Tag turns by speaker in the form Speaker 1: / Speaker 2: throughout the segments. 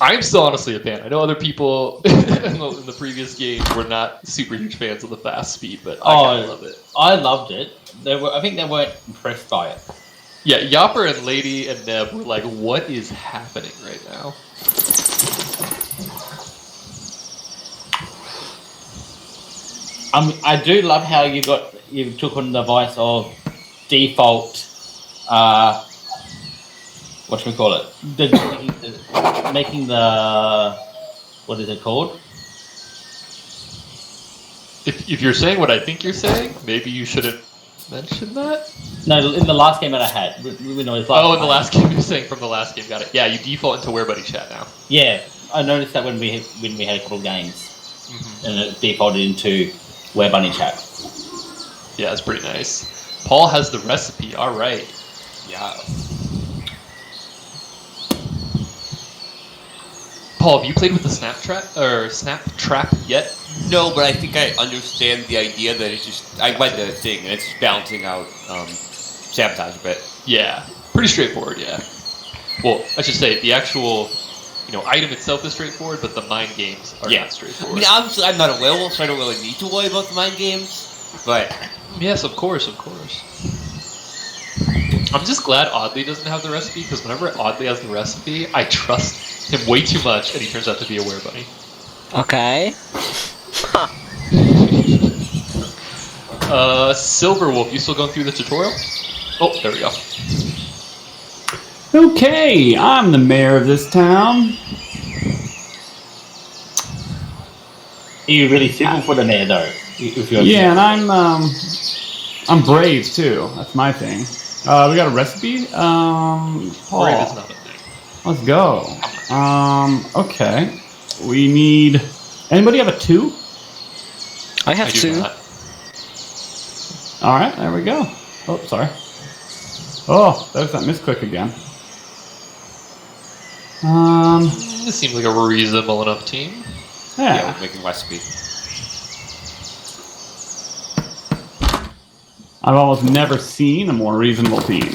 Speaker 1: I'm still honestly a fan. I know other people in the previous games were not super huge fans of the fast speed, but I kind of love it.
Speaker 2: I loved it. I think they weren't impressed by it.
Speaker 1: Yeah, Yopper and Lady and Neb were like, "What is happening right now?"
Speaker 2: I do love how you took on the device of default. What should we call it? Making the what is it called?
Speaker 1: If you're saying what I think you're saying, maybe you shouldn't mention that.
Speaker 2: No, in the last game that I had. In the
Speaker 1: last game you're saying from the last game. Got it. Yeah, you default into Where Buddy Chat now.
Speaker 2: Yeah, I noticed that when we had a couple of games, and it defaulted into Where Bunny Chat.
Speaker 1: Yeah, it's pretty nice. Paul has the recipe. All right.
Speaker 3: Yeah.
Speaker 1: Paul, have you played with the Snap Trap yet?
Speaker 3: No, but I think I understand the idea that it's just I read the thing and it's balancing out sabotage a bit.
Speaker 1: Yeah, pretty straightforward. Yeah. Well, I should say the actual, item itself is straightforward, but the mind games are not straightforward.
Speaker 3: I mean, obviously I'm not a werewolf, so I don't really need to worry about the mind games. But
Speaker 1: yes, of course. I'm just glad Oddly doesn't have the recipe, because whenever Oddly has the recipe, I trust him way too much, and he turns out to be a werebunny.
Speaker 4: Okay.
Speaker 1: Silverwolf, you still going through the tutorial? Oh, there we go.
Speaker 5: Okay, I'm the mayor of this town.
Speaker 2: Are you really suitable for the mayor, though?
Speaker 5: Yeah, and I'm brave too. That's my thing. We got a recipe. Paul,
Speaker 1: Brave is not a thing.
Speaker 5: Let's go. Okay. We need. Anybody have a 2?
Speaker 4: I have 2.
Speaker 5: All right, there we go. Oh, sorry. Oh, there's that misclick again.
Speaker 1: This seems like a reasonable enough team.
Speaker 3: yeah, we're making recipe.
Speaker 5: I've almost never seen a more reasonable team.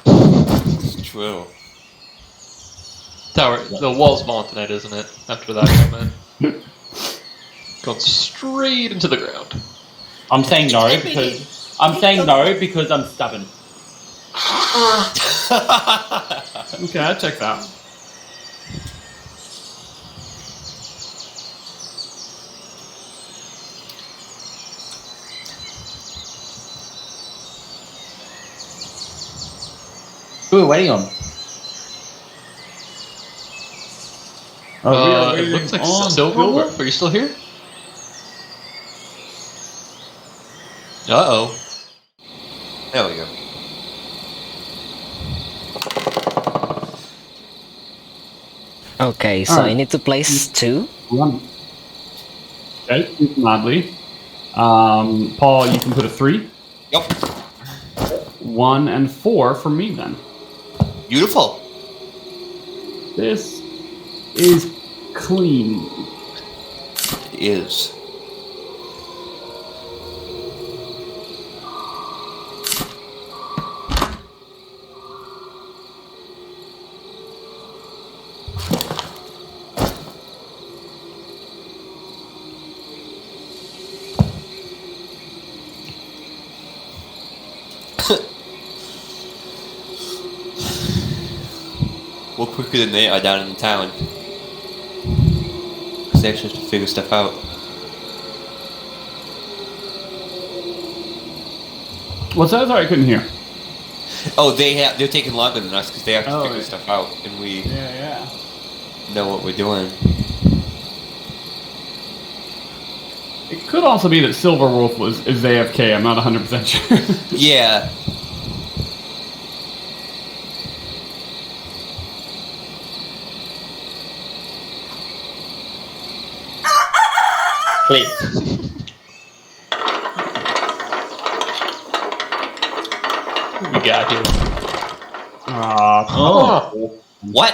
Speaker 3: It's true.
Speaker 1: Tower, the wall's falling tonight, isn't it? After that comment. Going straight into the ground.
Speaker 2: I'm saying no because I'm stubborn.
Speaker 5: Okay, I'll check that.
Speaker 2: Who are we waiting on?
Speaker 1: It looks like Silverwolf. Are you still here? Uh-oh.
Speaker 3: There we go.
Speaker 4: Okay, so I need to place 2.
Speaker 5: Okay, Oddly. Paul, you can put a 3.
Speaker 3: Yep.
Speaker 5: 1 and 4 for me then.
Speaker 3: Beautiful.
Speaker 5: This is clean.
Speaker 3: It is. We're quicker than they are down in the town. Because they actually have to figure stuff out.
Speaker 5: What's that? Sorry, I couldn't hear.
Speaker 3: Oh, they're taking longer than us because they have to figure stuff out, and we know what we're doing.
Speaker 5: It could also be that Silverwolf is AFK. I'm not 100% sure.
Speaker 3: Yeah.
Speaker 2: Please.
Speaker 1: We got here.
Speaker 3: What?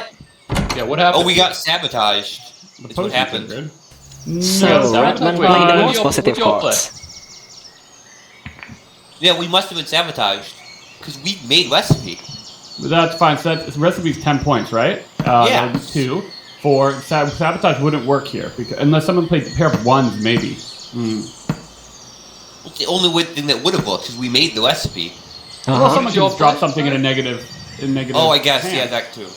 Speaker 1: Yeah, what happened?
Speaker 3: Oh, we got sabotaged. That's what happened.
Speaker 4: So, Redman
Speaker 1: Wait,
Speaker 4: played the
Speaker 1: what
Speaker 4: most
Speaker 1: y'all-
Speaker 4: positive
Speaker 1: what y'all play?
Speaker 4: cards.
Speaker 3: Yeah, we must have been sabotaged. Because we made recipe.
Speaker 5: But that's fine. So the recipe's 10 points, right?
Speaker 3: Yeah.
Speaker 5: That would be 2. for sabotage wouldn't work here because unless someone played a pair of ones, maybe.
Speaker 3: It's the only thing that would have worked because we made the recipe.
Speaker 5: Well, someone
Speaker 1: Did you all
Speaker 5: can drop
Speaker 1: play?
Speaker 5: something in a negative.
Speaker 3: Oh, I guess,
Speaker 5: hand.
Speaker 3: yeah, that too.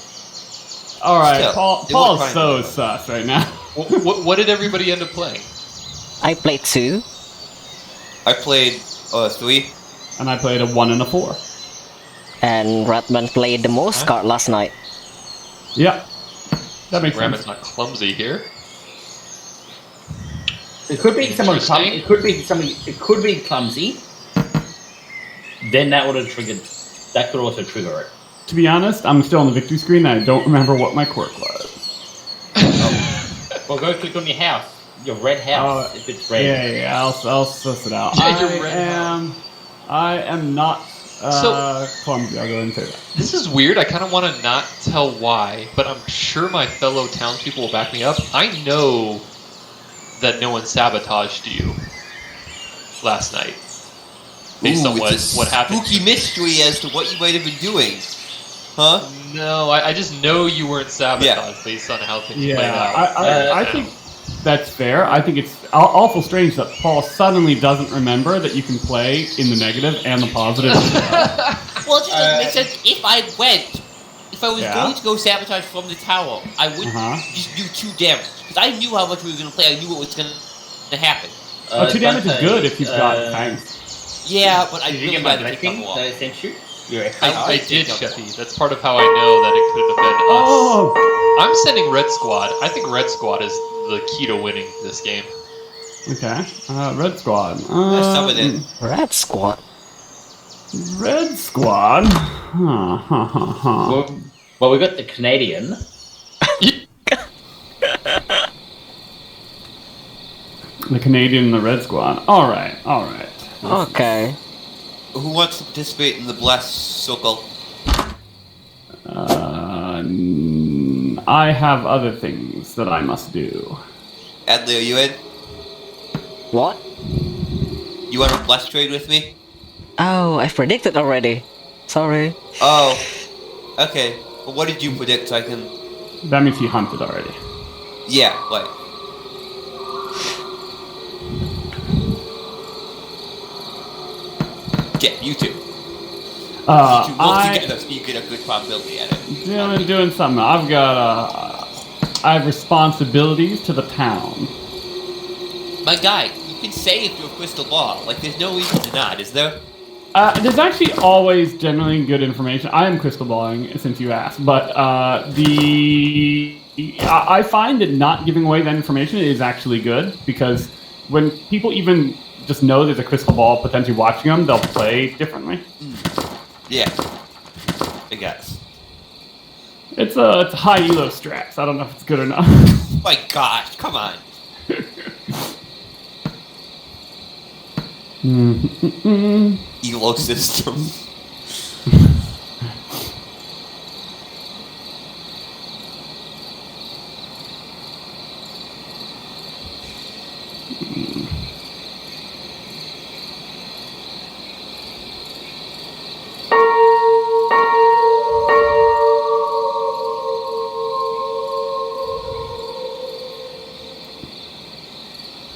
Speaker 5: All right,
Speaker 3: Still,
Speaker 5: Paul.
Speaker 3: they were
Speaker 5: Paul's
Speaker 3: trying
Speaker 5: so
Speaker 3: to-
Speaker 5: sus right now.
Speaker 1: What did everybody end up playing?
Speaker 4: I played 2.
Speaker 3: I played 3.
Speaker 5: And I played a 1 and a 4.
Speaker 4: And Redman played the most card last night.
Speaker 5: Yeah, that makes
Speaker 1: Ramon's
Speaker 5: sense.
Speaker 1: not clumsy here.
Speaker 2: It could be someone.
Speaker 1: Interesting.
Speaker 2: It could be something. It could be clumsy. Then that would have triggered. That could also trigger it.
Speaker 5: To be honest, I'm still on the victory screen. And I don't remember what my quirk was.
Speaker 2: Well, go click on your house. Your red house. If it's red.
Speaker 5: Yeah. I'll suss it out.
Speaker 1: Yeah, your red
Speaker 5: I am not
Speaker 1: So-
Speaker 5: clumsy. I'll go ahead and say that.
Speaker 1: This is weird. I kind of want to not tell why, but I'm sure my fellow townspeople will back me up. I know that no one sabotaged you last night, based on
Speaker 3: it's a
Speaker 1: what happened.
Speaker 3: spooky mystery as to what you might have been doing. Huh?
Speaker 1: No, I just know you weren't sabotaged based on how things played
Speaker 5: Yeah,
Speaker 1: out.
Speaker 5: I think that's fair. I think it's awful strange that Paul suddenly doesn't remember that you can play in the negative and the positive.
Speaker 3: Well, it just doesn't make sense. If I was
Speaker 5: Yeah.
Speaker 3: going to go sabotage from the tower, I would just do 2 damage. Because I knew how much we were going to play. I knew what was going to happen.
Speaker 5: 2 damage is
Speaker 2: Dante,
Speaker 5: good if you've got tanks.
Speaker 3: Yeah, but I
Speaker 2: Did you
Speaker 3: really
Speaker 2: get my
Speaker 3: rather take
Speaker 2: blessing
Speaker 3: them
Speaker 2: that
Speaker 3: off.
Speaker 2: I sent you? Your
Speaker 1: I did, Sheffy. That's part of how I know that it could have been us.
Speaker 5: Oh,
Speaker 1: I'm sending Red Squad. I think Red Squad is the key to winning this game.
Speaker 5: okay. Red Squad.
Speaker 3: There's some of it.
Speaker 4: Red Squad.
Speaker 5: Red Squad. Huh.
Speaker 2: Well, we got the Canadian.
Speaker 5: The Canadian and the Red Squad. All right.
Speaker 4: Okay.
Speaker 3: Who wants to participate in the Blast Circle?
Speaker 5: I have other things that I must do.
Speaker 3: Adley, are you in?
Speaker 4: What?
Speaker 3: You want to Blast trade with me?
Speaker 4: Oh, I predicted already. Sorry.
Speaker 3: Oh. Okay. Well, what did you predict so I can...
Speaker 5: That means he hunted already.
Speaker 3: Yeah, like... Yeah, you two. You two work together so you get a good probability at it.
Speaker 5: Doing something. I have responsibilities to the town.
Speaker 3: My guy, you can say if you're a crystal ball. Like, there's no reason to not, is there?
Speaker 5: There's actually always generally good information. I am crystal balling since you asked, but I find that not giving away that information is actually good because when people even just know there's a crystal ball potentially watching them, they'll play differently.
Speaker 3: Yeah. I guess.
Speaker 5: It's a high elo strats. I don't know if it's good or not.
Speaker 3: My gosh, come on. Elo system.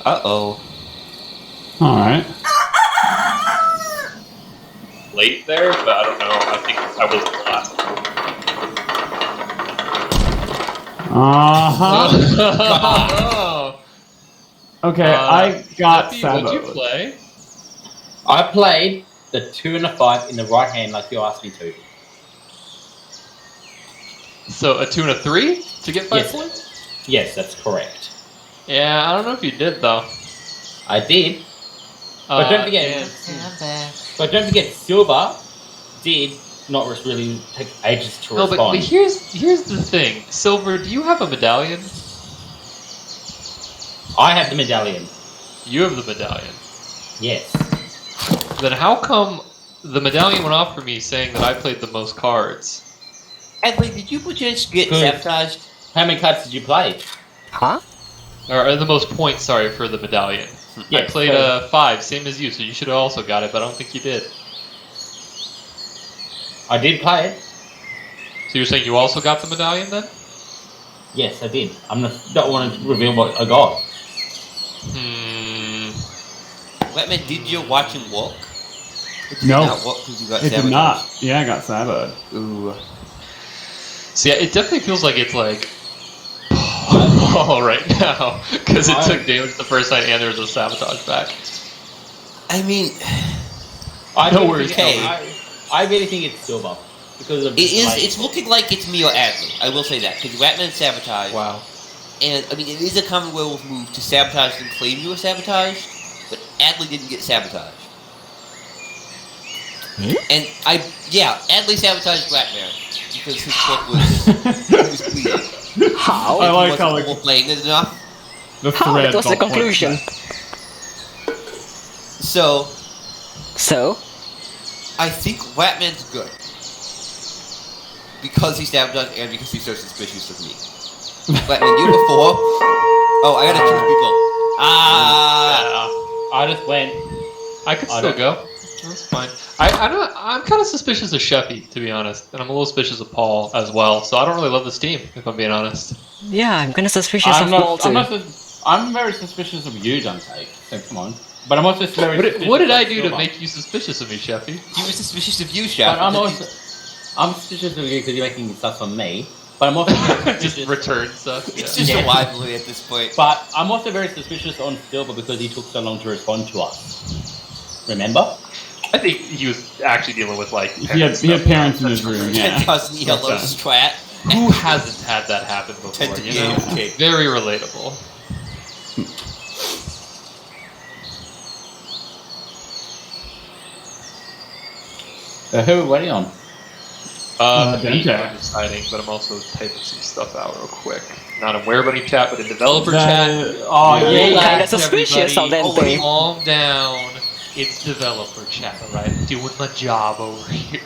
Speaker 3: Uh-oh.
Speaker 5: All right.
Speaker 1: Late there, but I don't know. I think I was the last.
Speaker 5: Uh huh. Okay, I got
Speaker 1: Sheffy, what'd you
Speaker 5: Sabo.
Speaker 1: play?
Speaker 2: I played the 2 and a 5 in the right hand like you asked me to.
Speaker 1: So a 2 and a 3 to get 5
Speaker 2: Yes.
Speaker 1: points?
Speaker 2: Yes, that's correct.
Speaker 1: Yeah, I don't know if you did though.
Speaker 2: I did. But don't forget.
Speaker 1: yeah.
Speaker 2: But don't forget, Silver did not really take ages to
Speaker 1: No, but
Speaker 2: respond.
Speaker 1: here's the thing. Silver, do you have a medallion?
Speaker 2: I have the medallion.
Speaker 1: You have the medallion.
Speaker 2: Yes.
Speaker 1: Then how come the medallion went off for me saying that I played the most cards?
Speaker 3: Adley, did you just get
Speaker 2: Good.
Speaker 3: sabotaged?
Speaker 2: How many cards did you play?
Speaker 4: Huh?
Speaker 1: Or the most points, sorry, for the medallion. I
Speaker 2: Yes,
Speaker 1: played
Speaker 2: so-
Speaker 1: 5, same as you, so you should have also got it, but I don't think you did.
Speaker 2: I did play it.
Speaker 1: So you're saying you also got the medallion then?
Speaker 2: Yes, I did. Don't want to reveal what I got.
Speaker 3: Wetman, did you watch him walk? Or did
Speaker 5: No.
Speaker 3: you not walk 'cause you got
Speaker 5: It did
Speaker 3: sabotaged?
Speaker 5: not. Yeah, I got saboed.
Speaker 1: Ooh. So yeah, it definitely feels like it's like Paul right now because it took damage the first night and there was a sabotage back.
Speaker 3: I mean,
Speaker 1: No worries,
Speaker 2: I really think it's Silver because of
Speaker 3: it is.
Speaker 2: like,
Speaker 3: It's looking like it's me or Adley. I will say that because Wetman sabotage.
Speaker 1: Wow.
Speaker 3: And I mean, it is a common werewolf move to sabotage and claim you were sabotaged, but Adley didn't get sabotaged. And Adley sabotaged Blackmare because his foot was bleeding.
Speaker 4: How?
Speaker 5: I
Speaker 3: And
Speaker 5: like
Speaker 3: he
Speaker 5: how,
Speaker 3: wasn't playing it enough.
Speaker 5: The
Speaker 4: How?
Speaker 5: thread
Speaker 4: That was the
Speaker 5: got pointed
Speaker 4: conclusion.
Speaker 5: back.
Speaker 3: So
Speaker 4: So?
Speaker 3: I think Ratman's good because he sabotaged and because he's so suspicious of me. Ratman, you before? Oh, I gotta choose people.
Speaker 2: I just went.
Speaker 1: I could still go. That's fine. I'm kind of suspicious of Sheffy, to be honest, and I'm a little suspicious of Paul as well. So I don't really love this team, if I'm being honest.
Speaker 4: Yeah, I'm kind of suspicious of Paul too.
Speaker 2: I'm very suspicious of you, Dante. So come on. But I'm also very.
Speaker 1: What did I
Speaker 2: suspicious
Speaker 1: do
Speaker 2: of
Speaker 1: to
Speaker 2: Silver.
Speaker 1: make you suspicious of me, Sheffy?
Speaker 3: He was suspicious of you,
Speaker 2: But
Speaker 3: Chef.
Speaker 2: I'm suspicious of you because you're making stuff on me. But I'm also very
Speaker 1: Just
Speaker 2: suspicious-
Speaker 1: return stuff.
Speaker 3: It's
Speaker 1: Yeah.
Speaker 3: just a rivalry at this point.
Speaker 2: But I'm also very suspicious on Silver because he took so long to respond to us. Remember?
Speaker 1: I think he was actually dealing with like
Speaker 5: He had parents in his room, yeah.
Speaker 3: 10,000 yellow
Speaker 5: Okay.
Speaker 3: strat.
Speaker 1: Who hasn't had that happen before?
Speaker 3: Tend to
Speaker 1: You
Speaker 3: be
Speaker 1: know,
Speaker 3: okay.
Speaker 1: very relatable.
Speaker 2: Who are we waiting on?
Speaker 1: Me,
Speaker 5: Dante.
Speaker 1: I'm deciding, but I'm also typing some stuff out real quick. Not in Werebunny chat, but in developer chat.
Speaker 2: Oh,
Speaker 4: Yeah,
Speaker 2: yeah.
Speaker 4: kinda suspicious of them.
Speaker 1: Oh, calm down. It's developer chat, alright? Doing my job over here.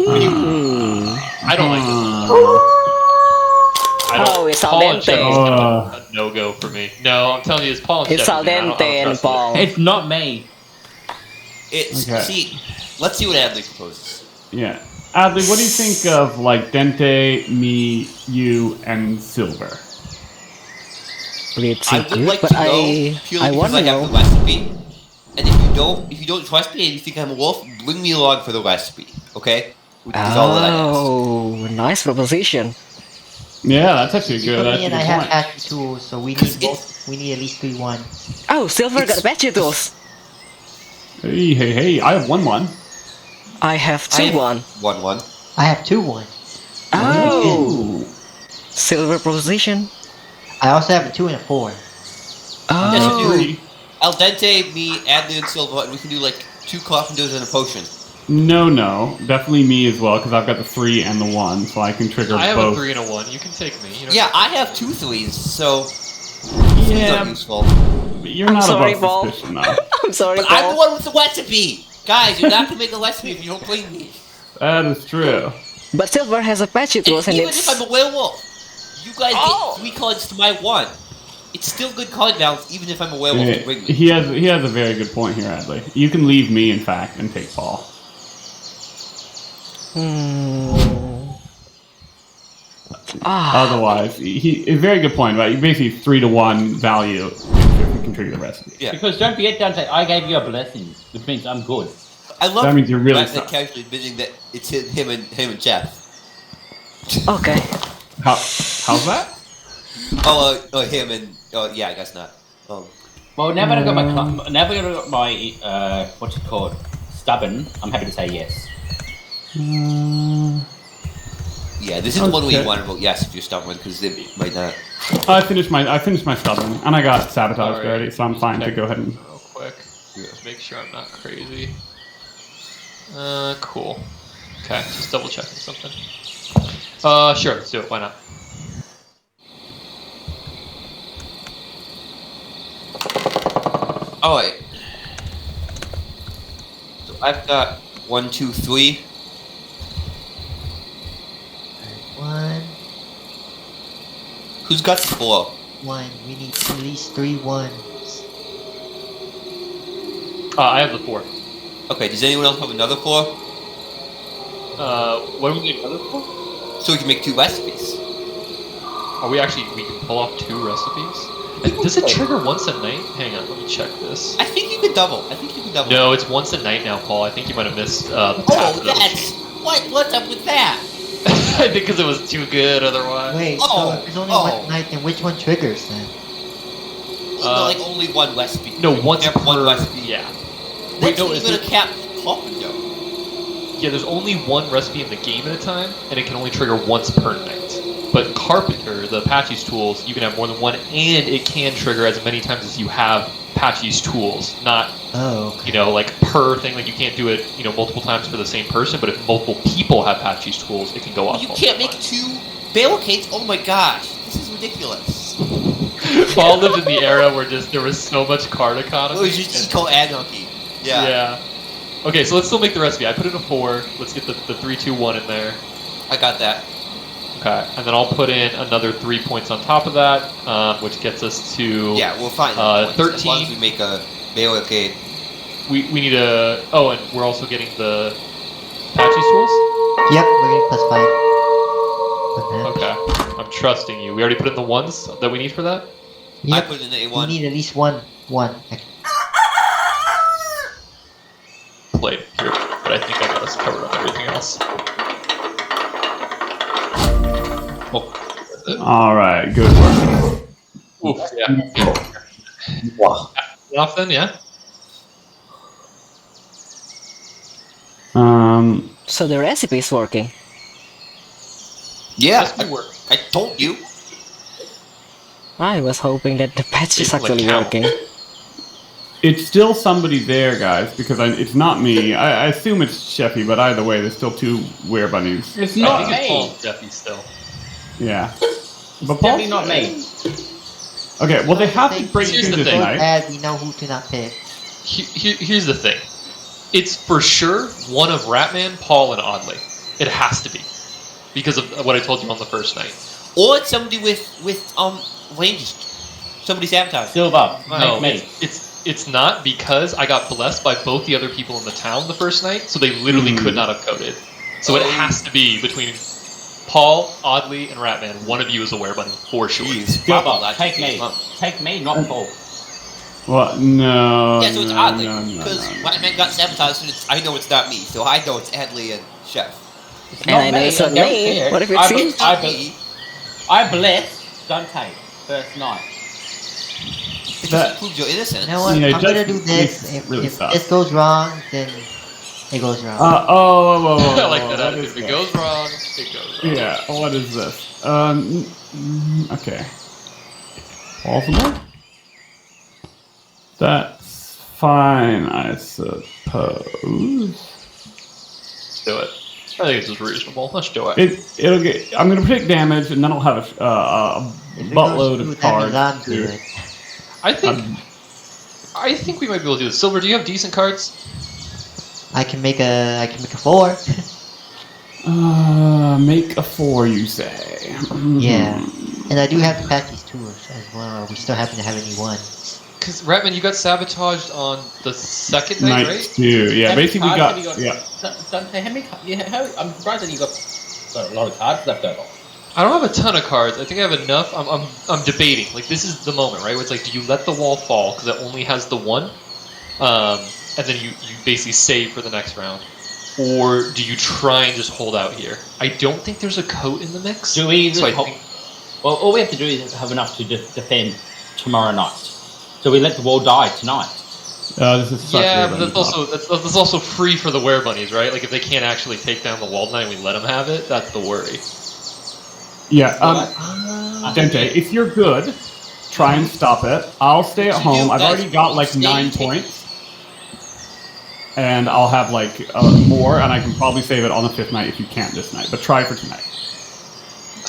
Speaker 1: I don't like this.
Speaker 4: Oh, it's al
Speaker 1: Paul and
Speaker 4: dente.
Speaker 1: Sheffy is a no-go for me. No, I'm telling you, it's Paul and
Speaker 4: It's
Speaker 1: Sheffy,
Speaker 4: al
Speaker 1: man. I don't
Speaker 4: dente and
Speaker 1: trust it.
Speaker 4: Paul.
Speaker 2: It's not me.
Speaker 3: It's
Speaker 5: Okay.
Speaker 3: see. Let's see what Adley proposes.
Speaker 5: Yeah. Adley, what do you think of like Dente, me, you, and Silver?
Speaker 4: Pretty
Speaker 3: I would
Speaker 4: good,
Speaker 3: like
Speaker 4: but
Speaker 3: to know
Speaker 4: I
Speaker 3: purely because
Speaker 4: want
Speaker 3: I
Speaker 4: to
Speaker 3: have the
Speaker 4: know.
Speaker 3: recipe. And if you don't trust me and you think I'm a wolf, bring me along for the recipe, okay? Which is all that I ask.
Speaker 4: Oh, nice proposition.
Speaker 5: Yeah, that's actually good.
Speaker 6: Put
Speaker 5: That's
Speaker 6: me
Speaker 5: a
Speaker 6: in,
Speaker 5: good
Speaker 6: I have
Speaker 5: point.
Speaker 6: hatchet tools, so we
Speaker 3: Cause
Speaker 6: need both. We need at least 3-1.
Speaker 4: Oh, Silver got
Speaker 3: It's-
Speaker 4: battery tools.
Speaker 5: Hey, I have 1-1.
Speaker 4: I have
Speaker 3: I have
Speaker 4: 2-1.
Speaker 3: 1-1.
Speaker 6: I have 2-1.
Speaker 4: Oh, Silver proposition.
Speaker 6: I also have a 2 and a 4.
Speaker 3: Yes, you
Speaker 4: Oh,
Speaker 3: do. Al dente, me, Adley, and Silva, and we can do like 2 carpenters and a potion.
Speaker 5: No. Definitely me as well, because I've got the 3 and the 1, so I can trigger
Speaker 1: I have
Speaker 5: both.
Speaker 1: a 3 and a 1. You can take me. You don't
Speaker 3: Yeah, I have 2 threes, so
Speaker 5: Yeah,
Speaker 3: threes are useful.
Speaker 5: but you're
Speaker 4: I'm
Speaker 5: not
Speaker 4: sorry,
Speaker 5: above
Speaker 4: Paul.
Speaker 5: suspicion, though.
Speaker 4: I'm sorry,
Speaker 3: But I'm the
Speaker 4: Paul.
Speaker 3: one with the recipe! Guys, you're not gonna make a recipe if you don't blame me.
Speaker 5: That is true.
Speaker 4: But Silver has a battery
Speaker 3: And
Speaker 4: tools and
Speaker 3: even
Speaker 4: it's...
Speaker 3: if I'm a werewolf, you guys
Speaker 4: Oh.
Speaker 3: get 3 cards to my 1. It's still good card balance, even if I'm a werewolf to bring me.
Speaker 5: He has a very good point here, Adley. You can leave me, in fact, and take Paul. Otherwise, he a very good point, right? You basically 3-1 value if you can trigger the recipe.
Speaker 3: Yeah.
Speaker 2: Because don't forget, Dante, I gave you a blessing, which means I'm good.
Speaker 3: I love
Speaker 5: That means you're really
Speaker 3: Batman
Speaker 5: sus.
Speaker 3: casually admitting that it's him and Jeff.
Speaker 4: Okay.
Speaker 5: How's that?
Speaker 3: Him and yeah, I guess not.
Speaker 2: Well, now that I got my what's it called, stubborn, I'm happy to say yes.
Speaker 3: Yeah, this is the one where you
Speaker 5: Okay.
Speaker 3: want to vote yes if you're stubborn because they might not.
Speaker 5: I finished my stubborn, and I got sabotaged
Speaker 1: Alright.
Speaker 5: already, so I'm fine to
Speaker 1: Check
Speaker 5: go ahead and.
Speaker 1: real quick. Just make sure I'm not crazy. Cool. Okay, just double checking something. Sure, let's do it. Why not?
Speaker 3: All right. So I've got 1, 2, 3.
Speaker 6: 1,
Speaker 3: Who's got 4?
Speaker 6: 1. We need at least 3 1s.
Speaker 1: I have the 4.
Speaker 3: Okay. Does anyone else have another 4?
Speaker 1: What do we need another 4?
Speaker 3: So we can make 2 recipes.
Speaker 1: Are we actually? We can pull off 2 recipes. And does it trigger once a night? Hang on, let me check this.
Speaker 3: I think you can double.
Speaker 1: No, it's once a night now, Paul. I think you might have missed the tap.
Speaker 3: Oh, that's what's up with that?
Speaker 1: I think because it was too good otherwise.
Speaker 6: Wait,
Speaker 3: Oh,
Speaker 6: so if there's only
Speaker 3: oh.
Speaker 6: one night, then which one triggers then?
Speaker 3: No, like only one recipe.
Speaker 1: No, once
Speaker 3: Have one
Speaker 1: per.
Speaker 3: recipe.
Speaker 1: Yeah.
Speaker 3: That's
Speaker 1: Wait, no,
Speaker 3: even
Speaker 1: is
Speaker 3: gonna
Speaker 1: it?
Speaker 3: cap Carpenter.
Speaker 1: Yeah, there's only one recipe in the game at a time, and it can only trigger once per night. But Carpenter, the Apache's tools, you can have more than one, and it can trigger as many times as you have Apache's tools. Not,
Speaker 6: Oh, okay.
Speaker 1: like per thing. Like you can't do it, multiple times for the same person. But if multiple people have Apache's tools, it can go off.
Speaker 3: You
Speaker 1: multiple
Speaker 3: can't make
Speaker 1: times.
Speaker 3: 2 barricades. Oh my gosh, this is ridiculous.
Speaker 1: Paul lived in the era where there was so much card
Speaker 3: It
Speaker 1: economy.
Speaker 3: was just eco anarchy.
Speaker 1: Yeah. Okay, so let's still make the recipe. I put in a 4. Let's get the 3, 2, 1 in there.
Speaker 3: I got that.
Speaker 1: Okay, and then I'll put in another 3 points on top of that, which gets us to.
Speaker 3: Yeah, we'll find that point. As long as
Speaker 1: 13.
Speaker 3: we make a barricade.
Speaker 1: We need a. Oh, and we're also getting the Apache's tools.
Speaker 6: Yep, we're getting +5.
Speaker 1: Okay, I'm trusting you. We already put in the ones that we need for that.
Speaker 3: I
Speaker 6: Yep,
Speaker 3: put in the
Speaker 6: you
Speaker 3: A1.
Speaker 6: need at least one.
Speaker 1: Played here, but I think I got us covered on everything else. Oh, that's it.
Speaker 5: All right, good work.
Speaker 1: Oof, yeah. Off then, yeah.
Speaker 4: So the recipe is working.
Speaker 3: Yeah,
Speaker 1: Recipe work.
Speaker 3: I told you.
Speaker 4: I was hoping that the patch is
Speaker 1: It's like
Speaker 4: actually
Speaker 1: cow.
Speaker 4: working.
Speaker 5: It's still somebody there, guys, because it's not me. I assume it's Sheffy, but either way, there's still 2 were bunnies.
Speaker 2: It's
Speaker 1: I
Speaker 2: not
Speaker 1: think it's Paul
Speaker 2: me.
Speaker 1: and Jeffy still.
Speaker 5: Yeah. But
Speaker 2: Definitely
Speaker 5: Paul's-
Speaker 2: not me.
Speaker 5: Okay, well, they have to break
Speaker 1: Here's
Speaker 5: through
Speaker 1: the
Speaker 5: this
Speaker 1: thing.
Speaker 5: night.
Speaker 6: Bad, we know who to not pick.
Speaker 1: Here's the thing. It's for sure one of Ratman, Paul, and Oddly. It has to be. Because of what I told you on the first night.
Speaker 3: Or it's somebody with ranges. Somebody's avatar.
Speaker 2: Silver.
Speaker 1: No,
Speaker 2: Take me.
Speaker 1: it's not because I got blessed by both the other people in the town the first night, so they literally could not have coded. So it has to be between Paul, Oddly, and Ratman. One of you is a werebunny, for sure.
Speaker 3: Jeez.
Speaker 2: Silver. Take me. Take me, not Paul.
Speaker 5: Well, no.
Speaker 3: Yeah, so it's
Speaker 5: no,
Speaker 3: oddly
Speaker 5: no, no,
Speaker 3: because
Speaker 5: no.
Speaker 3: Ratman got sabotaged, and I know it's not me, so I know it's Adley and Chef.
Speaker 2: It's
Speaker 4: And I know it's not
Speaker 2: I don't
Speaker 4: me.
Speaker 2: care.
Speaker 4: What if it's
Speaker 2: I,
Speaker 4: you?
Speaker 3: It's not me
Speaker 2: I blessed Dante first night.
Speaker 3: because
Speaker 5: That-
Speaker 3: it proves you're innocent.
Speaker 6: You know what?
Speaker 5: Yeah,
Speaker 6: I'm gonna
Speaker 5: just
Speaker 6: do this.
Speaker 5: makes
Speaker 6: If,
Speaker 5: really
Speaker 6: if
Speaker 5: suck.
Speaker 6: this goes wrong, then it goes wrong.
Speaker 5: Whoa,
Speaker 1: I like that
Speaker 5: what
Speaker 1: attitude.
Speaker 5: is
Speaker 1: If it
Speaker 5: this?
Speaker 1: goes wrong, it goes wrong.
Speaker 5: Yeah, what is this? Okay. Plausible? That's fine, I suppose.
Speaker 1: Let's do it. I think it's just reasonable. Let's do it.
Speaker 5: It'll get. I'm gonna predict damage, and then I'll have a
Speaker 6: If it
Speaker 5: buttload
Speaker 6: goes through,
Speaker 5: of
Speaker 6: that means
Speaker 5: cards.
Speaker 6: I'm
Speaker 5: to-
Speaker 6: good.
Speaker 1: I think we might be able to do this. Silver, do you have decent cards?
Speaker 6: I can make a 4.
Speaker 5: Make a 4, you say?
Speaker 6: Yeah. And I do have Apache's tools as well. We still happen to have any one.
Speaker 1: Because Ratman, you got sabotaged on the second night,
Speaker 5: Night
Speaker 1: right?
Speaker 5: 2. Yeah,
Speaker 2: How many
Speaker 5: basically
Speaker 2: cards
Speaker 5: got.
Speaker 2: have you got?
Speaker 5: Yeah.
Speaker 2: Dante, how many? I'm surprised that you got a lot of cards left over.
Speaker 1: I don't have a ton of cards. I think I have enough. I'm debating. Like this is the moment, right? Where it's like, do you let the wall fall because it only has the one, and then you basically save for the next round, or do you try and just hold out here? I don't think there's a coat in the mix.
Speaker 2: Do we?
Speaker 1: So I think
Speaker 2: Well, all we have to do is have enough to defend tomorrow night. So we let the wall die tonight.
Speaker 5: This is such
Speaker 1: yeah,
Speaker 5: a
Speaker 1: but
Speaker 5: random
Speaker 1: that's also free for the werebunnies, right? Like if they can't actually take down the wall tonight and we let them have it, that's the worry.
Speaker 5: Yeah.
Speaker 6: Uh,
Speaker 5: Dente, if you're good, try and stop it. I'll stay at
Speaker 3: You
Speaker 5: home. I've
Speaker 3: guys
Speaker 5: already got like
Speaker 3: stay
Speaker 5: 9
Speaker 3: taking-
Speaker 5: points. And I'll have like more, and I can probably save it on the 5th night if you can't this night. But try for tonight.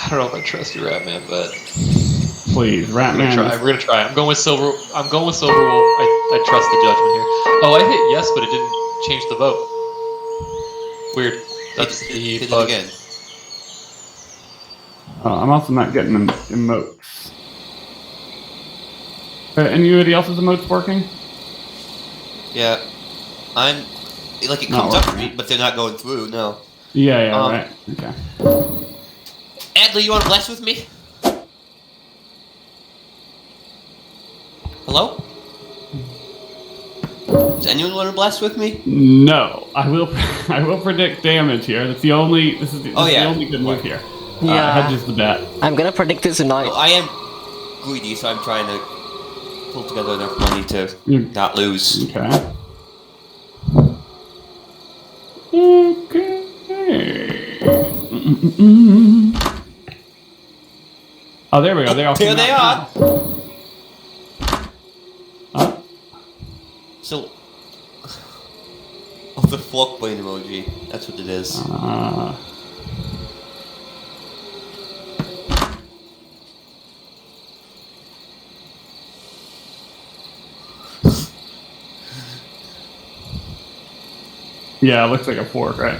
Speaker 1: I don't know if I trust you, Ratman, but
Speaker 5: Please,
Speaker 1: we're gonna try.
Speaker 5: Ratman.
Speaker 1: We're gonna try. I'm going with Silver. I'm going with Silverwolf. I trust the judgment here. Oh, I hit yes, but it didn't change the vote. Weird. That's the
Speaker 3: Hit it
Speaker 1: bug.
Speaker 3: again.
Speaker 5: I'm also not getting them emotes. Anybody else's emotes working?
Speaker 3: Yeah, I'm like it
Speaker 5: Not
Speaker 3: comes up to
Speaker 5: working.
Speaker 3: me, but they're not going through. No.
Speaker 5: Yeah,
Speaker 3: Um,
Speaker 5: right. Okay.
Speaker 3: Adley, you want to bless with me? Hello? Does anyone want to blast with me?
Speaker 5: No, I will. I will predict damage here. That's the only. This is the only good move here.
Speaker 4: Yeah.
Speaker 5: Hedges the bet.
Speaker 4: I'm gonna predict it tonight.
Speaker 3: Well, I am greedy, so I'm trying to pull together enough money to
Speaker 5: Mm.
Speaker 3: not lose.
Speaker 5: Okay. Okay. Mm-mm-mm. Oh, there we go. They all
Speaker 3: Here
Speaker 5: came
Speaker 3: they
Speaker 5: out.
Speaker 3: are. So, the fork blade emoji. That's what it is.
Speaker 5: Yeah, it looks like a fork, right?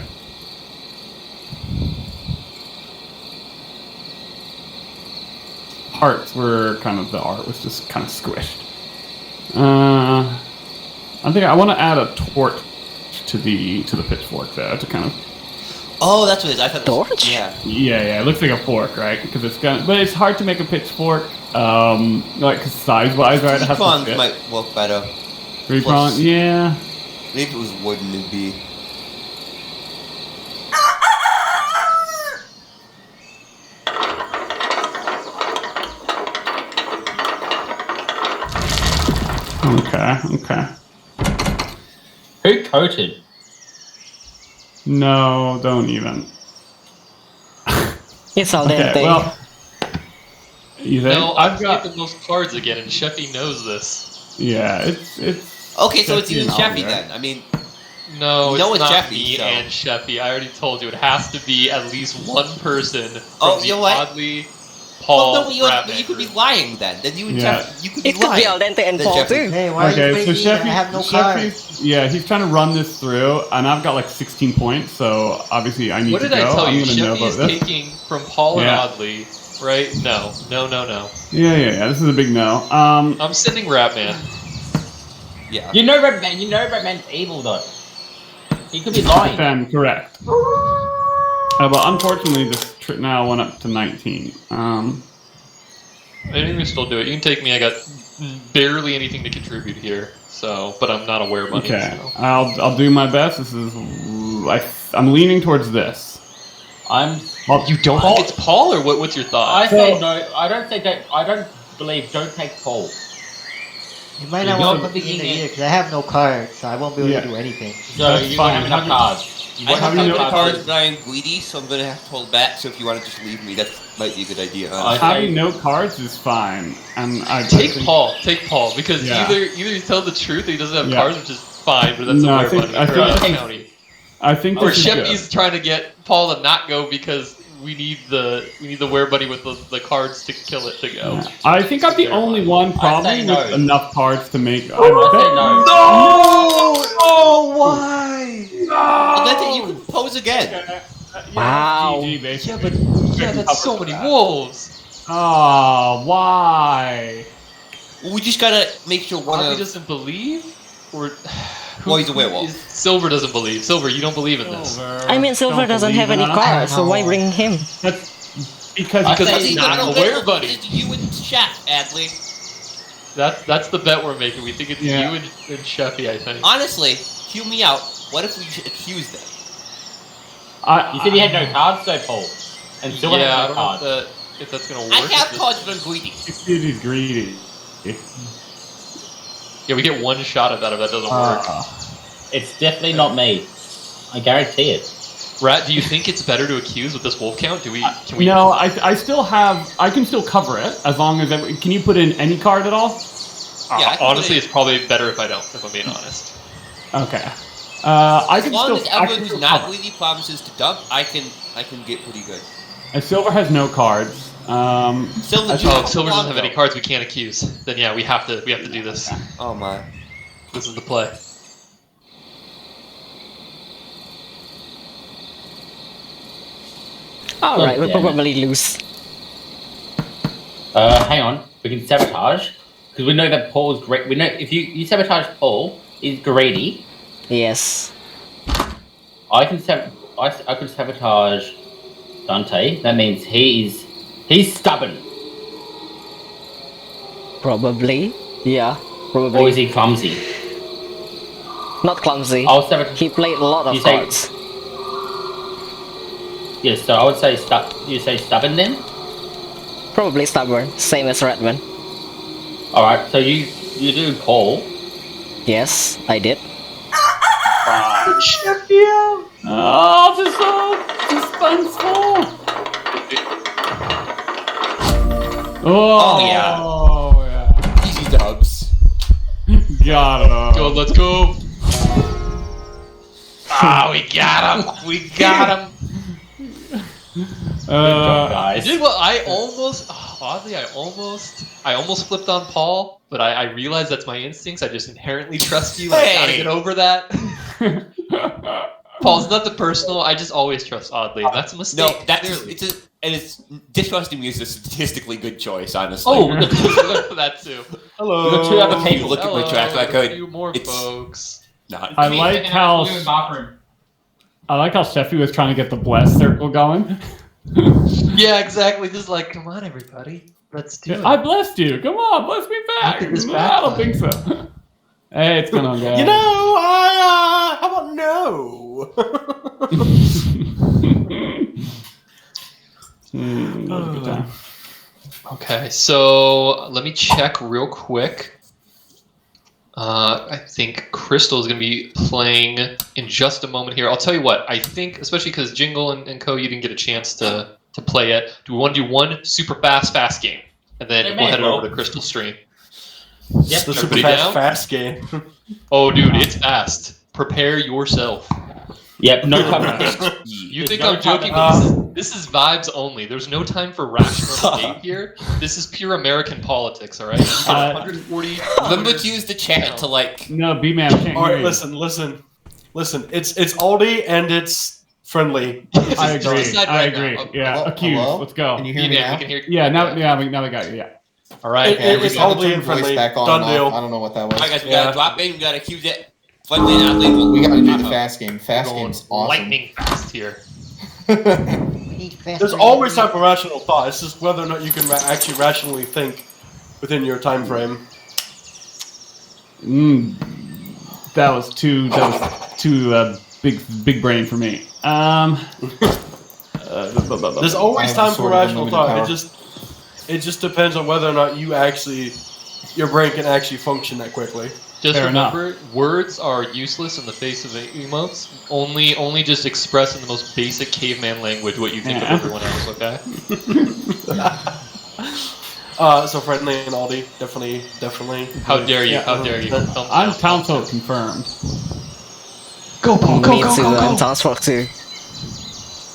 Speaker 5: Hearts were kind of, the art was just kind of squished. I think I want to add a torch to the pitchfork there to kind of.
Speaker 3: Oh, that's what it is. I thought it was,
Speaker 4: Torch?
Speaker 3: Yeah.
Speaker 5: Yeah, it looks like a fork, right? Because it's got, but it's hard to make a pitchfork, like size-wise, right? It has to
Speaker 3: Prongs
Speaker 5: fit.
Speaker 3: might work better.
Speaker 5: Three
Speaker 3: plus-
Speaker 5: prong, yeah.
Speaker 3: Maybe if it was wooden, it'd be.
Speaker 5: Okay.
Speaker 2: Who coated?
Speaker 5: No, don't even.
Speaker 4: It's al
Speaker 5: Okay,
Speaker 4: dente.
Speaker 5: well. You think?
Speaker 1: No, I've got the most cards again, and Sheffy knows this.
Speaker 5: Yeah, it's.
Speaker 3: Okay, so it's you and
Speaker 5: Sheffy
Speaker 3: Sheffy
Speaker 5: and
Speaker 3: then. I mean,
Speaker 1: No,
Speaker 3: You know
Speaker 1: it's
Speaker 3: it's
Speaker 1: not
Speaker 3: Sheffy,
Speaker 1: me
Speaker 3: so-
Speaker 1: and Sheffy. I already told you it has to be at least one person from
Speaker 3: Oh,
Speaker 1: the
Speaker 3: you know what?
Speaker 1: oddly Paul
Speaker 3: well, no, you could be
Speaker 1: group.
Speaker 3: lying then. Then you and
Speaker 5: Yeah.
Speaker 3: Sheffy, you could be
Speaker 4: It could
Speaker 3: lying.
Speaker 4: be al dente and
Speaker 3: Then
Speaker 4: Paul
Speaker 3: Sheffy-
Speaker 4: too.
Speaker 6: Hey, why are you
Speaker 5: Okay, so
Speaker 6: waiting? I have no cards.
Speaker 5: Sheffy's, yeah, he's trying to run this through, and I've got like 16 points, so obviously I need
Speaker 1: What
Speaker 5: to
Speaker 1: did
Speaker 5: go.
Speaker 1: I tell
Speaker 5: I'm
Speaker 1: you?
Speaker 5: gonna know
Speaker 1: Sheffy
Speaker 5: about
Speaker 1: is
Speaker 5: this.
Speaker 1: taking from Paul and
Speaker 5: Yeah.
Speaker 1: Oddly, right? No.
Speaker 5: Yeah. This is a big no.
Speaker 1: I'm sending Ratman.
Speaker 3: Yeah.
Speaker 2: You know Redman's evil though. He could be lying.
Speaker 5: Then correct. But unfortunately, this trip now went up to 19.
Speaker 1: I think we can still do it. You can take me. I got barely anything to contribute here, so but I'm not aware money.
Speaker 5: Okay,
Speaker 1: So.
Speaker 5: I'll do my best. This is I'm leaning towards this.
Speaker 1: You don't think it's Paul, or what's your
Speaker 2: I
Speaker 1: thought?
Speaker 2: say no. I don't believe. Don't take Paul.
Speaker 6: You might
Speaker 5: Yeah,
Speaker 6: not want
Speaker 5: no,
Speaker 6: to put me in the
Speaker 2: beginning-
Speaker 6: year because I have no cards, so I won't be able
Speaker 5: Yeah.
Speaker 6: to do anything.
Speaker 2: So
Speaker 5: That's
Speaker 2: you
Speaker 5: fine.
Speaker 2: don't have enough cards. You
Speaker 3: I
Speaker 2: won't
Speaker 3: have
Speaker 5: you
Speaker 3: no
Speaker 5: know-
Speaker 3: cards, but I am greedy, so I'm gonna have to hold back. So if you want to just leave me, that might be a good idea.
Speaker 2: I-
Speaker 5: Having no cards is fine, and I
Speaker 1: Take
Speaker 5: think-
Speaker 1: Paul, because
Speaker 5: Yeah.
Speaker 1: either you tell the truth or he doesn't have
Speaker 5: Yeah.
Speaker 1: cards, which is fine, but that's
Speaker 5: No, I
Speaker 1: aware
Speaker 5: think-
Speaker 1: money
Speaker 5: I
Speaker 1: for
Speaker 5: think-
Speaker 1: out of county.
Speaker 5: I think
Speaker 1: Or
Speaker 5: this is good.
Speaker 1: Sheffy's trying to get Paul to not go because we need the were buddy with the cards to kill it to go.
Speaker 5: Yeah. I think I'm the only one probably
Speaker 2: say no.
Speaker 5: with enough cards to make.
Speaker 2: I say no.
Speaker 3: Oh, why? Well, then you can pose again.
Speaker 4: Wow.
Speaker 5: GG, basically.
Speaker 1: That's so many wolves.
Speaker 5: Oh, why?
Speaker 3: We just gotta make sure one
Speaker 1: Bobby
Speaker 3: of.
Speaker 1: doesn't believe, or
Speaker 3: Well, he's a werewolf.
Speaker 1: Silver doesn't believe. Silver, you don't believe in this.
Speaker 4: I mean, Silver
Speaker 5: Don't
Speaker 4: doesn't
Speaker 5: believe
Speaker 4: have any
Speaker 5: in us.
Speaker 4: cards, so why
Speaker 6: No.
Speaker 4: bring him?
Speaker 5: That's because
Speaker 2: I
Speaker 1: Because
Speaker 2: say
Speaker 1: he's
Speaker 2: no,
Speaker 1: not
Speaker 2: no,
Speaker 1: aware, buddy.
Speaker 3: It's you and Shaq, Adley.
Speaker 1: That's the bet we're making. We think it's
Speaker 5: Yeah.
Speaker 1: you and Sheffy, I think.
Speaker 3: Honestly, hear me out. What if we accuse them?
Speaker 2: You said he had no cards, so Paul. And still
Speaker 1: Yeah, I
Speaker 2: had no
Speaker 1: don't know
Speaker 2: cards.
Speaker 1: if that's gonna work.
Speaker 3: I have
Speaker 1: It's
Speaker 3: cards, but I'm greedy.
Speaker 5: He's greedy.
Speaker 1: Yeah, we get one shot at that if that doesn't work.
Speaker 2: It's definitely not me. I guarantee it.
Speaker 1: Rat, do you think it's better to accuse with this wolf count? Can we?
Speaker 5: No, I still have. I can still cover it as long as. Can you put in any card at all?
Speaker 3: Yeah, I can put
Speaker 1: honestly,
Speaker 3: it-
Speaker 1: it's probably better if I don't. If I'm being honest.
Speaker 5: Okay. I
Speaker 3: As
Speaker 5: can
Speaker 3: long
Speaker 5: still.
Speaker 3: as
Speaker 5: I
Speaker 3: everyone
Speaker 5: can
Speaker 3: who's
Speaker 5: still
Speaker 3: not
Speaker 5: cover.
Speaker 3: greedy promises to dump, I can get pretty good.
Speaker 5: And Silver has no cards.
Speaker 3: Silver,
Speaker 1: Oh, if Silver doesn't have any cards we can't accuse. Then yeah, we have to do this.
Speaker 3: Oh my.
Speaker 1: This is the play.
Speaker 4: Alright, we'll
Speaker 2: damn it.
Speaker 4: probably lose.
Speaker 2: Hang on. We can sabotage. Because we know that Paul's great. We know if you sabotage Paul, he's greedy.
Speaker 4: Yes.
Speaker 2: I could sabotage Dante. That means he's stubborn.
Speaker 4: Probably. Yeah,
Speaker 2: Or is
Speaker 4: probably.
Speaker 2: he clumsy?
Speaker 4: Not clumsy.
Speaker 2: I would say,
Speaker 4: He played a lot of
Speaker 2: You say-
Speaker 4: cards.
Speaker 2: yes, so I would say you say stubborn then?
Speaker 4: Probably stubborn, same as Redman.
Speaker 2: Alright, so you do Paul.
Speaker 4: Yes, I did.
Speaker 5: Oh, this is so suspenseful. Oh,
Speaker 3: yeah.
Speaker 5: Oh, yeah.
Speaker 3: Easy dubs.
Speaker 5: Got
Speaker 1: Go,
Speaker 5: him.
Speaker 1: let's go. Ah, we got him. We got him.
Speaker 2: Guys.
Speaker 1: Dude, well, I almost, oddly, I almost flipped on Paul, but I realized that's my instincts. I just inherently trust you. I gotta
Speaker 3: Hey.
Speaker 1: get over that. Paul's nothing personal. I just always trust Oddly. And that's a mistake.
Speaker 3: No, that's
Speaker 1: clearly.
Speaker 3: it's distrusting me is a statistically good choice, honestly.
Speaker 1: Oh, look at that too.
Speaker 3: Hello.
Speaker 2: We've got two other
Speaker 3: If you
Speaker 2: people.
Speaker 3: look at my track
Speaker 1: A
Speaker 3: record.
Speaker 1: few more
Speaker 3: it's-
Speaker 1: folks.
Speaker 3: Not.
Speaker 5: I like how Sheffy was trying to get the bless circle going.
Speaker 1: Yeah, exactly. Just like, come on, everybody, let's do it.
Speaker 5: I blessed you. Come on, bless me
Speaker 1: How
Speaker 5: back.
Speaker 1: could this
Speaker 5: I don't
Speaker 1: backfire?
Speaker 5: think so. Hey, it's going on, guys.
Speaker 7: You know, how about no?
Speaker 5: What a good time.
Speaker 1: Okay, so let me check real quick. I think Crystal is going to be playing in just a moment here. I'll tell you what, I think, especially because Jingle and Co, you didn't get a chance to play yet. Do we want to do one super fast game? And then
Speaker 2: They
Speaker 1: we'll
Speaker 2: may
Speaker 1: head it
Speaker 2: well.
Speaker 1: over to Crystal stream.
Speaker 2: Yep.
Speaker 7: The super
Speaker 1: Everybody down?
Speaker 7: fast game.
Speaker 1: Oh, dude, it's fast. Prepare yourself.
Speaker 2: Yep, no time.
Speaker 1: You
Speaker 2: There's
Speaker 1: think
Speaker 2: no
Speaker 1: I'm joking?
Speaker 2: time-
Speaker 1: This is vibes only. There's no time for rational debate here. This is pure American politics, all right? 140.
Speaker 3: Remember to use the chat to like.
Speaker 5: No, B-Man can't
Speaker 7: All
Speaker 5: hear
Speaker 7: right,
Speaker 5: you.
Speaker 7: listen. It's Aldi and it's friendly.
Speaker 5: I agree.
Speaker 1: decide
Speaker 5: I
Speaker 1: right
Speaker 5: agree.
Speaker 1: now. Oh,
Speaker 5: Yeah,
Speaker 8: hello?
Speaker 5: accused.
Speaker 8: Hello?
Speaker 5: Let's go.
Speaker 8: Can you hear me
Speaker 1: Yeah,
Speaker 8: now?
Speaker 1: we can hear.
Speaker 5: Yeah, now they got you. Yeah.
Speaker 1: All right.
Speaker 7: It-
Speaker 8: we
Speaker 7: it's
Speaker 8: gotta
Speaker 7: Aldi
Speaker 8: turn
Speaker 7: and
Speaker 8: voice
Speaker 7: friendly.
Speaker 8: back on
Speaker 7: Done
Speaker 8: and
Speaker 7: deal.
Speaker 8: off. I don't know what that was.
Speaker 3: Alright, guys, we
Speaker 7: Yeah.
Speaker 3: gotta drop in. We gotta accuse it. Friendly and athlete.
Speaker 8: We gotta do the
Speaker 3: Uh-oh.
Speaker 8: fast game. Fast
Speaker 1: Going
Speaker 8: game's awesome.
Speaker 1: lightning fast here.
Speaker 7: There's always time for rational thought. It's just whether or not you can actually rationally think within your time frame.
Speaker 5: That was too big brain for me.
Speaker 7: There's always
Speaker 8: I have
Speaker 7: time
Speaker 8: a
Speaker 7: for
Speaker 8: sword of
Speaker 7: rational
Speaker 8: unlimited
Speaker 7: thought.
Speaker 8: power.
Speaker 7: It just depends on whether or not your brain can actually function that quickly.
Speaker 1: Just
Speaker 5: Fair
Speaker 1: remember, words are useless in the face of emotes. Only just express in the most basic caveman language what you think
Speaker 5: Yeah.
Speaker 1: of everyone else. Okay.
Speaker 7: So friendly and Aldi, definitely.
Speaker 1: How dare you?
Speaker 5: Yeah.
Speaker 1: How dare you?
Speaker 5: I'm Townsville confirmed.
Speaker 1: Go, Paul.
Speaker 4: Me too, I'm Townsville too.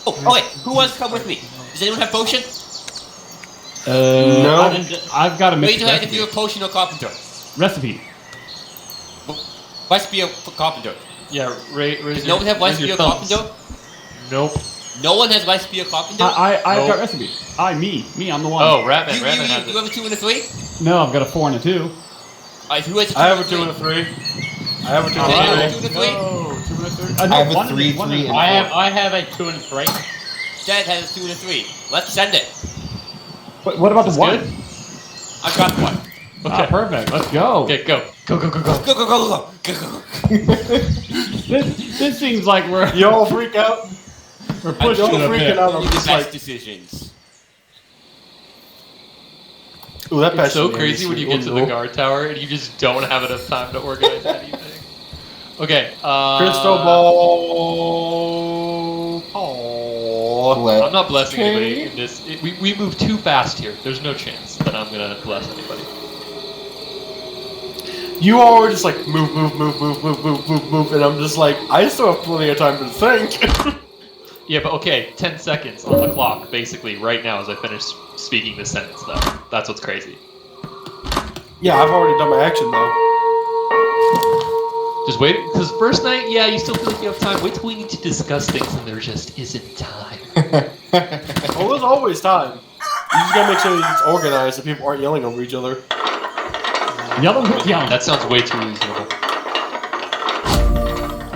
Speaker 3: Oh, wait. Who wants to come with me? Does anyone have potion?
Speaker 7: No.
Speaker 5: I've got a
Speaker 3: We
Speaker 5: mixed
Speaker 3: need to have to do
Speaker 5: recipe.
Speaker 3: a potion or carpenter.
Speaker 5: Recipe.
Speaker 3: Recipe or carpenter.
Speaker 1: Yeah,
Speaker 3: Does no one have recipe or carpenter?
Speaker 1: Nope.
Speaker 3: No one has recipe or carpenter?
Speaker 5: I've
Speaker 1: Nope.
Speaker 5: got recipe. Me, I'm the one.
Speaker 1: Oh, Ratman.
Speaker 3: you
Speaker 1: Ratman has
Speaker 3: have
Speaker 1: it.
Speaker 3: a 2 and a 3?
Speaker 5: No, I've got a 4 and a 2.
Speaker 3: Who has a 2
Speaker 7: I have a
Speaker 3: and
Speaker 7: 2 and a 3. I have a 2
Speaker 3: Does anyone have a
Speaker 7: and a
Speaker 3: 2 and a 3?
Speaker 5: No, 2 and a 3.
Speaker 8: I have a 3, 3, and
Speaker 2: I have a 2 and 3.
Speaker 3: Dad has a 2 and a 3. Let's send it.
Speaker 5: What about the
Speaker 1: That's
Speaker 5: 1?
Speaker 1: good.
Speaker 3: I got one.
Speaker 5: Ah, perfect. Let's go.
Speaker 1: Okay, go. Go, go, go, go.
Speaker 3: Go, go, go, go, go, go.
Speaker 5: This seems like we're
Speaker 7: You all freak out.
Speaker 5: pushing
Speaker 7: Y'all
Speaker 5: it a
Speaker 7: freaking
Speaker 5: bit.
Speaker 7: out.
Speaker 3: You
Speaker 7: I'm
Speaker 3: the
Speaker 7: just
Speaker 3: best
Speaker 7: like,
Speaker 3: decisions.
Speaker 7: ooh, that
Speaker 1: It's
Speaker 7: passed
Speaker 1: so
Speaker 7: me
Speaker 1: crazy when you get to the
Speaker 7: Ooh.
Speaker 1: guard tower and you just don't have enough time to organize anything. Okay.
Speaker 7: Crystal ball. Oh.
Speaker 1: I'm not blessing
Speaker 8: Okay.
Speaker 1: anybody in this. We move too fast here. There's no chance that I'm gonna bless anybody.
Speaker 7: You all were just like move, and I'm just like, I still have plenty of time to think.
Speaker 1: Yeah, but okay, 10 seconds on the clock, basically, right now as I finish speaking this sentence, though. That's what's crazy.
Speaker 7: Yeah, I've already done my action though.
Speaker 1: Just wait, because first night, yeah, you still feel like you have time. Wait till we need to discuss things and there just isn't time.
Speaker 7: Oh, there's always time. You just gotta make sure that it's organized and people aren't yelling over each other.
Speaker 5: Yellow.
Speaker 1: That sounds way too reasonable.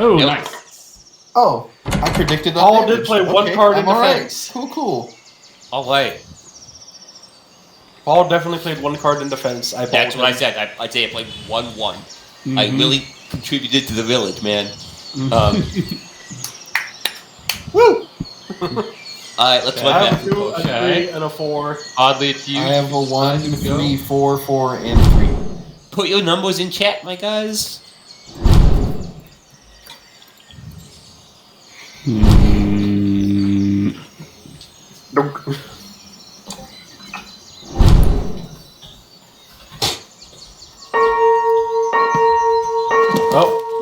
Speaker 5: Oh,
Speaker 3: Yep.
Speaker 5: nice.
Speaker 8: Oh, I predicted that.
Speaker 7: All did play one card in
Speaker 8: I'm alright.
Speaker 7: defense.
Speaker 8: Cool.
Speaker 3: All right.
Speaker 7: Paul definitely played one card in defense.
Speaker 3: That's what I said. I'd say I played 1-1. I really contributed to the village, man.
Speaker 7: Woo!
Speaker 3: Alright, let's
Speaker 7: I
Speaker 3: run
Speaker 7: have
Speaker 3: back.
Speaker 7: a 2, a
Speaker 1: Okay.
Speaker 7: 3, and a 4.
Speaker 1: Oddly, it's you.
Speaker 8: I have a 1,
Speaker 1: Time to go.
Speaker 8: 3, 4, 4, and 3.
Speaker 3: Put your numbers in chat, my guys.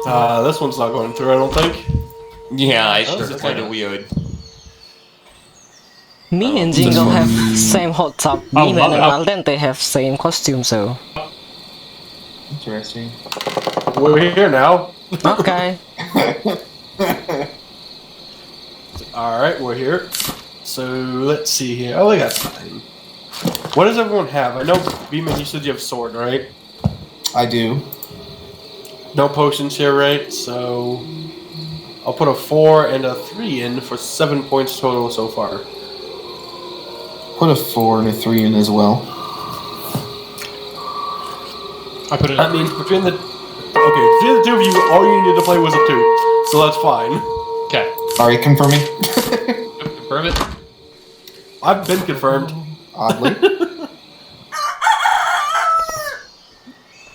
Speaker 7: Oh, this one's not going through, I don't think.
Speaker 3: Yeah,
Speaker 1: Oh,
Speaker 3: this is
Speaker 1: sure.
Speaker 3: kind of weird.
Speaker 4: Me and Jingle have same hot top.
Speaker 5: Oh,
Speaker 4: Me and
Speaker 5: wow.
Speaker 4: Al Dente have same costume, so
Speaker 8: Interesting.
Speaker 7: We're here now.
Speaker 4: okay.
Speaker 7: Alright, we're here. So, let's see here. Oh, I got time. What does everyone have? I know, Beeman, you said you have sword, right?
Speaker 8: I do.
Speaker 7: No potions here, right? So, I'll put a 4 and a 3 in for 7 points total so far.
Speaker 8: Put a 4 and a 3 in as well.
Speaker 1: I put it.
Speaker 7: That means between the two of you, all you needed to play was a 2. So that's fine.
Speaker 1: Okay.
Speaker 8: Sorry, confirming.
Speaker 1: Confirm it.
Speaker 7: I've been confirmed.
Speaker 8: Oddly.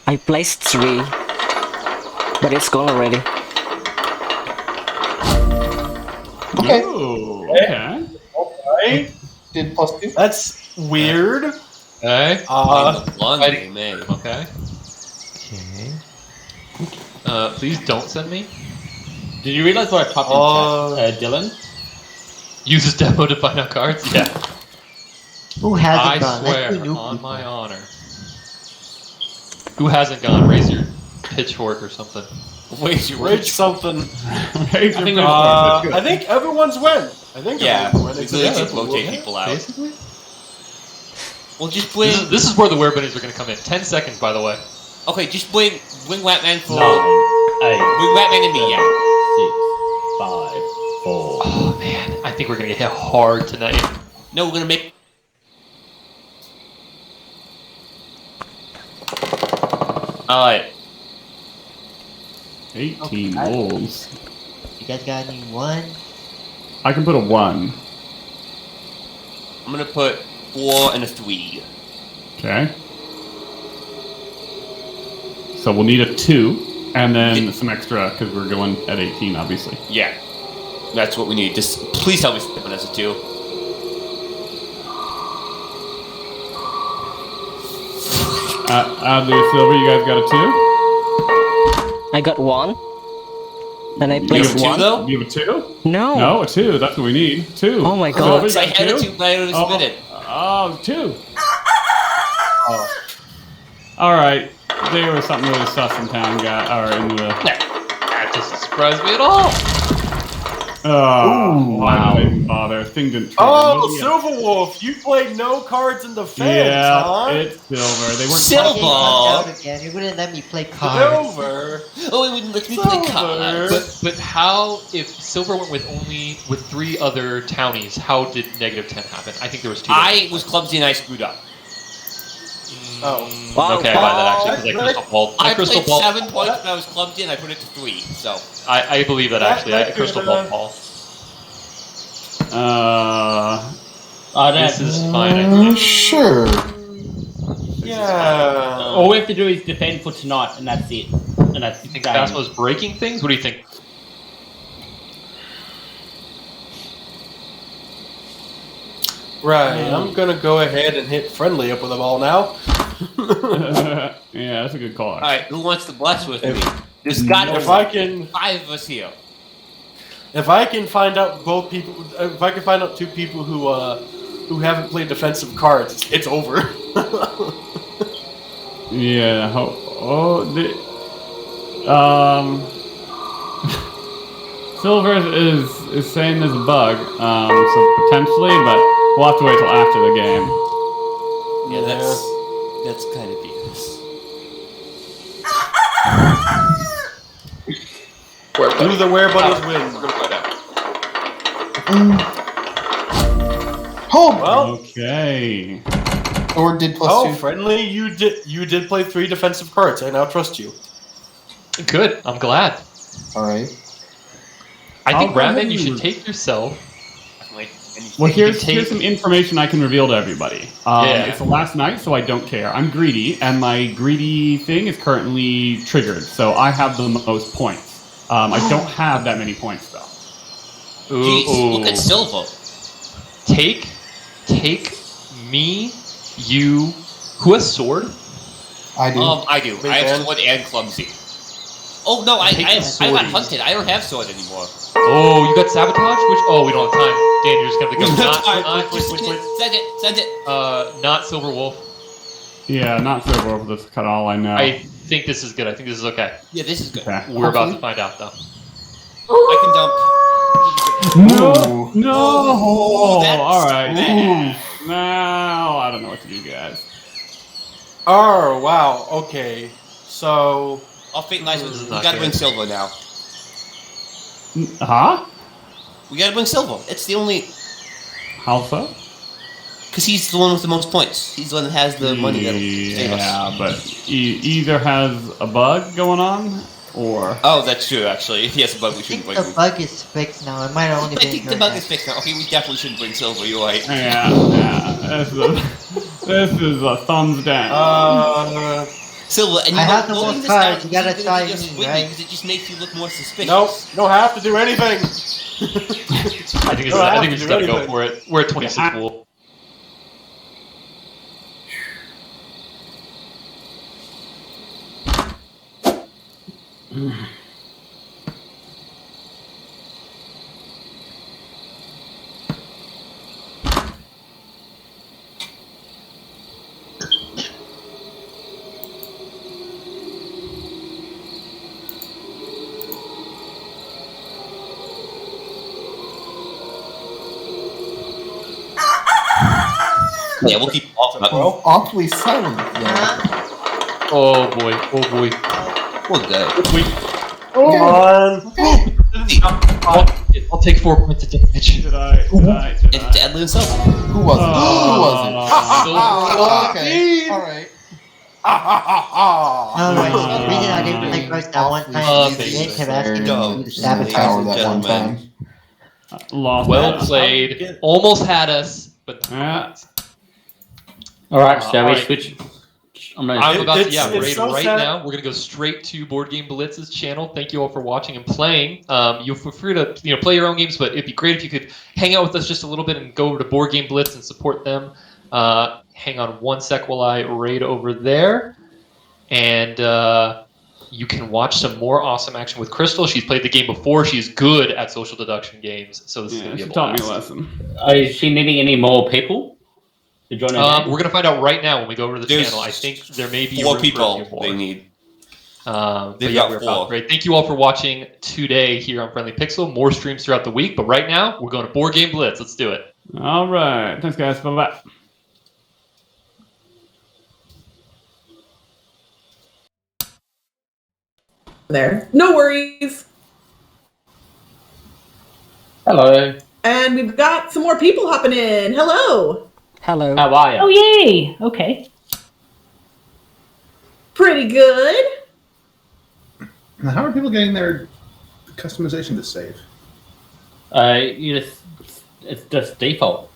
Speaker 4: I placed 3, but it's gone already.
Speaker 8: Okay.
Speaker 5: Ooh, okay.
Speaker 7: Right?
Speaker 8: Did +2.
Speaker 7: That's weird.
Speaker 1: Okay.
Speaker 3: Laundry, man.
Speaker 1: Okay.
Speaker 6: Okay.
Speaker 1: Please don't send me.
Speaker 2: Did you realize what I typed in chat, Dylan?
Speaker 1: Use this demo to find out cards? Yeah.
Speaker 6: Who hasn't
Speaker 1: I
Speaker 6: gone? Let's
Speaker 1: swear
Speaker 6: do new
Speaker 1: on
Speaker 6: people.
Speaker 1: my honor. Who hasn't gone? Raise your pitchfork or something.
Speaker 3: Wait, you
Speaker 7: Rage something.
Speaker 5: Raise your
Speaker 2: think
Speaker 5: pitchfork,
Speaker 7: I
Speaker 5: that's good.
Speaker 7: think everyone's win. I think
Speaker 3: Yeah,
Speaker 7: everyone's
Speaker 3: we
Speaker 7: win.
Speaker 3: really
Speaker 7: Except
Speaker 3: should
Speaker 7: for
Speaker 3: rotate
Speaker 7: Will.
Speaker 3: people out.
Speaker 1: Basically.
Speaker 3: Well, just bring.
Speaker 1: This is where the werebunnies are going to come in. 10 seconds, by the way.
Speaker 3: Okay, just bring Ratman for.
Speaker 2: 9, 8,
Speaker 3: Bring Ratman and me, yeah.
Speaker 2: 6, 5, 4.
Speaker 1: Oh man, I think we're going to get hit hard tonight.
Speaker 3: No, we're gonna make. Alright.
Speaker 5: 18 wolves.
Speaker 6: You guys got any 1?
Speaker 5: I can put a 1.
Speaker 3: I'm gonna put 4 and a 3.
Speaker 5: Okay. So we'll need a 2, and then some extra, because we're going at 18, obviously.
Speaker 3: Yeah. That's what we need. Just please tell me something as a 2.
Speaker 5: Oddly Silver, you guys got a 2?
Speaker 4: I got 1. And I
Speaker 3: You
Speaker 4: placed
Speaker 3: have a 2
Speaker 4: 1.
Speaker 3: though?
Speaker 5: You have a 2?
Speaker 4: No.
Speaker 5: No, a 2. That's what we need. 2.
Speaker 4: Oh my God.
Speaker 5: Silver, you
Speaker 3: I
Speaker 5: got
Speaker 3: had a
Speaker 5: a
Speaker 3: 2, but I already submitted.
Speaker 5: Oh, 2. All right. There was something really sus in town, or in the.
Speaker 1: That doesn't surprise me at all.
Speaker 5: Oh, wow. Why did I even bother? Thing didn't. trigger.
Speaker 7: Oh,
Speaker 5: Maybe I-
Speaker 7: Silver Wolf, you played no cards in defense,
Speaker 5: Yeah,
Speaker 7: huh?
Speaker 5: it's Silver. They weren't.
Speaker 3: Silver.
Speaker 6: Game out again. You wouldn't let me play cards.
Speaker 7: Silver.
Speaker 3: Oh, it wouldn't let me play
Speaker 7: Silver.
Speaker 3: cards.
Speaker 1: But how, if Silver went with 3 other townies, how did -10 happen? I think there was 2.
Speaker 3: I was clumsy and I screwed up.
Speaker 7: Oh.
Speaker 4: Wow.
Speaker 1: Okay, I buy that actually, because I crystal ball.
Speaker 3: I
Speaker 1: crystal
Speaker 3: played
Speaker 1: ball.
Speaker 3: 7 points, but I was clumsy and I put it to 3. So
Speaker 1: I believe that actually. I
Speaker 7: That
Speaker 1: crystal
Speaker 7: could,
Speaker 1: ball Paul. This is fine. I think.
Speaker 8: Sure.
Speaker 7: Yeah.
Speaker 2: All we have to do is defend for tonight, and that's it. And that's
Speaker 1: You think
Speaker 2: game.
Speaker 1: Phasma's breaking things? What do you think?
Speaker 7: Right, I'm gonna go ahead and hit friendly up with them all now.
Speaker 5: Yeah, that's a good call.
Speaker 3: alright, who wants to bless with me? There's gotta
Speaker 7: If
Speaker 3: be
Speaker 7: I can,
Speaker 3: 5 of us here.
Speaker 7: if I can find out both people, if I can find out 2 people who haven't played defensive cards, it's over.
Speaker 5: Yeah. Silver is saying there's a bug, so potentially, but we'll have to wait till after the game.
Speaker 3: Yeah, that's kind of BS.
Speaker 7: Do the where buddies win.
Speaker 1: We're gonna find out.
Speaker 8: Oh,
Speaker 7: Well,
Speaker 5: Okay.
Speaker 8: Thor did plus
Speaker 7: Oh,
Speaker 8: 2.
Speaker 7: friendly! You did play 3 defensive cards. I now trust you.
Speaker 1: Good. I'm glad.
Speaker 8: All right.
Speaker 1: I think
Speaker 5: I'll go ahead
Speaker 1: Ratman, you
Speaker 5: and-
Speaker 1: should take yourself.
Speaker 5: Well,
Speaker 1: You
Speaker 5: here's
Speaker 1: can take-
Speaker 5: some information I can reveal to everybody.
Speaker 1: Yeah.
Speaker 5: It's the last night, so I don't care. I'm greedy, and my greedy thing is currently triggered, so I have the most points. I don't have that many points, though.
Speaker 3: Jeez, look at Silva.
Speaker 1: Take me, you. Who has sword?
Speaker 8: I do.
Speaker 3: I do. I have
Speaker 7: man.
Speaker 3: sword and clumsy. Oh no, I
Speaker 1: Take the
Speaker 3: got
Speaker 1: sword.
Speaker 3: hunted. I don't have sword anymore.
Speaker 1: Oh, you got sabotage? Which? Oh, we don't have time. Dan, you're just gonna have to go. Not,
Speaker 3: Just send it.
Speaker 1: not Silver Wolf.
Speaker 5: Yeah, not so well for this cut all I know.
Speaker 1: I think this is good. I think this is okay.
Speaker 3: Yeah, this is good.
Speaker 5: Okay.
Speaker 1: We're about to find out, though.
Speaker 3: I can dump.
Speaker 5: No! No!
Speaker 3: Oh, that's
Speaker 5: All right.
Speaker 3: bad.
Speaker 5: Now I don't know what to do, guys.
Speaker 7: Oh, wow. Okay. So,
Speaker 3: I'll fake nice with
Speaker 1: This is
Speaker 3: We
Speaker 1: not
Speaker 3: gotta
Speaker 1: good.
Speaker 3: bring Silva now.
Speaker 5: Huh?
Speaker 3: We gotta bring Silva. It's the only.
Speaker 5: How so?
Speaker 3: Because he's the one with the most points. He's the one that has the money that'll save us.
Speaker 5: Yeah, but he either has a bug going on, or
Speaker 3: Oh, that's true, actually. If he has a bug, we
Speaker 6: I
Speaker 3: shouldn't
Speaker 6: think
Speaker 3: bring
Speaker 6: the
Speaker 3: him.
Speaker 6: bug is fixed now. It might have only
Speaker 3: I
Speaker 6: been
Speaker 3: think the
Speaker 6: during
Speaker 3: bug
Speaker 6: that.
Speaker 3: is fixed now. Okay, we definitely shouldn't bring Silva. You're right.
Speaker 5: yeah. This is a thumbs down.
Speaker 3: Silva, and you
Speaker 6: I
Speaker 3: know,
Speaker 6: have the
Speaker 3: loading
Speaker 6: most
Speaker 3: this
Speaker 6: cards,
Speaker 3: down
Speaker 6: you gotta
Speaker 3: isn't
Speaker 6: try
Speaker 3: gonna just
Speaker 6: me,
Speaker 3: win
Speaker 6: right?
Speaker 3: because it just makes you look more suspicious.
Speaker 7: nope. Don't have to do anything.
Speaker 1: I think,
Speaker 7: No, I
Speaker 1: I
Speaker 7: have
Speaker 1: think we
Speaker 7: to
Speaker 1: just
Speaker 7: do
Speaker 1: gotta go
Speaker 7: anything.
Speaker 1: for it. We're at 26
Speaker 5: Yeah.
Speaker 1: Wolf.
Speaker 3: Yeah, we'll keep off.
Speaker 8: Well, awfully silent. Yeah.
Speaker 1: Oh boy. Oh boy.
Speaker 3: We're good.
Speaker 7: Come on.
Speaker 1: I'll take 4 points of damage.
Speaker 5: Did I?
Speaker 3: And Deadly and Silva.
Speaker 8: Who was it? Who was it?
Speaker 5: Oh,
Speaker 8: Okay. All right.
Speaker 6: Oh, right. The reason I didn't play first that one time is
Speaker 1: Amazing.
Speaker 6: they kept asking me
Speaker 3: Go.
Speaker 6: to do the
Speaker 3: Ladies
Speaker 6: sabotage.
Speaker 8: Tower
Speaker 3: and
Speaker 8: that one
Speaker 3: gentlemen.
Speaker 8: time.
Speaker 5: Lost.
Speaker 1: Well
Speaker 5: that.
Speaker 1: played. Almost had us, but
Speaker 5: Yeah.
Speaker 2: All right, shall we
Speaker 1: alright.
Speaker 2: switch? I'm gonna.
Speaker 1: I'm about to,
Speaker 7: It's- it's
Speaker 1: raid
Speaker 7: so
Speaker 1: right
Speaker 7: sad.
Speaker 1: now. We're gonna go straight to Board Game Blitz's channel. Thank you all for watching and playing. You feel free to play your own games, but it'd be great if you could hang out with us just a little bit and go over to Board Game Blitz and support them. Hang on one sec while I raid over there, and you can watch some more awesome action with Crystal. She's played the game before. She's good at social deduction games, so this is
Speaker 5: Yeah,
Speaker 1: gonna be
Speaker 5: she
Speaker 1: a
Speaker 5: taught me a
Speaker 1: blast.
Speaker 5: lesson.
Speaker 2: Is she needing any more people to join her?
Speaker 1: We're gonna find out right now when we go over to the
Speaker 3: There's
Speaker 1: channel. I think there may be
Speaker 3: 4
Speaker 1: room
Speaker 3: people
Speaker 1: for a few more.
Speaker 3: they need.
Speaker 1: But
Speaker 3: They've
Speaker 1: yeah,
Speaker 3: got
Speaker 1: we're
Speaker 3: 4.
Speaker 1: about great. Thank you all for watching today here on Friendly Pixel. More streams throughout the week, but right now we're going to Board Game Blitz. Let's do it.
Speaker 5: All right. Thanks, guys. Bye bye.
Speaker 9: There. No worries.
Speaker 2: Hello.
Speaker 9: And we've got some more people hopping in. Hello.
Speaker 4: Hello.
Speaker 2: How are you?
Speaker 10: Oh, yay. Okay.
Speaker 9: Pretty good.
Speaker 11: Now, how are people getting their customization to save?
Speaker 2: You just it's just default.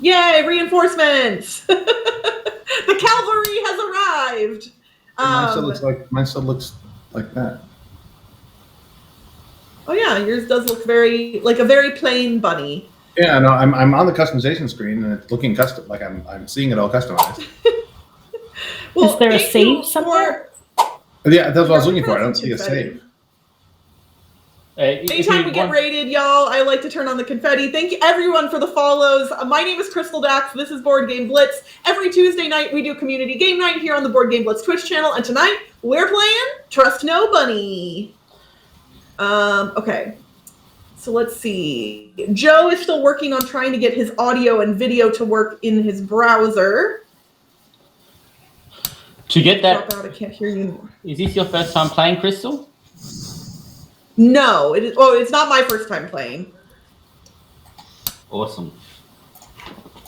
Speaker 9: Yay, reinforcements. The cavalry has arrived.
Speaker 11: Mine still looks like that.
Speaker 9: Oh yeah, yours does look very like a very plain bunny.
Speaker 11: Yeah, no, I'm on the customization screen and it's looking custom. Like I'm seeing it all customized.
Speaker 9: Well,
Speaker 10: Is there a
Speaker 9: thank
Speaker 10: save
Speaker 9: you
Speaker 10: somewhere?
Speaker 11: Yeah, that's what I was looking for. I don't see a save.
Speaker 9: Anytime we get raided, y'all, I like to turn on the confetti. Thank you everyone for the follows. My name is Crystal Dax. This is Board Game Blitz. Every Tuesday night we do community game night here on the Board Game Blitz Twitch channel, and tonight we're playing Trust No Bunny. Okay. So let's see. Joe is still working on trying to get his audio and video to work in his browser.
Speaker 2: To get that,
Speaker 9: Drop out, I can't hear you anymore.
Speaker 2: is this your first time playing Crystal?
Speaker 9: No, it is. Oh, it's not my first time playing.
Speaker 2: Awesome.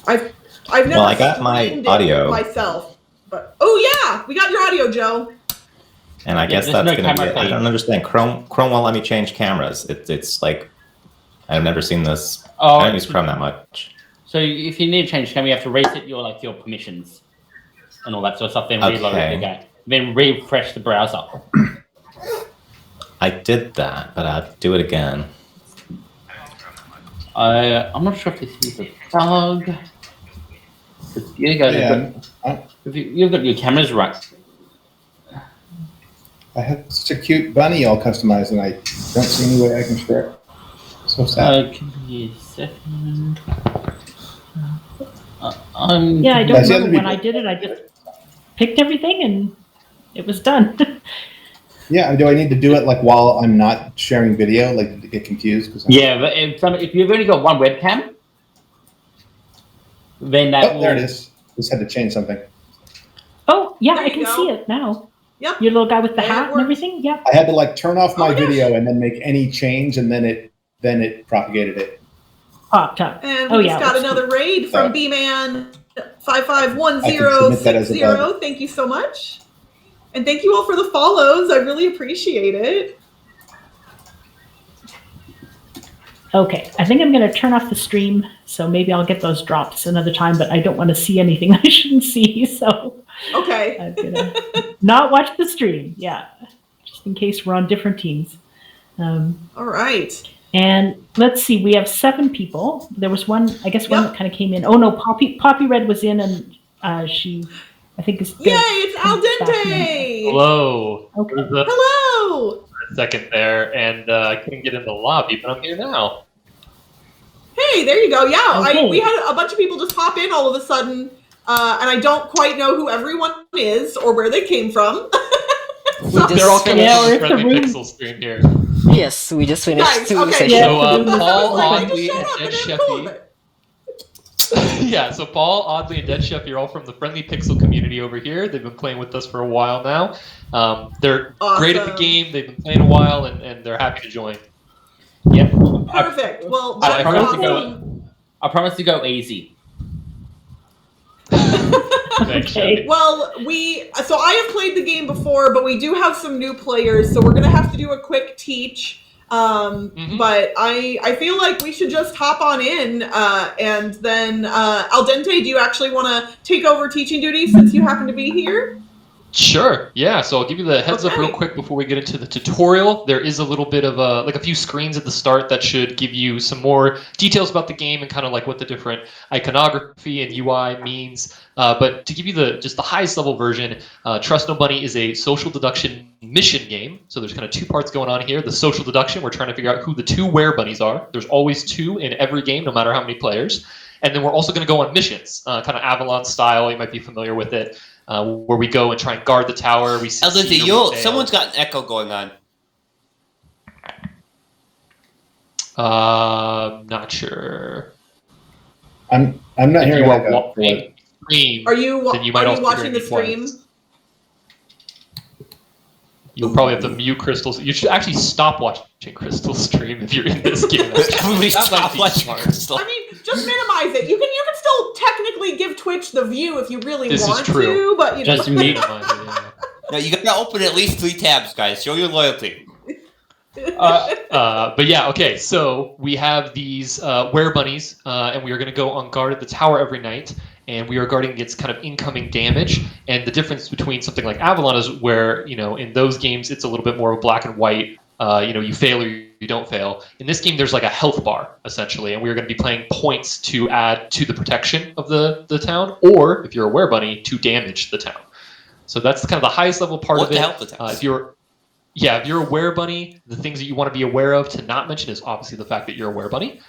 Speaker 9: I've never
Speaker 12: Well, I got my
Speaker 9: streamed it
Speaker 12: audio.
Speaker 9: myself, but yeah, we got your audio, Joe.
Speaker 12: And I guess
Speaker 2: there's
Speaker 12: that's
Speaker 2: no
Speaker 12: going to be
Speaker 2: camera
Speaker 12: it. I
Speaker 2: feed.
Speaker 12: don't understand. Chrome won't let me change cameras. It's like, I've never seen this.
Speaker 2: Oh,
Speaker 12: I don't use Chrome that much.
Speaker 2: So if you need to change camera, you have to reset your permissions and all that sort of stuff. Then reload
Speaker 12: Okay.
Speaker 2: the game. Then refresh the browser.
Speaker 12: I did that, but I'll do it again.
Speaker 2: I'm not sure if this is a bug. You guys you've got your cameras right.
Speaker 11: I have such a cute bunny all customized, and I don't see any way I can share it. So sad.
Speaker 2: Give me a second.
Speaker 10: Yeah, I don't
Speaker 11: That's the
Speaker 10: remember
Speaker 11: other
Speaker 10: when
Speaker 11: people.
Speaker 10: I did it. I just picked everything and it was done.
Speaker 11: Yeah, do I need to do it like while I'm not sharing video, like to get confused? Cause
Speaker 2: Yeah, but if you've only got one webcam, then that
Speaker 11: Oh, there it is. Just had to change something.
Speaker 10: Oh, yeah,
Speaker 9: There
Speaker 10: I
Speaker 9: you
Speaker 10: can
Speaker 9: go.
Speaker 10: see it now.
Speaker 9: Yep.
Speaker 10: Your little guy with the
Speaker 9: That
Speaker 10: hat and
Speaker 9: works.
Speaker 10: everything. Yeah.
Speaker 11: I had to like turn off my
Speaker 9: Oh my gosh.
Speaker 11: video and then make any change, and then it propagated it.
Speaker 10: Popped up.
Speaker 9: And
Speaker 10: Oh,
Speaker 9: we
Speaker 10: yeah,
Speaker 9: just got
Speaker 10: that's
Speaker 9: another raid from
Speaker 11: Oh.
Speaker 9: B-Man
Speaker 11: I can submit that as a
Speaker 9: 551060.
Speaker 11: bug.
Speaker 9: Thank you so much. And thank you all for the follows. I really appreciate it.
Speaker 10: Okay, I think I'm going to turn off the stream, so maybe I'll get those drops another time, but I don't want to see anything I shouldn't see, so
Speaker 9: Okay.
Speaker 10: I'm going to not watch the stream. Yeah, just in case we're on different teams.
Speaker 9: All right.
Speaker 10: And let's see, we have 7 people. There was one, I guess, one
Speaker 9: Yep.
Speaker 10: that kind of came in. Oh no, Poppy Red was in, and she, I think, is
Speaker 9: Yay, it's Al
Speaker 10: back in.
Speaker 9: Dente.
Speaker 1: Hello.
Speaker 10: Okay.
Speaker 1: There's a
Speaker 9: Hello.
Speaker 1: second there, and I couldn't get in the lobby, but I'm here now.
Speaker 9: Hey, there you go. Yeah,
Speaker 10: Okay.
Speaker 9: we had a bunch of people just pop in all of a sudden, and I don't quite know who everyone is or where they came from.
Speaker 4: We just
Speaker 1: They're all coming
Speaker 10: Yeah,
Speaker 1: from
Speaker 10: or
Speaker 1: the
Speaker 10: if the
Speaker 1: friendly
Speaker 10: room-
Speaker 1: pixel stream here.
Speaker 4: Yes, we just finished
Speaker 9: Nice,
Speaker 4: 2
Speaker 9: okay,
Speaker 4: sessions.
Speaker 10: yeah.
Speaker 1: So
Speaker 10: I was
Speaker 1: Paul,
Speaker 9: like,
Speaker 1: Oddly,
Speaker 9: just
Speaker 1: and
Speaker 9: shut up,
Speaker 1: Dead
Speaker 9: and I'm cool with
Speaker 1: Sheffy.
Speaker 9: it.
Speaker 1: Yeah, so Paul, Oddly, and Dead Chef, you're all from the Friendly Pixel community over here. They've been playing with us for a while now. They're great at the
Speaker 9: Awesome.
Speaker 1: game. They've been playing a while, and they're happy to join.
Speaker 2: Yep.
Speaker 9: Perfect. Well,
Speaker 2: I
Speaker 9: that's
Speaker 2: promise to
Speaker 9: awesome.
Speaker 2: I promise to go easy.
Speaker 1: Thanks,
Speaker 10: Okay.
Speaker 1: Chevy.
Speaker 9: Well, so I have played the game before, but we do have some new players, so we're gonna have to do a quick teach. But I feel like we should just hop on in, and then Al Dente, do you actually want to take over teaching duties since you happen to be here?
Speaker 1: Sure. Yeah. So I'll give you the heads up
Speaker 9: Okay.
Speaker 1: real quick before we get into the tutorial. There is a little bit of a few screens at the start that should give you some more details about the game and kind of like what the different iconography and UI means. But to give you just the highest level version, Trust No Bunny is a social deduction mission game. So there's kind of 2 parts going on here. The social deduction, we're trying to figure out who the 2 were-bunnies are. There's always 2 in every game, no matter how many players. And then we're also going to go on missions, kind of Avalon style. You might be familiar with it. Where we go and try and guard the tower. We
Speaker 3: Al
Speaker 1: succeed or we
Speaker 3: Dente,
Speaker 1: fail.
Speaker 3: someone's got an echo going on.
Speaker 1: Not sure.
Speaker 11: I'm not
Speaker 1: If
Speaker 11: hearing
Speaker 1: you are
Speaker 11: that.
Speaker 1: watching stream,
Speaker 9: Are you
Speaker 1: then you might also
Speaker 9: watching
Speaker 1: hear
Speaker 9: the
Speaker 1: me
Speaker 9: stream?
Speaker 1: twice. You'll probably have to mute Crystal's. You should actually stop watching Crystal's stream if you're in this game.
Speaker 3: Everybody
Speaker 1: That might
Speaker 3: stop
Speaker 1: be
Speaker 3: watching
Speaker 1: smart.
Speaker 3: Crystal.
Speaker 9: I mean, just minimize it. You can still technically give Twitch the view if you really
Speaker 1: This is
Speaker 9: want
Speaker 1: true.
Speaker 9: to, but you know.
Speaker 2: Just mute.
Speaker 3: No, you gotta open at least 3 tabs, guys. Show your loyalty.
Speaker 1: But yeah, okay. So we have these were-bunnies, and we are going to go on guard at the tower every night, and we are guarding against kind of incoming damage. And the difference between something like Avalon is where, in those games, it's a little bit more of black and white. You fail or you don't fail. In this game, there's like a health bar, essentially, and we're going to be playing points to add to the protection of the town, or, if you're a were-bunny, to damage the town. So that's kind of the highest level part
Speaker 3: What
Speaker 1: of
Speaker 3: the
Speaker 1: it.
Speaker 3: help the town?
Speaker 1: If you're a were-bunny, the things that you want to be aware of to not mention is obviously the fact that you're a were-bunny.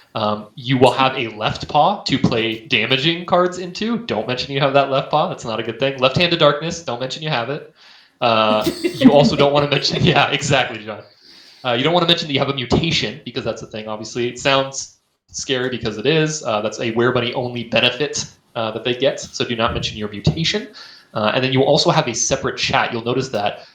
Speaker 1: You will have a left paw to play damaging cards into. Don't mention you have that left paw. That's not a good thing. Left-handed darkness. Don't mention you have it. You also don't want to mention... Yeah, exactly, John. You don't want to mention that you have a mutation, because that's the thing, obviously. It sounds scary because it is. That's a were-bunny only benefit that they get, so do not mention your mutation. And then you will also have a separate chat. You'll notice that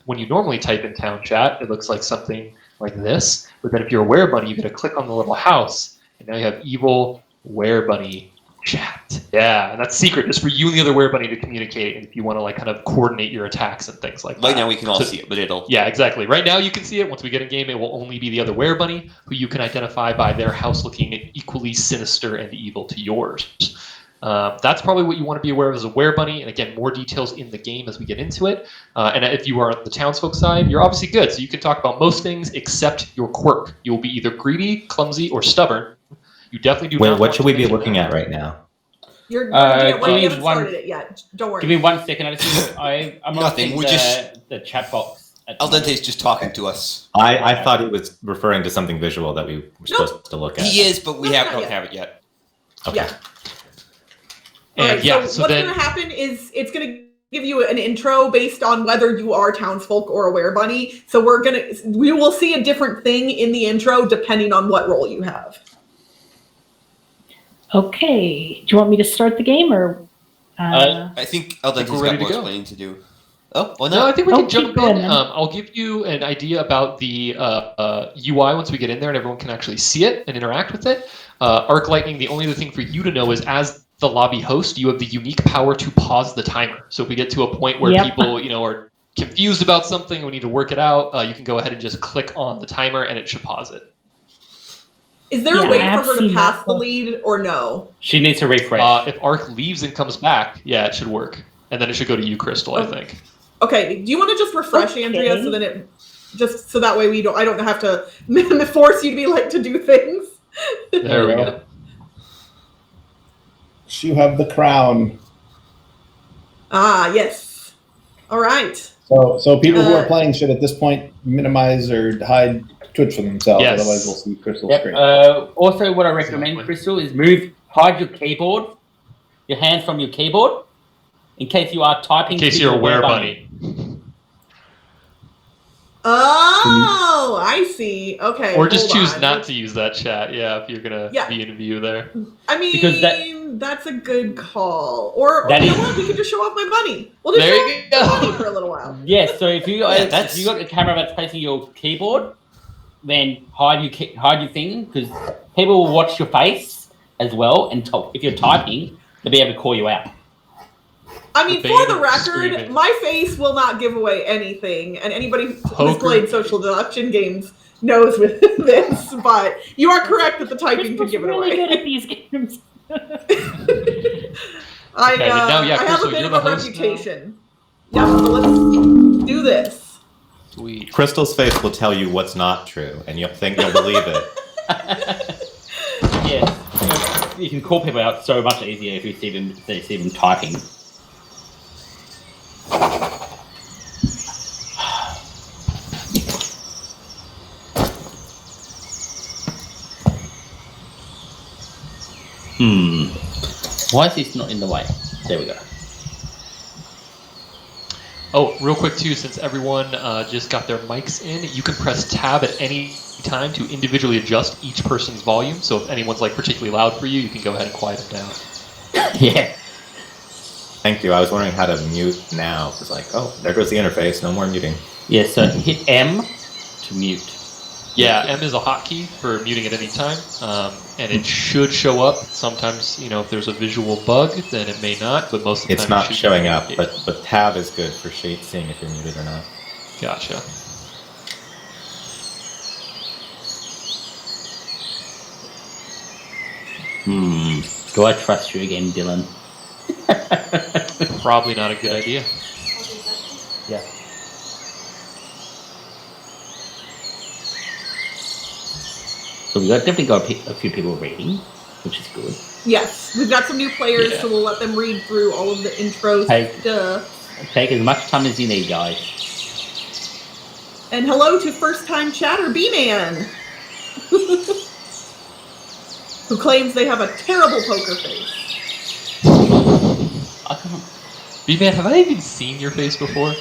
Speaker 1: when you normally type in town chat, it looks like something like this. But then if you're a were-bunny, you get to click on the little house, and now you have evil were-bunny chat. Yeah, and that's secret, just for you and the other Werebunny to communicate, and if you want to like kind of coordinate your attacks and things like that.
Speaker 3: Right now we can all
Speaker 1: So-
Speaker 3: see it, but it'll.
Speaker 1: Yeah, exactly. Right now you can see it. Once we get in game, it will only be the other Werebunny, who you can identify by their house looking equally sinister and evil to yours. That's probably what you want to be aware of as a Werebunny, and again, more details in the game as we get into it. And if you are on the townsfolk side, you're obviously good, so you can talk about most things except your quirk. You will be either greedy, clumsy, or stubborn. You definitely do
Speaker 12: Wait,
Speaker 1: not
Speaker 12: what
Speaker 1: want
Speaker 12: should
Speaker 1: to
Speaker 12: we be
Speaker 1: mention
Speaker 12: looking
Speaker 1: that.
Speaker 12: at right now?
Speaker 9: You're
Speaker 2: give
Speaker 9: we
Speaker 2: me
Speaker 9: haven't
Speaker 2: one-
Speaker 9: started it yet. Don't worry.
Speaker 2: Give me 1 second. I'm
Speaker 3: Nothing,
Speaker 2: opening
Speaker 3: we're just-
Speaker 2: the chat box. at
Speaker 3: Al
Speaker 2: the moment.
Speaker 3: Dente's just talking to us.
Speaker 12: I thought he was referring to something visual that we were supposed to look at.
Speaker 3: He is, but we
Speaker 9: No,
Speaker 3: don't
Speaker 9: not yet.
Speaker 3: have it yet.
Speaker 12: Okay.
Speaker 9: Yeah.
Speaker 1: And
Speaker 9: Alright,
Speaker 1: yeah,
Speaker 9: so
Speaker 1: so
Speaker 9: what's
Speaker 1: then
Speaker 9: going to happen is it's going to give you an intro based on whether you are townsfolk or a Werebunny. So we will see a different thing in the intro depending on what role you have.
Speaker 10: Okay. Do you want me to start the game or?
Speaker 3: I think Al Dente's
Speaker 1: we're
Speaker 3: got
Speaker 1: ready
Speaker 3: more
Speaker 1: to go.
Speaker 3: explaining to do. Oh, well,
Speaker 1: No,
Speaker 3: no.
Speaker 1: I think we
Speaker 10: Oh,
Speaker 1: can jump
Speaker 10: keep
Speaker 1: in.
Speaker 10: going, then.
Speaker 1: I'll give you an idea about the UI once we get in there and everyone can actually see it and interact with it. Arc Lightning, the only other thing for you to know is as the lobby host, you have the unique power to pause the timer. So if we get to a point where
Speaker 10: Yep.
Speaker 1: people, are confused about something, we need to work it out, you can go ahead and just click on the timer and it should pause it.
Speaker 9: Is there
Speaker 10: Yeah,
Speaker 9: a way
Speaker 10: I have
Speaker 9: for her to
Speaker 10: seen
Speaker 9: pass
Speaker 10: that
Speaker 9: the
Speaker 10: one.
Speaker 9: lead or no?
Speaker 2: She needs to refresh.
Speaker 1: If Arc leaves and comes back, yeah, it should work. And then it should go to you, Crystal, I think.
Speaker 9: Okay, do you want to just refresh
Speaker 10: Okay.
Speaker 9: Andrea so then it just so that way I don't have to force you to be like to do things.
Speaker 1: There we go.
Speaker 11: You have the crown.
Speaker 9: Ah, yes. All right.
Speaker 11: So people who are
Speaker 9: Uh,
Speaker 11: playing should at this point minimize or hide Twitch for themselves.
Speaker 1: Yes.
Speaker 11: Otherwise, we'll see Crystal's
Speaker 2: Yep.
Speaker 11: screen.
Speaker 2: Also, what I recommend,
Speaker 1: Exactly.
Speaker 2: Crystal, is hide your keyboard, your hands from your keyboard, in case you are typing.
Speaker 1: In case
Speaker 2: to
Speaker 1: you're a
Speaker 2: your
Speaker 1: Werebunny.
Speaker 9: Oh, I see. Okay.
Speaker 1: Or just
Speaker 9: hold
Speaker 1: choose
Speaker 9: on.
Speaker 1: not to use that chat, yeah, if you're going to
Speaker 9: Yeah.
Speaker 1: be in view there.
Speaker 9: I mean,
Speaker 2: Because that-
Speaker 9: that's a good call. Or
Speaker 2: That
Speaker 9: you know
Speaker 2: is-
Speaker 9: what? We could just show off my bunny. We'll just
Speaker 1: There
Speaker 9: show
Speaker 1: you
Speaker 9: off my
Speaker 1: go.
Speaker 9: bunny for a little while.
Speaker 2: Yes. So if you
Speaker 3: that's-
Speaker 2: if you got a camera that's facing your keyboard, then hide your thing because people will watch your face as well, and if you're typing, they'll be able to call you out.
Speaker 9: I mean,
Speaker 1: The
Speaker 9: for
Speaker 1: bane
Speaker 9: the
Speaker 1: of
Speaker 9: record,
Speaker 1: streaming.
Speaker 9: my face will not give away anything, and anybody who's
Speaker 1: Poker.
Speaker 9: played social deduction games knows with this. But you are correct that the typing could
Speaker 10: Crystal's
Speaker 9: give it
Speaker 10: really
Speaker 9: away.
Speaker 10: good at these games.
Speaker 9: I,
Speaker 1: Okay, but now, yeah,
Speaker 9: I have
Speaker 1: Crystal,
Speaker 9: a bit
Speaker 1: you're
Speaker 9: of a
Speaker 1: the host
Speaker 9: reputation. Yeah, so let's do this.
Speaker 1: Sweet.
Speaker 12: Crystal's face will tell you what's not true, and you'll think you'll believe it.
Speaker 2: Yes, you can call people out so much easier if you see them typing. Why is this not in the way? There we go.
Speaker 1: Oh, real quick too, since everyone just got their mics in, you can press tab at any time to individually adjust each person's volume. So if anyone's like particularly loud for you, you can go ahead and quiet them down.
Speaker 2: Yeah.
Speaker 12: Thank you. I was wondering how to mute now. It's like, oh, there goes the interface. No more muting.
Speaker 2: Yeah, so hit M to mute.
Speaker 1: Yeah, M is a hotkey for muting at any time, and it should show up. Sometimes, if there's a visual bug, then it may not, but most of the
Speaker 12: It's
Speaker 1: time
Speaker 12: not
Speaker 1: it should
Speaker 12: showing
Speaker 1: be
Speaker 12: up,
Speaker 1: indicated.
Speaker 12: but tab is good for seeing if you're muted or not.
Speaker 1: Gotcha.
Speaker 2: Do I trust you again, Dylan?
Speaker 1: Probably not a good idea.
Speaker 2: Yeah. So we definitely got a few people reading, which is good.
Speaker 9: Yes, we've got some new players,
Speaker 1: Yeah.
Speaker 9: so we'll let them read through all of the intros.
Speaker 2: Hey.
Speaker 9: Duh.
Speaker 2: Take as much time as you need, guys.
Speaker 9: And hello to first-time chatter B-Man, who claims they have a terrible poker face.
Speaker 2: I can't.
Speaker 1: B-Man, have I even seen your face before?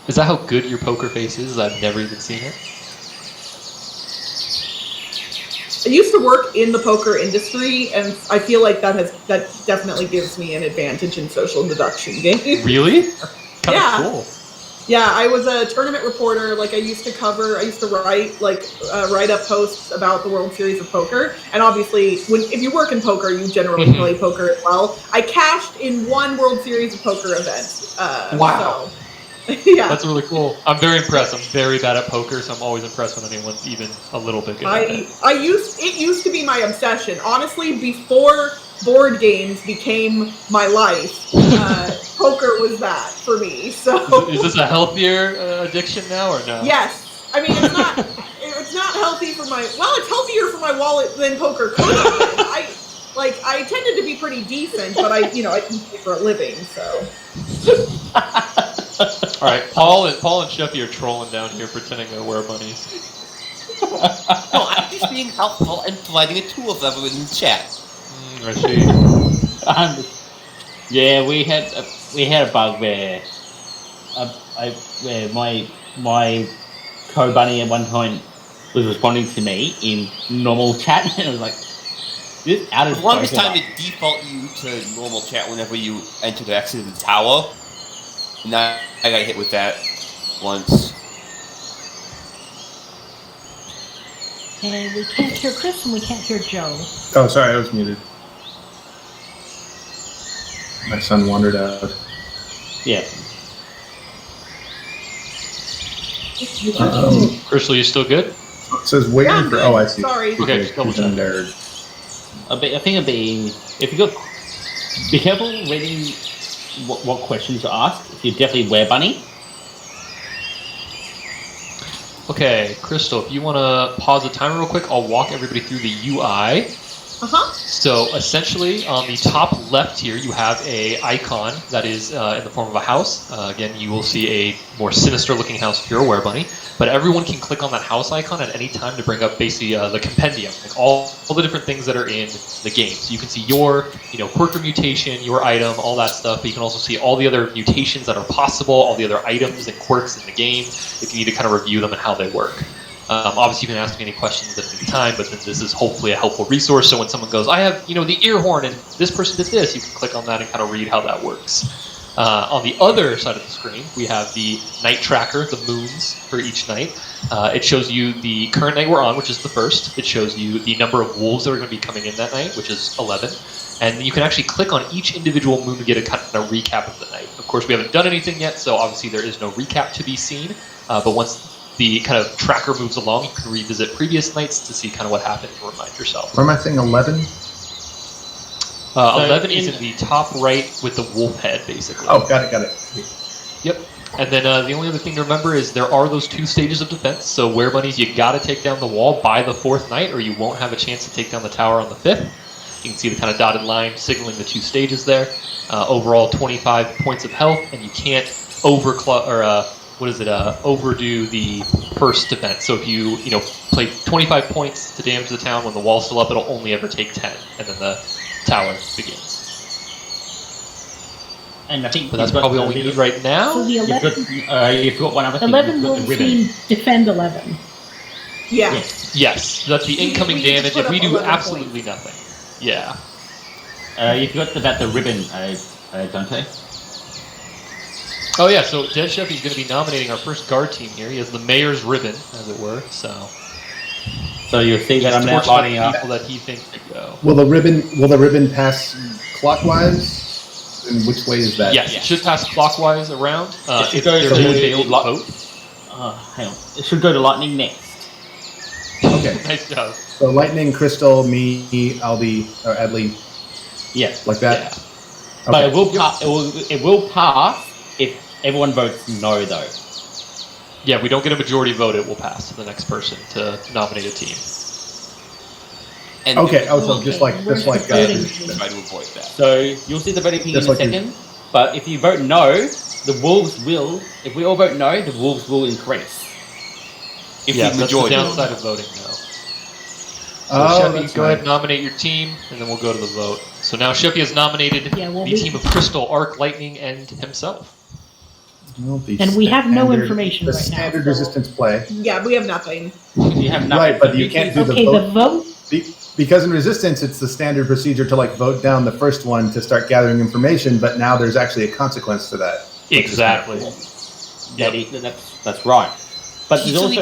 Speaker 1: Is that how good your poker face is? I've never even seen it.
Speaker 9: I used to work in the poker industry, and I feel like that definitely gives me an advantage in social deduction games.
Speaker 1: Really? Kind
Speaker 9: Yeah.
Speaker 1: of cool.
Speaker 9: Yeah, I was a tournament reporter. Like I used to write write up posts about the World Series of Poker. And obviously, if you work in poker, you generally play poker as well. I cashed in one World Series of Poker event.
Speaker 1: Wow.
Speaker 9: So, yeah.
Speaker 1: That's really cool. I'm very impressed. I'm very bad at poker, so I'm always impressed when anyone's even a little bit good at it.
Speaker 9: It used to be my obsession. Honestly, before board games became my life, poker was that for me. So
Speaker 1: is this a healthier addiction now or no?
Speaker 9: Yes. I mean, it's not. It's not healthy for my. Well, it's healthier for my wallet than poker could have been. I tended to be pretty decent, but I can pay for a living, so.
Speaker 1: All right, Paul and Sheffy are trolling down here, pretending they're were bunnies.
Speaker 3: No, I'm just being helpful and providing a tool for everyone in the chat.
Speaker 1: I see.
Speaker 2: Yeah, we had a bug where where my co-bunny at one point was responding to me in normal chat, and I was like, "This out of
Speaker 3: the longest time to default you to normal chat whenever you enter the exit of the tower." Now I got hit with that once.
Speaker 10: And we can't hear Chris and we can't hear Joe.
Speaker 11: Oh, sorry, I was muted. My son wandered out.
Speaker 2: Yeah.
Speaker 1: Crystal, you still good?
Speaker 11: It says waiting
Speaker 9: Yeah,
Speaker 11: for.
Speaker 9: good.
Speaker 11: Oh, I see.
Speaker 9: Sorry.
Speaker 1: Okay, just double check.
Speaker 11: Nerd.
Speaker 2: I think it'd be if you got be careful reading what questions are asked. If you're definitely were bunny.
Speaker 1: Okay, Crystal, if you want to pause the timer real quick, I'll walk everybody through the UI. So essentially, on the top left here, you have a icon that is in the form of a house. Again, you will see a more sinister-looking house if you're a were-bunny. But everyone can click on that house icon at any time to bring up basically the compendium, like all the different things that are in the game. So you can see your, quirk or mutation, your item, all that stuff. But you can also see all the other mutations that are possible, all the other items and quirks in the game, if you need to kind of review them and how they work. Obviously, you can ask me any questions at any time, but then this is hopefully a helpful resource. So when someone goes, I have, the ear horn, and this person did this, you can click on that and kind of read how that works. On the other side of the screen, we have the night tracker, the moons for each night. It shows you the current night we're on, which is the first. It shows you the number of wolves that are going to be coming in that night, which is 11. And you can actually click on each individual moon to get a kind of recap of the night. Of course, we haven't done anything yet, so obviously there is no recap to be seen. But once the kind of tracker moves along, you can revisit previous nights to see kind of what happened and remind yourself.
Speaker 11: What am I saying, 11?
Speaker 1: 11 is in the top right with the wolf head, basically.
Speaker 11: Oh, got it.
Speaker 1: Yep. And then the only other thing to remember is there are those 2 stages of defense. So were-bunnies, you got to take down the wall by the 4th night, or you won't have a chance to take down the tower on the 5th. You can see the kind of dotted line signaling the 2 stages there. Overall, 25 points of health, and you can't overdo the first defense. So if you play 25 points to damage the town when the wall's still up, it'll only ever take 10, and then the tower begins.
Speaker 2: And I think
Speaker 1: that's probably all we need right now.
Speaker 10: So the 11,
Speaker 2: you've got one other thing.
Speaker 10: 11 wolves mean defend 11.
Speaker 9: Yeah.
Speaker 1: Yes, that's the incoming damage if we do absolutely nothing. Yeah.
Speaker 2: You forgot about the ribbon, Dante.
Speaker 1: Oh yeah, so Dead Chef is going to be nominating our first guard team here. He has the mayor's ribbon, as it were. So
Speaker 2: you'll see that I'm now lining up
Speaker 1: people that he thinks to go.
Speaker 11: Will the ribbon pass clockwise? And which way is that?
Speaker 1: Yes, it should pass clockwise around.
Speaker 2: It
Speaker 1: If
Speaker 2: goes
Speaker 1: there's
Speaker 2: to
Speaker 1: a failed vote.
Speaker 2: hang on. It should go to lightning next.
Speaker 11: Okay.
Speaker 1: Nice job.
Speaker 11: So lightning, Crystal, me, Albi, or Adley.
Speaker 2: Yeah.
Speaker 11: Like that.
Speaker 2: Yeah. But it will pass. It will pass if everyone votes no, though.
Speaker 1: Yeah, we don't get a majority vote, it will pass to the next person to nominate a team.
Speaker 3: And
Speaker 11: okay, so just like
Speaker 3: try to avoid that.
Speaker 2: So you'll see the voting ping in a
Speaker 11: like
Speaker 2: second. But if you vote no, the wolves will. If we all vote no, the wolves will increase.
Speaker 3: If
Speaker 1: yeah,
Speaker 3: the
Speaker 1: that's the
Speaker 3: majority
Speaker 1: downside of voting now. So Sheffy, go ahead and nominate your team, and then we'll go to the vote. So now Sheffy has nominated the team of Crystal, Arc, Lightning, and himself.
Speaker 11: Well,
Speaker 10: and we have no information
Speaker 11: the
Speaker 10: right now.
Speaker 11: standard resistance play.
Speaker 9: Yeah, we have nothing.
Speaker 2: You have nothing.
Speaker 11: Right, but you can't do the vote. Because in resistance, it's the standard procedure to vote down the first one to start gathering information, but now there's actually a consequence to that.
Speaker 1: Exactly.
Speaker 2: that's right. But
Speaker 3: He
Speaker 2: there's
Speaker 3: said he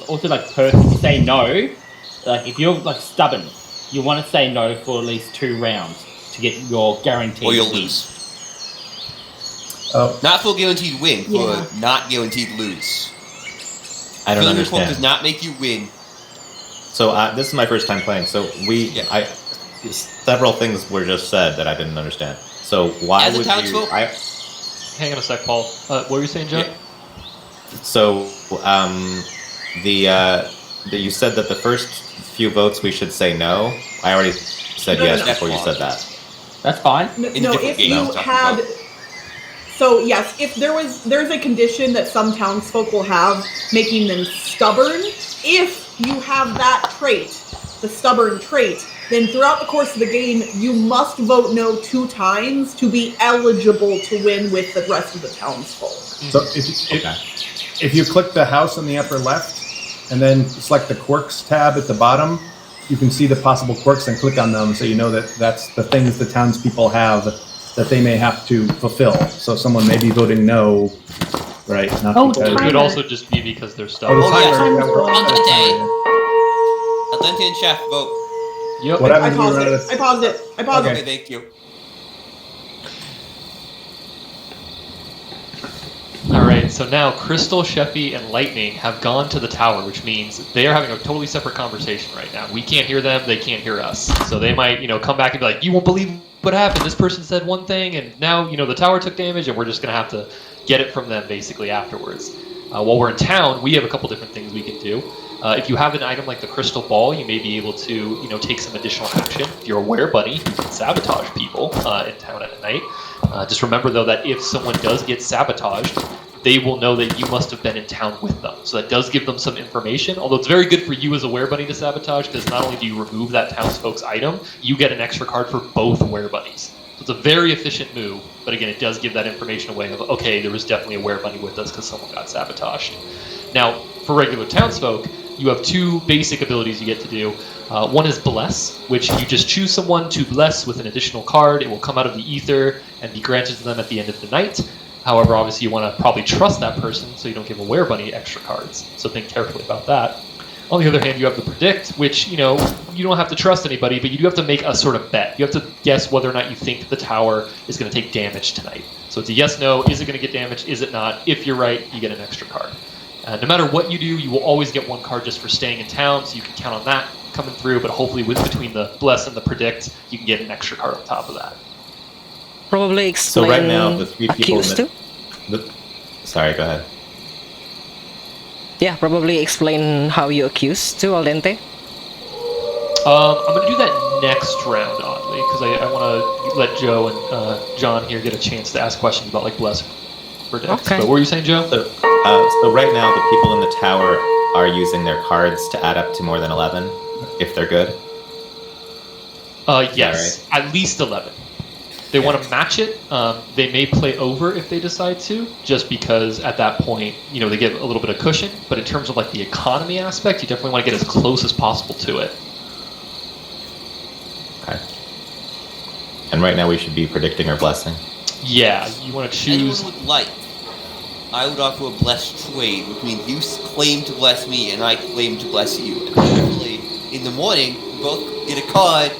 Speaker 2: also
Speaker 3: didn't.
Speaker 2: person if you say no, like if you're like stubborn, you want to say no for at least 2 rounds to get your guaranteed
Speaker 3: Or you'll
Speaker 2: win.
Speaker 3: lose.
Speaker 11: Oh,
Speaker 3: Not for guaranteed win,
Speaker 10: Yeah.
Speaker 3: for not guaranteed lose.
Speaker 12: I don't
Speaker 3: Filling your quote
Speaker 12: understand.
Speaker 3: does not make you win.
Speaker 12: So this is my first time playing. So several things were just said that I didn't understand. So why
Speaker 3: As a
Speaker 12: would
Speaker 3: townsfolk?
Speaker 12: you?
Speaker 1: Hang on a sec, Paul. What were you saying, Joe?
Speaker 3: Yeah.
Speaker 12: So you said that the first few votes we should say no. I already said
Speaker 9: No,
Speaker 12: yes
Speaker 9: no.
Speaker 12: before you said that.
Speaker 2: That's fine.
Speaker 9: No,
Speaker 3: In
Speaker 9: no,
Speaker 3: different
Speaker 9: if
Speaker 3: games
Speaker 9: you
Speaker 3: I'm talking
Speaker 9: had.
Speaker 3: about.
Speaker 9: So yes, if there's a condition that some townsfolk will have, making them stubborn. If you have that trait, the stubborn trait, then throughout the course of the game, you must vote no 2 times to be eligible to win with the rest of the townsfolk.
Speaker 11: so if you click the house in the upper left and then select the quirks tab at the bottom, you can see the possible quirks and click on them so you know that that's the things the townspeople have that they may have to fulfill. So someone may be voting no, right? Not
Speaker 10: Oh,
Speaker 11: because
Speaker 1: It could
Speaker 10: Timer.
Speaker 1: also just be because they're
Speaker 11: Oh, the
Speaker 1: stubborn.
Speaker 3: Oh, yeah.
Speaker 11: timer,
Speaker 10: Timer's
Speaker 11: we're
Speaker 10: going.
Speaker 11: on the timer.
Speaker 3: Atlanta and Chef, vote.
Speaker 1: Yep.
Speaker 11: What
Speaker 9: I
Speaker 11: happens when you
Speaker 9: paused
Speaker 11: run out
Speaker 9: it.
Speaker 11: of
Speaker 9: I paused it. I paused
Speaker 3: Okay,
Speaker 9: it.
Speaker 3: thank you.
Speaker 1: All right, so now Crystal, Sheffy, and Lightning have gone to the tower, which means they are having a totally separate conversation right now. We can't hear them; they can't hear us. So they might, come back and be like, "You won't believe what happened. This person said one thing, and now, the tower took damage, and we're just gonna have to get it from them basically afterwards." While we're in town, we have a couple different things we can do. If you have an item like the crystal ball, you may be able to, take some additional action. If you're a were-bunny, you can sabotage people in town at night. Just remember, though, that if someone does get sabotaged, they will know that you must have been in town with them. So that does give them some information, although it's very good for you as a were-bunny to sabotage, because not only do you remove that townsfolk's item, you get an extra card for both were-bunnies. So it's a very efficient move, but again, it does give that information away of, okay, there was definitely a were-bunny with us because someone got sabotaged. Now, for regular townsfolk, you have 2 basic abilities you get to do. One is Bless, which you just choose someone to bless with an additional card. It will come out of the ether and be granted to them at the end of the night. However, obviously you want to probably trust that person so you don't give a were-bunny extra cards. So think carefully about that. On the other hand, you have the Predict, which, you don't have to trust anybody, but you do have to make a sort of bet. You have to guess whether or not you think the tower is going to take damage tonight. So it's a yes-no. Is it going to get damaged? Is it not? If you're right, you get an extra card. No matter what you do, you will always get 1 card just for staying in town, so you can count on that coming through, but hopefully between the Bless and the Predict, you can get an extra card on top of that.
Speaker 4: Probably
Speaker 12: So
Speaker 4: explain
Speaker 12: right now, the 3 people.
Speaker 4: accused too.
Speaker 12: Sorry, go ahead.
Speaker 4: Yeah, probably explain how you accuse too, Al Dente.
Speaker 1: I'm going to do that next round, oddly, because I want to let Joe and John here get a chance to ask questions about Bless or Predict.
Speaker 4: Okay.
Speaker 1: But what were you saying, Joe?
Speaker 12: So right now, the people in the tower are using their cards to add up to more than 11, if they're good.
Speaker 1: Yes, at least 11. They want to match it. They may play over if they decide to, just because at that point, they get a little bit of cushion. But in terms of the economy aspect, you definitely want to get as close as possible to it.
Speaker 12: Okay. And right now, we should be predicting or blessing.
Speaker 1: Yeah, you want to choose.
Speaker 3: Anyone would like. I would offer a blessed trade, which means you claim to bless me and I claim to bless you. And hopefully, in the morning, we both get a card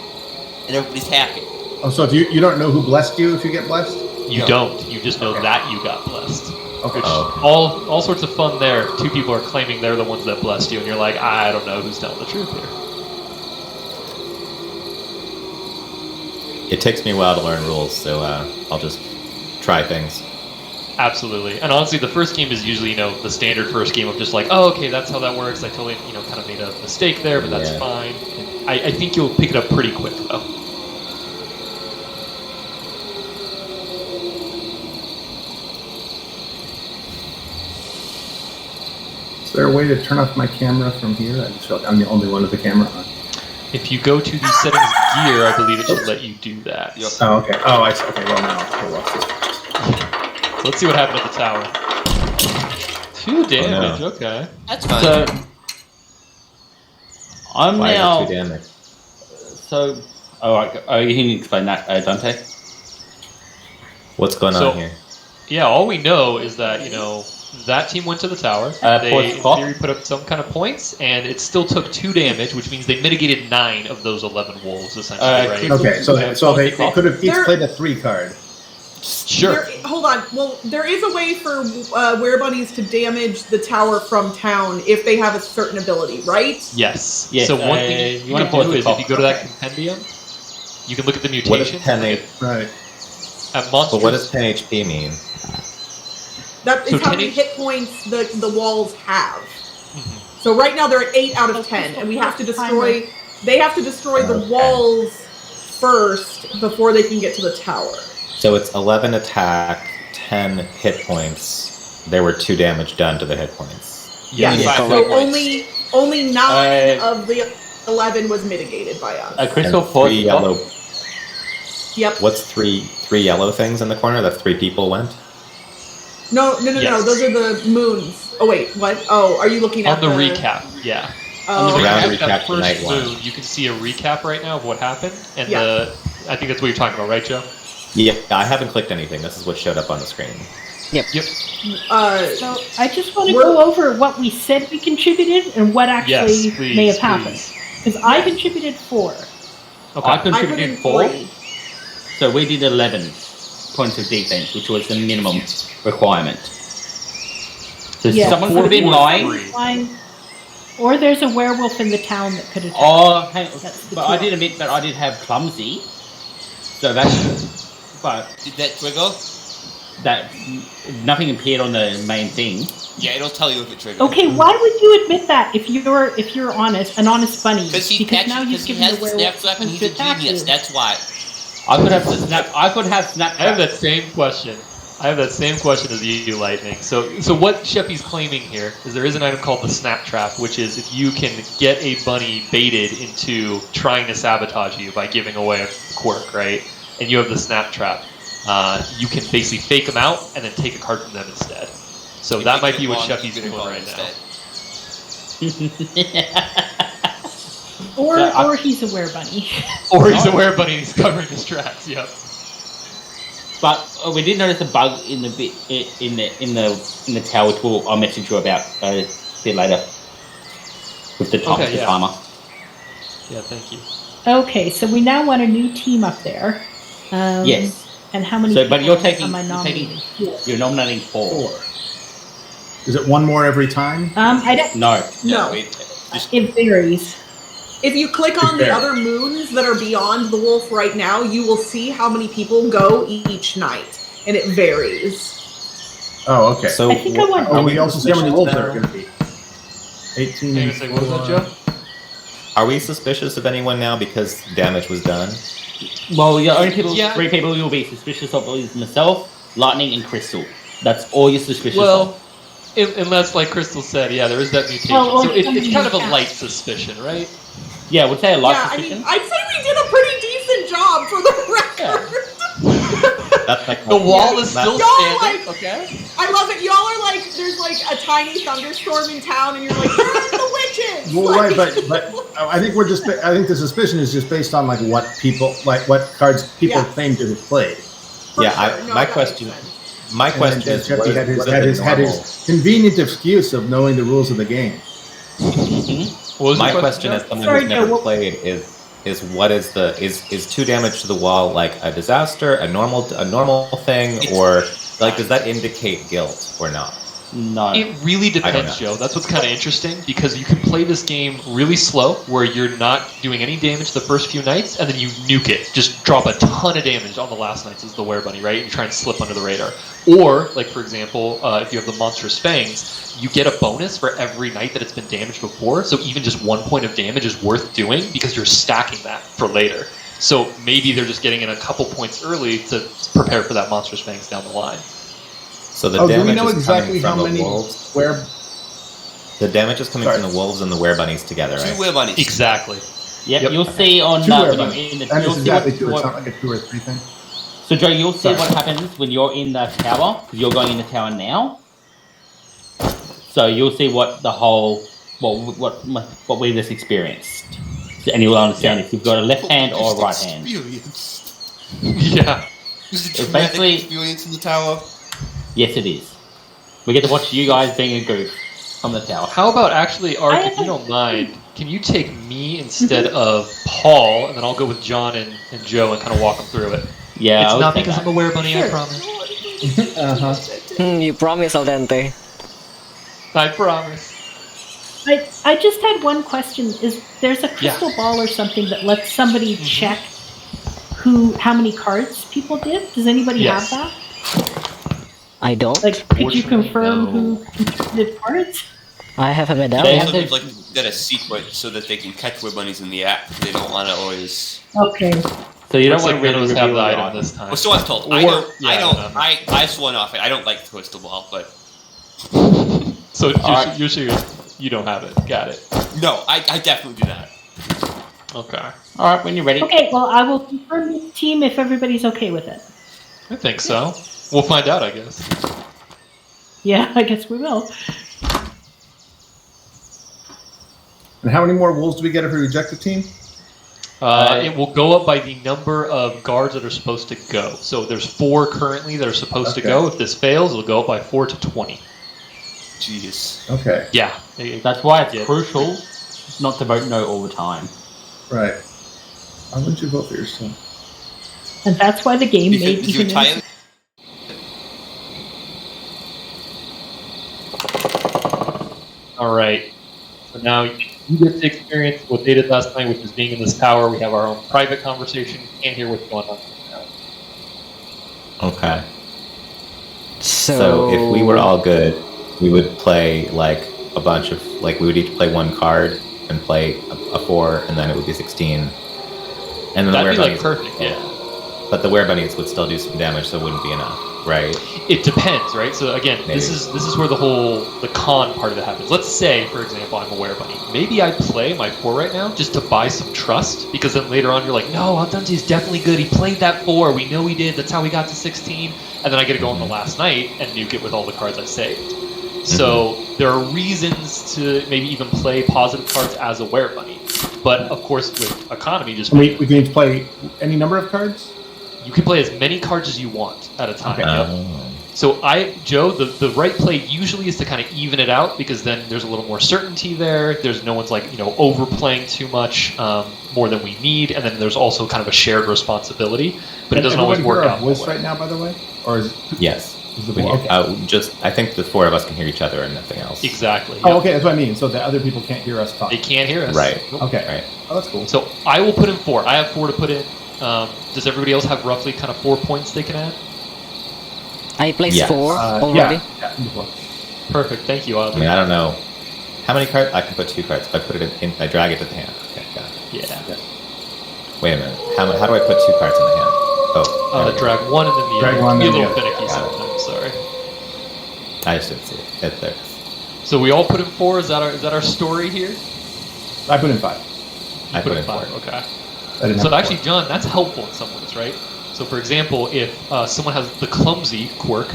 Speaker 3: and everybody's happy.
Speaker 11: Oh, so if you don't know who blessed you if you get blessed?
Speaker 1: You
Speaker 3: No.
Speaker 1: don't. You just know that you got blessed.
Speaker 11: Okay.
Speaker 1: Which all sorts of fun there. 2 people are claiming they're the ones that blessed you, and you're like, I don't know who's telling the truth here.
Speaker 12: It takes me a while to learn rules, so I'll just try things.
Speaker 1: Absolutely. And honestly, the first game is usually, the standard first game of just oh, okay, that's how that works. I totally, kind of made a mistake there, but that's fine. And I think you'll pick it up pretty quick, though.
Speaker 11: Is there a way to turn off my camera from here? I just feel like I'm the only one with the camera on.
Speaker 1: If you go to the settings gear, I believe it should let you do that.
Speaker 3: Yep.
Speaker 11: Oh, okay. Oh, I see. Okay, well, now I'll watch this.
Speaker 1: So let's see what happened at the tower. 2 damage, okay.
Speaker 3: That's fine.
Speaker 2: So I'm
Speaker 12: Why
Speaker 2: now.
Speaker 12: is it 2 damage?
Speaker 2: So, you can explain that, Dante.
Speaker 12: What's going
Speaker 1: So-
Speaker 12: on here?
Speaker 1: Yeah, all we know is that, that team went to the tower. They,
Speaker 2: points
Speaker 1: in
Speaker 2: clock.
Speaker 1: theory, put up some kind of points, and it still took 2 damage, which means they mitigated 9 of those 11 wolves, essentially, right?
Speaker 11: Okay, so they could have each played a 3 card.
Speaker 1: Sure.
Speaker 9: Hold on. Well, there is a way for werebunnies to damage the tower from town if they have a certain ability, right?
Speaker 1: Yes.
Speaker 2: Yeah,
Speaker 1: So one thing you
Speaker 2: wanna
Speaker 1: can
Speaker 2: pause
Speaker 1: do
Speaker 2: the
Speaker 1: is
Speaker 2: clock.
Speaker 1: if you go to that compendium, you can look at the
Speaker 12: What does
Speaker 1: mutation.
Speaker 12: 10
Speaker 11: Right.
Speaker 1: At monsters.
Speaker 12: But what does 10 HP mean?
Speaker 9: That is
Speaker 1: So
Speaker 9: how
Speaker 1: 10
Speaker 9: many
Speaker 1: H-
Speaker 9: hit points the walls have. So right now they're at 8 out of 10, and we have to destroy. They have to destroy the
Speaker 12: Okay.
Speaker 9: walls first before they can get to the tower.
Speaker 12: So it's 11 attack, 10 hit points. There were 2 damage done to the hit points.
Speaker 9: Yes.
Speaker 4: Yeah,
Speaker 9: So
Speaker 4: correct.
Speaker 9: only 9 of the 11 was mitigated by us.
Speaker 2: Crystal
Speaker 12: And
Speaker 2: force
Speaker 12: 3 yellow.
Speaker 9: Yep.
Speaker 12: What's three yellow things in the corner? That's 3 people went.
Speaker 9: No.
Speaker 1: Yes.
Speaker 9: Those are the moons. Oh wait, what? Oh, are you looking at
Speaker 1: On the recap, yeah.
Speaker 9: Oh,
Speaker 1: So
Speaker 12: Round
Speaker 1: at
Speaker 12: recap
Speaker 1: that
Speaker 12: for night
Speaker 1: first
Speaker 12: one.
Speaker 1: moon, you can see a recap right now of what happened, and
Speaker 9: Yeah.
Speaker 1: I think that's what you're talking about, right, Joe?
Speaker 12: Yeah, I haven't clicked anything. This is what showed up on the screen.
Speaker 1: Yep.
Speaker 10: So I just want to
Speaker 9: We're-
Speaker 10: go over what we said we contributed and what actually
Speaker 1: Yes, please,
Speaker 10: may have happened.
Speaker 1: please.
Speaker 10: Because I contributed 4.
Speaker 1: Okay.
Speaker 2: I
Speaker 9: I put in
Speaker 2: contributed 4.
Speaker 9: 3.
Speaker 2: So we did 11 points of defense, which was the minimum requirement. So
Speaker 10: Yeah,
Speaker 2: someone
Speaker 10: so
Speaker 2: could have been
Speaker 10: or
Speaker 2: lying.
Speaker 10: lying. Or there's a werewolf in the town that could have.
Speaker 2: Oh, hang,
Speaker 10: That's the
Speaker 2: but I
Speaker 10: two
Speaker 2: did admit that I did have clumsy. So that's. But
Speaker 3: Did that trigger?
Speaker 2: that nothing appeared on the main thing.
Speaker 3: Yeah, it'll tell you if it triggered.
Speaker 10: Okay, why would you admit that if you're honest, an honest bunny?
Speaker 3: Because
Speaker 10: now you've
Speaker 3: he
Speaker 10: given
Speaker 3: has
Speaker 10: the
Speaker 3: the
Speaker 10: werewolf
Speaker 3: snap weapon.
Speaker 10: chance
Speaker 3: He's
Speaker 10: to
Speaker 3: a
Speaker 10: attack
Speaker 3: genius.
Speaker 10: you.
Speaker 3: That's why.
Speaker 2: I could have snap. I could have snap.
Speaker 1: I have that same question. I have that same question as you, Lightning. So what Sheppy's claiming here is there is an item called the Snap Trap, which is if you can get a bunny baited into trying to sabotage you by giving away a quirk, right? And you have the Snap Trap, you can basically fake them out and then take a card from them instead. So that might be what Sheppy's doing right now.
Speaker 10: Or he's a werebunny.
Speaker 1: Or he's a werebunny and he's covering his tracks. Yep.
Speaker 2: But we did notice a bug in the bit in the tower, which I'll message you about a bit later with the top
Speaker 1: Okay,
Speaker 2: the
Speaker 1: yeah.
Speaker 2: timer.
Speaker 1: Yeah, thank you.
Speaker 10: Okay, so we now want a new team up there.
Speaker 2: Yes.
Speaker 10: And how many?
Speaker 2: So, but
Speaker 10: people
Speaker 2: you're taking
Speaker 10: am I nominating?
Speaker 2: you're nominating 4.
Speaker 11: Is it one more every time?
Speaker 10: I don't.
Speaker 2: No.
Speaker 9: No.
Speaker 10: It varies.
Speaker 9: If you click on the other moons that are beyond the wolf right now, you will see how many people go each night, and it varies.
Speaker 11: Oh, okay.
Speaker 12: So
Speaker 10: I think I want-
Speaker 11: Oh, we also see how many wolves there are
Speaker 12: now?
Speaker 11: going to be. 18
Speaker 1: Hang on
Speaker 11: and
Speaker 1: a second, what was that, Joe?
Speaker 12: Are we suspicious of anyone now because damage was done?
Speaker 2: Well, the only people,
Speaker 1: Yeah.
Speaker 2: 3 people you'll be suspicious of is myself, Lightning, and Crystal. That's all you're suspicious of.
Speaker 1: Well, unless, like Crystal said, yeah, there is that mutation.
Speaker 10: Well,
Speaker 1: so it's
Speaker 10: somebody
Speaker 1: kind of a
Speaker 10: has-
Speaker 1: light suspicion, right?
Speaker 2: Yeah, we'd say a light
Speaker 9: Yeah, I
Speaker 2: suspicion.
Speaker 9: mean, I'd say we did a pretty decent job for the record.
Speaker 12: That's my
Speaker 1: The wall is still
Speaker 9: Y'all,
Speaker 1: standing,
Speaker 9: like-
Speaker 1: okay?
Speaker 9: I love it. Y'all are like, there's like a tiny thunderstorm in town, and you're like, where's the witches?
Speaker 11: Well,
Speaker 9: Like-
Speaker 11: right, but I think I think the suspicion is just based on like what cards people
Speaker 9: Yeah.
Speaker 11: claim to have played.
Speaker 9: For
Speaker 12: Yeah,
Speaker 9: sure. No,
Speaker 12: my
Speaker 9: that
Speaker 12: question.
Speaker 9: makes sense.
Speaker 12: My
Speaker 11: And
Speaker 12: question
Speaker 11: then
Speaker 12: is,
Speaker 11: Jeffy
Speaker 12: what
Speaker 11: had
Speaker 12: is
Speaker 11: his
Speaker 12: the
Speaker 11: had
Speaker 12: normal?
Speaker 11: his convenient excuse of knowing the rules of the game.
Speaker 1: What was
Speaker 12: My
Speaker 1: your
Speaker 12: question
Speaker 1: Joe?
Speaker 12: as someone
Speaker 10: Sorry,
Speaker 12: who's
Speaker 10: Joe,
Speaker 12: never
Speaker 10: what-
Speaker 12: played is what is the is 2 damage to the wall like a disaster, a normal thing, or like does that indicate guilt or not?
Speaker 2: No.
Speaker 1: It really
Speaker 12: I don't
Speaker 1: depends,
Speaker 12: know.
Speaker 1: Joe. That's what's kind of interesting because you can play this game really slow, where you're not doing any damage the first few nights, and then you nuke it. Just drop a ton of damage on the last nights as the werebunny, right? You try and slip under the radar. Or, like for example, if you have the monstrous fangs, you get a bonus for every night that it's been damaged before. So even just 1 point of damage is worth doing because you're stacking that for later. So maybe they're just getting in a couple points early to prepare for that monstrous fangs down the line.
Speaker 12: So the
Speaker 11: Oh, do
Speaker 12: damage
Speaker 11: we know
Speaker 12: is
Speaker 11: exactly
Speaker 12: coming
Speaker 11: how
Speaker 12: from the
Speaker 11: many
Speaker 12: wolves.
Speaker 11: where?
Speaker 12: The damage is coming
Speaker 11: Sorry.
Speaker 12: from the wolves and the werebunnies together,
Speaker 3: 2
Speaker 12: right?
Speaker 3: werebunnies.
Speaker 1: Exactly.
Speaker 2: Yep,
Speaker 1: Yep.
Speaker 2: you'll see on
Speaker 11: Two
Speaker 2: when
Speaker 11: bunnies.
Speaker 2: you're in the.
Speaker 11: And
Speaker 2: You'll
Speaker 11: it's
Speaker 2: see
Speaker 11: exactly
Speaker 2: what,
Speaker 11: two. It's
Speaker 2: what-
Speaker 11: not like a 2 or 3 thing.
Speaker 2: So Joe, you'll see
Speaker 11: Sorry.
Speaker 2: what happens when you're in the tower because you're going in the tower now. So you'll see what the whole what we just experienced, and you'll understand if you've got a left hand or a right hand.
Speaker 3: Experience.
Speaker 1: Yeah.
Speaker 3: This is a
Speaker 2: It's
Speaker 3: traumatic
Speaker 2: basically-
Speaker 3: experience in the tower.
Speaker 2: Yes, it is. We get to watch you guys being a goof from the tower.
Speaker 1: How about actually, Ark, if you don't mind, can you take me instead of Paul, and then I'll go with John and Joe and kind of walk them through it?
Speaker 2: Yeah,
Speaker 1: it's
Speaker 2: I would
Speaker 1: not
Speaker 2: say
Speaker 1: because
Speaker 2: that.
Speaker 1: I'm a werebunny, I promise.
Speaker 4: You promise, Al dente.
Speaker 1: I promise.
Speaker 10: I just had one question. There's a crystal ball or something that lets somebody check how many cards people did? Does anybody have that?
Speaker 4: I don't.
Speaker 10: Like, could you confirm who contributed cards?
Speaker 4: I have a
Speaker 3: They
Speaker 4: medallion.
Speaker 3: also need, like get a secret so that they can catch werebunnies in the app. They don't want to always.
Speaker 10: Okay.
Speaker 2: So you don't
Speaker 1: Looks
Speaker 2: want
Speaker 1: like
Speaker 2: to really
Speaker 1: Meadows
Speaker 2: reveal
Speaker 1: have the
Speaker 2: it
Speaker 1: item
Speaker 2: on.
Speaker 1: this time.
Speaker 3: Well, so I'm told. I sworn off it. I don't like the crystal ball, but.
Speaker 1: So you're serious? You don't have it. Got it.
Speaker 3: No, I definitely do not.
Speaker 1: Okay.
Speaker 2: All right, when you're ready.
Speaker 10: Okay, well, I will confirm the team if everybody's okay with it.
Speaker 1: I think so. We'll find out, I guess.
Speaker 10: Yeah, I guess we will.
Speaker 11: And how many more wolves do we get if we reject a team?
Speaker 1: It will go up by the number of guards that are supposed to go. So there's 4 currently that are supposed to go. If this fails, it'll go up by 4 to 20.
Speaker 3: Jeez.
Speaker 11: Okay.
Speaker 1: Yeah.
Speaker 2: That's why it's crucial not to vote no all the time.
Speaker 11: Right. Why wouldn't you vote for yourself?
Speaker 10: And that's why the game made
Speaker 3: Because you're
Speaker 10: even
Speaker 3: tired.
Speaker 1: All right. So now you get to experience what they did last night, which is being in this tower. We have our own private conversation. You can't hear what's going on now.
Speaker 12: Okay. So if we were all good, we would play like a bunch of we would each play 1 card and play a 4, and then it would be 16. And then
Speaker 1: That'd
Speaker 12: the
Speaker 1: be like
Speaker 12: werebunnies,
Speaker 1: perfect, yeah.
Speaker 12: but the werebunnies would still do some damage, so it wouldn't be enough, right?
Speaker 1: It depends, right? So again, this is where the con part of it happens. Let's say, for example, I'm a werebunny. Maybe I play my 4 right now just to buy some trust, because then later on you're like, no, Al Dente is definitely good. He played that 4. We know he did. That's how we got to 16. And then I get to go on the last night and nuke it with all the cards I saved. So there are reasons to maybe even play positive cards as a werebunny. But of course, with economy, just
Speaker 11: We can each play any number of cards?
Speaker 1: you can play as many cards as you want at a time.
Speaker 11: Okay.
Speaker 1: Yep. So Joe, the right play usually is to kind of even it out, because then there's a little more certainty there. There's no one's overplaying too much, more than we need, and then there's also kind of a shared responsibility. But it doesn't always work out.
Speaker 11: Voice right now, by the way, or is
Speaker 12: Yes.
Speaker 11: is the
Speaker 12: We-
Speaker 11: okay.
Speaker 12: I think the 4 of us can hear each other and nothing else.
Speaker 1: Exactly.
Speaker 11: Oh,
Speaker 1: yep.
Speaker 11: okay, that's what I mean. So the other people can't hear us talk.
Speaker 1: They can't hear us.
Speaker 12: Right.
Speaker 1: Nope.
Speaker 11: Okay.
Speaker 12: Right.
Speaker 11: Oh, that's cool.
Speaker 1: So I will put in 4. I have 4 to put in. Does everybody else have roughly kind of 4 points they can add?
Speaker 4: I placed
Speaker 12: Yes.
Speaker 4: 4 already.
Speaker 11: Yeah.
Speaker 1: Perfect. Thank you,
Speaker 12: I
Speaker 1: Audley.
Speaker 12: mean, I don't know how many cards. I can put 2 cards. If I put it in, I drag it to the hand. Okay, got it.
Speaker 1: Yeah.
Speaker 12: Wait a minute. How do I put 2 cards in the hand? Oh, there we go.
Speaker 1: Drag 1 and then the
Speaker 11: Drag
Speaker 1: other.
Speaker 11: one,
Speaker 1: Be a
Speaker 11: then the
Speaker 1: little
Speaker 11: other.
Speaker 1: finicky
Speaker 12: Got it.
Speaker 1: sometimes. Sorry.
Speaker 12: I just didn't see it. There.
Speaker 1: So we all put in 4. Is that our story here?
Speaker 11: I put in 5.
Speaker 12: I put in
Speaker 1: 5.
Speaker 12: 4.
Speaker 1: Okay.
Speaker 11: I didn't
Speaker 1: So
Speaker 11: have
Speaker 1: actually, John, that's helpful in some ways, right? So for example, if someone has the clumsy quirk,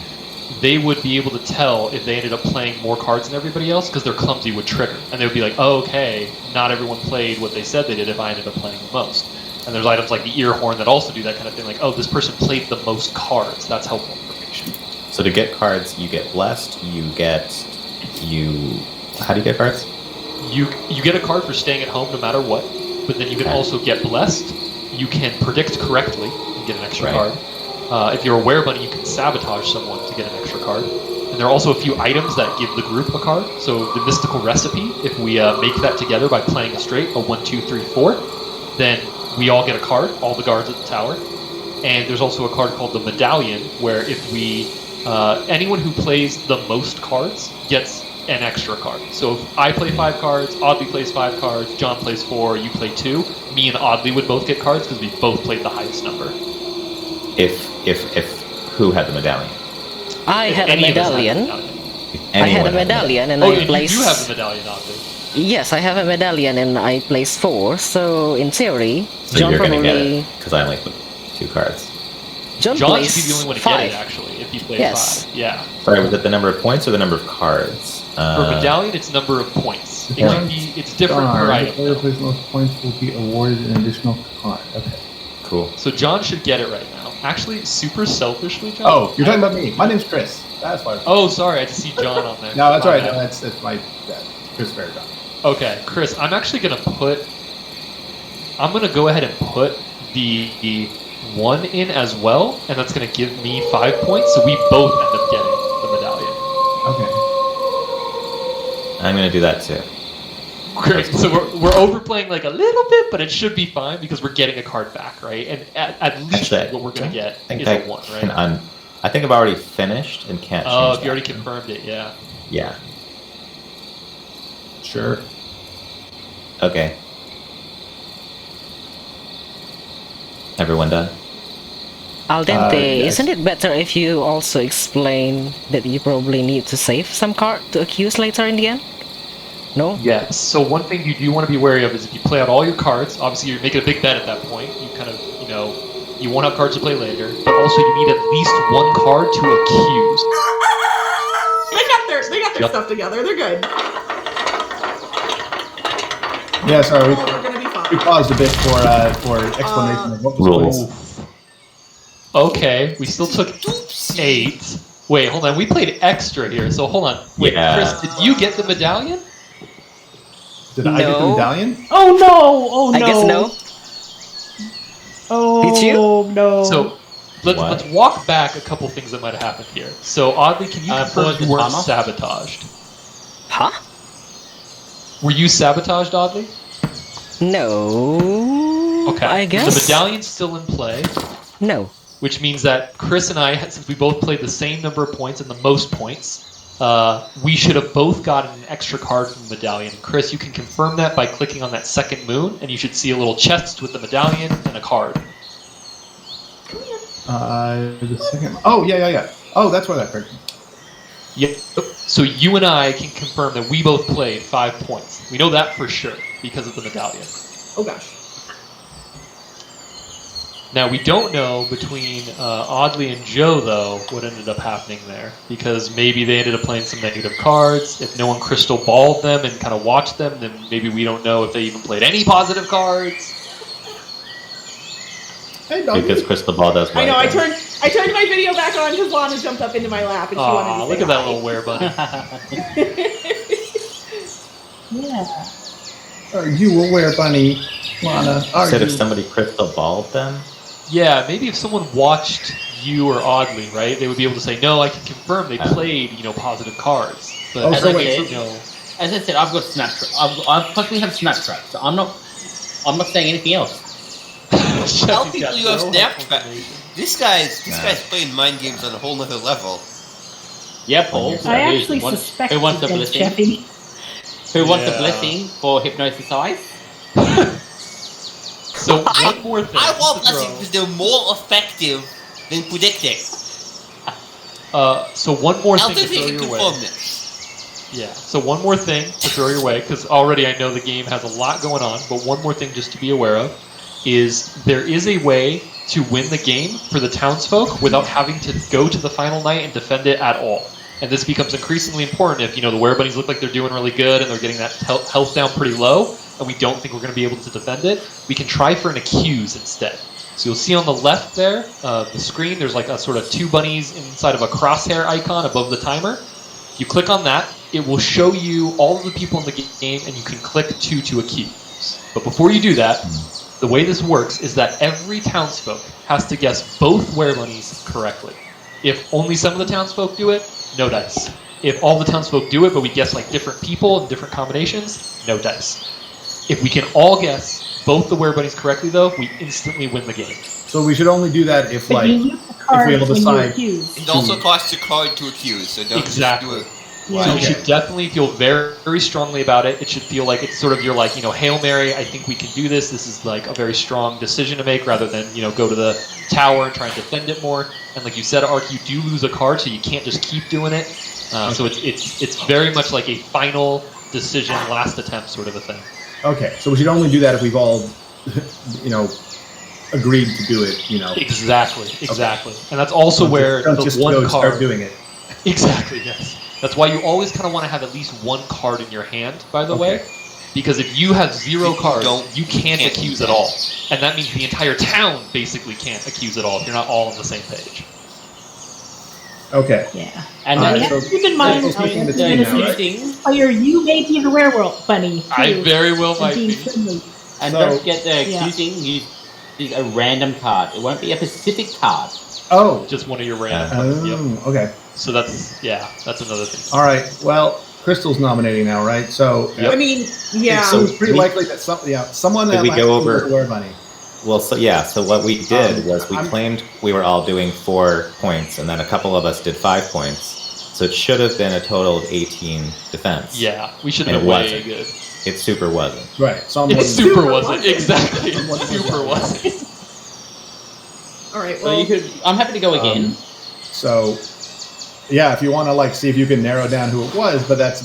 Speaker 1: they would be able to tell if they ended up playing more cards than everybody else, because their clumsy would trigger. And they would be like, oh, okay, not everyone played what they said they did if I ended up playing the most. And there's items like the ear horn that also do that kind of thing, like, oh, this person played the most cards. That's helpful information.
Speaker 12: So to get cards, you get blessed. How do you get cards?
Speaker 1: You get a card for staying at home no matter what, but then you can also get blessed. You can predict correctly and get an extra
Speaker 12: Right.
Speaker 1: card. If you're a werebunny, you can sabotage someone to get an extra card. And there are also a few items that give the group a card. So the mystical recipe, if we make that together by playing a straight, a 1, 2, 3, 4, then we all get a card, all the guards at the tower. And there's also a card called the medallion, where if we anyone who plays the most cards gets an extra card. So if I play 5 cards, Audley plays 5 cards, John plays 4, you play 2, me and Audley would both get cards because we both played the highest number.
Speaker 12: If who had the medallion?
Speaker 4: I
Speaker 1: If
Speaker 4: had a
Speaker 1: any of us had
Speaker 4: medallion.
Speaker 12: If
Speaker 4: I had
Speaker 12: anyone
Speaker 4: a medallion and
Speaker 1: Oh,
Speaker 4: I
Speaker 1: and
Speaker 4: placed.
Speaker 1: you do have the medallion, Audley.
Speaker 4: Yes, I have a medallion and I placed 4. So in theory,
Speaker 12: So
Speaker 4: John
Speaker 12: you're gonna get
Speaker 4: probably
Speaker 12: it because I only put 2 cards.
Speaker 4: John
Speaker 1: John
Speaker 4: placed
Speaker 1: should be the only one to
Speaker 4: 5.
Speaker 1: get it, actually, if he plays
Speaker 4: Yes.
Speaker 1: 5. Yeah.
Speaker 12: Sorry, was it the number of points or the number of cards?
Speaker 1: For medallion, it's number of points. It can be, it's different per
Speaker 11: The
Speaker 1: item.
Speaker 11: player plays most points will be awarded an additional card. Okay.
Speaker 12: Cool.
Speaker 1: So John should get it right now. Actually, super selfishly, John.
Speaker 11: Oh, you're talking about me. My name's Chris. That's why.
Speaker 1: Oh, sorry, I just see John on there.
Speaker 11: No, that's
Speaker 1: My
Speaker 11: all right.
Speaker 1: bad.
Speaker 11: No, that's my dad, Chris Fairdown.
Speaker 1: Okay, Chris, I'm actually gonna go ahead and put the 1 in as well, and that's gonna give me 5 points, so we both end up getting the medallion.
Speaker 11: Okay.
Speaker 12: I'm gonna do that too.
Speaker 1: Great. So we're overplaying like a little bit, but it should be fine because we're getting a card back, right? And at least
Speaker 12: Actually,
Speaker 1: what we're gonna get
Speaker 12: I think
Speaker 1: is a 1, right?
Speaker 12: I think I've already finished and can't change
Speaker 1: Oh, if you
Speaker 12: that.
Speaker 1: already confirmed it, yeah.
Speaker 12: Yeah.
Speaker 11: Sure.
Speaker 12: Okay. Everyone done?
Speaker 4: Al dente,
Speaker 11: yes.
Speaker 4: isn't it better if you also explain that you probably need to save some card to accuse later in the end? No?
Speaker 1: Yes. So one thing you do want to be wary of is if you play out all your cards, obviously you're making a big bet at that point. You kind of, you won't have cards to play later, but also you need at least 1 card to accuse.
Speaker 9: They got their
Speaker 1: Yep.
Speaker 9: stuff together. They're good.
Speaker 11: Yeah, sorry.
Speaker 9: We're gonna be fine.
Speaker 11: We paused a bit for explanation of what was
Speaker 12: Rules.
Speaker 11: going on.
Speaker 1: Okay, we still took 8. Wait, hold on. We played extra here, so hold on. Wait,
Speaker 12: Yeah.
Speaker 1: Chris, did you get the medallion?
Speaker 11: Did I get the
Speaker 4: No.
Speaker 11: medallion?
Speaker 10: Oh no! Oh no!
Speaker 4: I guess no.
Speaker 10: Oh
Speaker 4: Did you?
Speaker 10: no!
Speaker 1: So let's walk back a couple things that might have happened here. So oddly, can you confirm
Speaker 2: pause the
Speaker 1: you weren't
Speaker 2: timer.
Speaker 1: sabotaged?
Speaker 4: Huh?
Speaker 1: Were you sabotaged, oddly?
Speaker 4: No.
Speaker 1: Okay.
Speaker 4: I guess.
Speaker 1: The medallion's still in play,
Speaker 4: No.
Speaker 1: which means that Chris and I, since we both played the same number of points and the most points, we should have both gotten an extra card from the medallion. Chris, you can confirm that by clicking on that second moon, and you should see a little chest with the medallion and a card.
Speaker 11: The second. Oh, yeah. Oh, that's where that occurred.
Speaker 1: Yep. So you and I can confirm that we both played 5 points. We know that for sure because of the medallion.
Speaker 9: Oh gosh.
Speaker 1: Now we don't know between Audley and Joe though what ended up happening there because maybe they ended up playing some negative cards. If no one crystal balled them and kind of watched them, then maybe we don't know if they even played any positive cards.
Speaker 11: Hey, doggy.
Speaker 12: Because Crystal Ball does
Speaker 9: I know. I
Speaker 12: right.
Speaker 9: turned my video back on because Lana jumped up into my lap and she wanted
Speaker 1: Aw,
Speaker 9: to
Speaker 1: look
Speaker 9: say
Speaker 1: at that
Speaker 9: hi.
Speaker 1: little wear bunny.
Speaker 10: Yeah.
Speaker 11: Are you aware, Bunny? Lana, are
Speaker 12: Said
Speaker 11: you?
Speaker 12: if somebody crystal balled them.
Speaker 1: Yeah, maybe if someone watched you or Audley, right, they would be able to say, no, I can confirm they played, positive cards. But
Speaker 11: Oh,
Speaker 2: As
Speaker 11: so
Speaker 2: I
Speaker 11: wait,
Speaker 2: said, as I said, I've got Snapchat. I personally have Snapchat, so I'm not saying anything else.
Speaker 3: Tell
Speaker 1: He's
Speaker 3: people
Speaker 1: got
Speaker 3: you have
Speaker 1: no
Speaker 3: Snapchat.
Speaker 1: information.
Speaker 3: This guy's playing mind games on a whole nother level.
Speaker 2: Yeah, Paul.
Speaker 10: I actually suspect
Speaker 2: who wants a
Speaker 10: that
Speaker 2: blessing?
Speaker 10: Jeffy.
Speaker 2: Who wants a
Speaker 1: Yeah.
Speaker 2: blessing for Hypnosis Eyes?
Speaker 1: So one more thing.
Speaker 3: I want
Speaker 1: to throw.
Speaker 3: blessings because they're more effective than predicting.
Speaker 1: So one more
Speaker 3: I'll
Speaker 1: thing to
Speaker 3: just
Speaker 1: throw
Speaker 3: need to
Speaker 1: your way.
Speaker 3: confirm this.
Speaker 1: Yeah. So one more thing to throw your way, because already I know the game has a lot going on, but one more thing just to be aware of is there is a way to win the game for the townsfolk without having to go to the final night and defend it at all. And this becomes increasingly important if, the Werebunnies look like they're doing really good and they're getting that health down pretty low, and we don't think we're going to be able to defend it. We can try for an accuse instead. So you'll see on the left there, the screen, there's like a sort of 2 bunnies inside of a crosshair icon above the timer. If you click on that, it will show you all of the people in the game, and you can click 2 to accuse. But before you do that, the way this works is that every townsfolk has to guess both Werebunnies correctly. If only some of the townsfolk do it, no dice. If all the townsfolk do it, but we guess like different people and different combinations, no dice. If we can all guess both the Werebunnies correctly, though, we instantly win the game.
Speaker 11: So we should only do that if,
Speaker 10: But
Speaker 11: like,
Speaker 10: you use the
Speaker 11: if
Speaker 10: card
Speaker 11: we all
Speaker 10: when you
Speaker 11: decide.
Speaker 10: accuse.
Speaker 3: It also costs a card to accuse, so don't
Speaker 1: Exactly.
Speaker 3: just do it.
Speaker 10: Yeah.
Speaker 1: So you should definitely feel very, very strongly about it. It should feel like it's sort of your Hail Mary, I think we can do this. This is like a very strong decision to make rather than, go to the tower and try and defend it more. And like you said, Ark, you do lose a card, so you can't just keep doing it. So it's very much like a final decision, last attempt sort of a thing.
Speaker 11: Okay, so we should only do that if we've all, agreed to do it.
Speaker 1: Exactly. And that's also where
Speaker 11: don't
Speaker 1: the
Speaker 11: just
Speaker 1: one
Speaker 11: go
Speaker 1: card.
Speaker 11: start doing it.
Speaker 1: Exactly, yes. That's why you always kind of want to have at least one card in your hand, by the way. Because if you have 0 cards,
Speaker 3: don't-
Speaker 1: you can't accuse at all. And that means the entire town basically can't accuse at all if you're not all on the same page.
Speaker 11: Okay.
Speaker 10: Yeah.
Speaker 2: And
Speaker 11: Alright,
Speaker 10: you
Speaker 11: so
Speaker 10: have to keep in mind
Speaker 11: Crystal's
Speaker 10: that
Speaker 11: making the
Speaker 10: as
Speaker 11: team
Speaker 10: an
Speaker 11: now, right?
Speaker 10: existing player, you may be the werewolf bunny.
Speaker 1: I
Speaker 10: too,
Speaker 1: very well
Speaker 10: and
Speaker 1: might
Speaker 10: being
Speaker 1: be.
Speaker 10: friendly.
Speaker 2: And
Speaker 11: So-
Speaker 2: don't forget the
Speaker 10: Yeah.
Speaker 2: accusing use a random card. It won't be a specific card.
Speaker 11: Oh.
Speaker 1: Just one of your random. Yep.
Speaker 11: Okay.
Speaker 1: So that's another thing.
Speaker 11: All right. Well, Crystal's nominating now, right? So
Speaker 9: I mean, yeah.
Speaker 11: it
Speaker 12: So
Speaker 11: seems pretty
Speaker 12: we-
Speaker 11: likely that someone
Speaker 12: Did
Speaker 11: that
Speaker 12: we
Speaker 11: last
Speaker 12: go
Speaker 11: week was
Speaker 12: over-
Speaker 11: a were-bunny.
Speaker 12: Well, so what we did was we
Speaker 11: I'm-
Speaker 12: claimed we were all doing 4 points, and then a couple of us did 5 points. So it should have been a total of 18 defense.
Speaker 1: Yeah, we should
Speaker 12: And
Speaker 1: have
Speaker 12: it
Speaker 1: been way
Speaker 12: wasn't.
Speaker 1: good.
Speaker 12: It super wasn't.
Speaker 11: Right. Someone
Speaker 1: It super wasn't. Exactly.
Speaker 11: Someone was
Speaker 1: Super
Speaker 11: like-
Speaker 1: wasn't.
Speaker 9: All right.
Speaker 2: So
Speaker 9: Well,
Speaker 2: you could. I'm happy to go again.
Speaker 11: So, yeah, if you want to see if you can narrow down who it was, but that's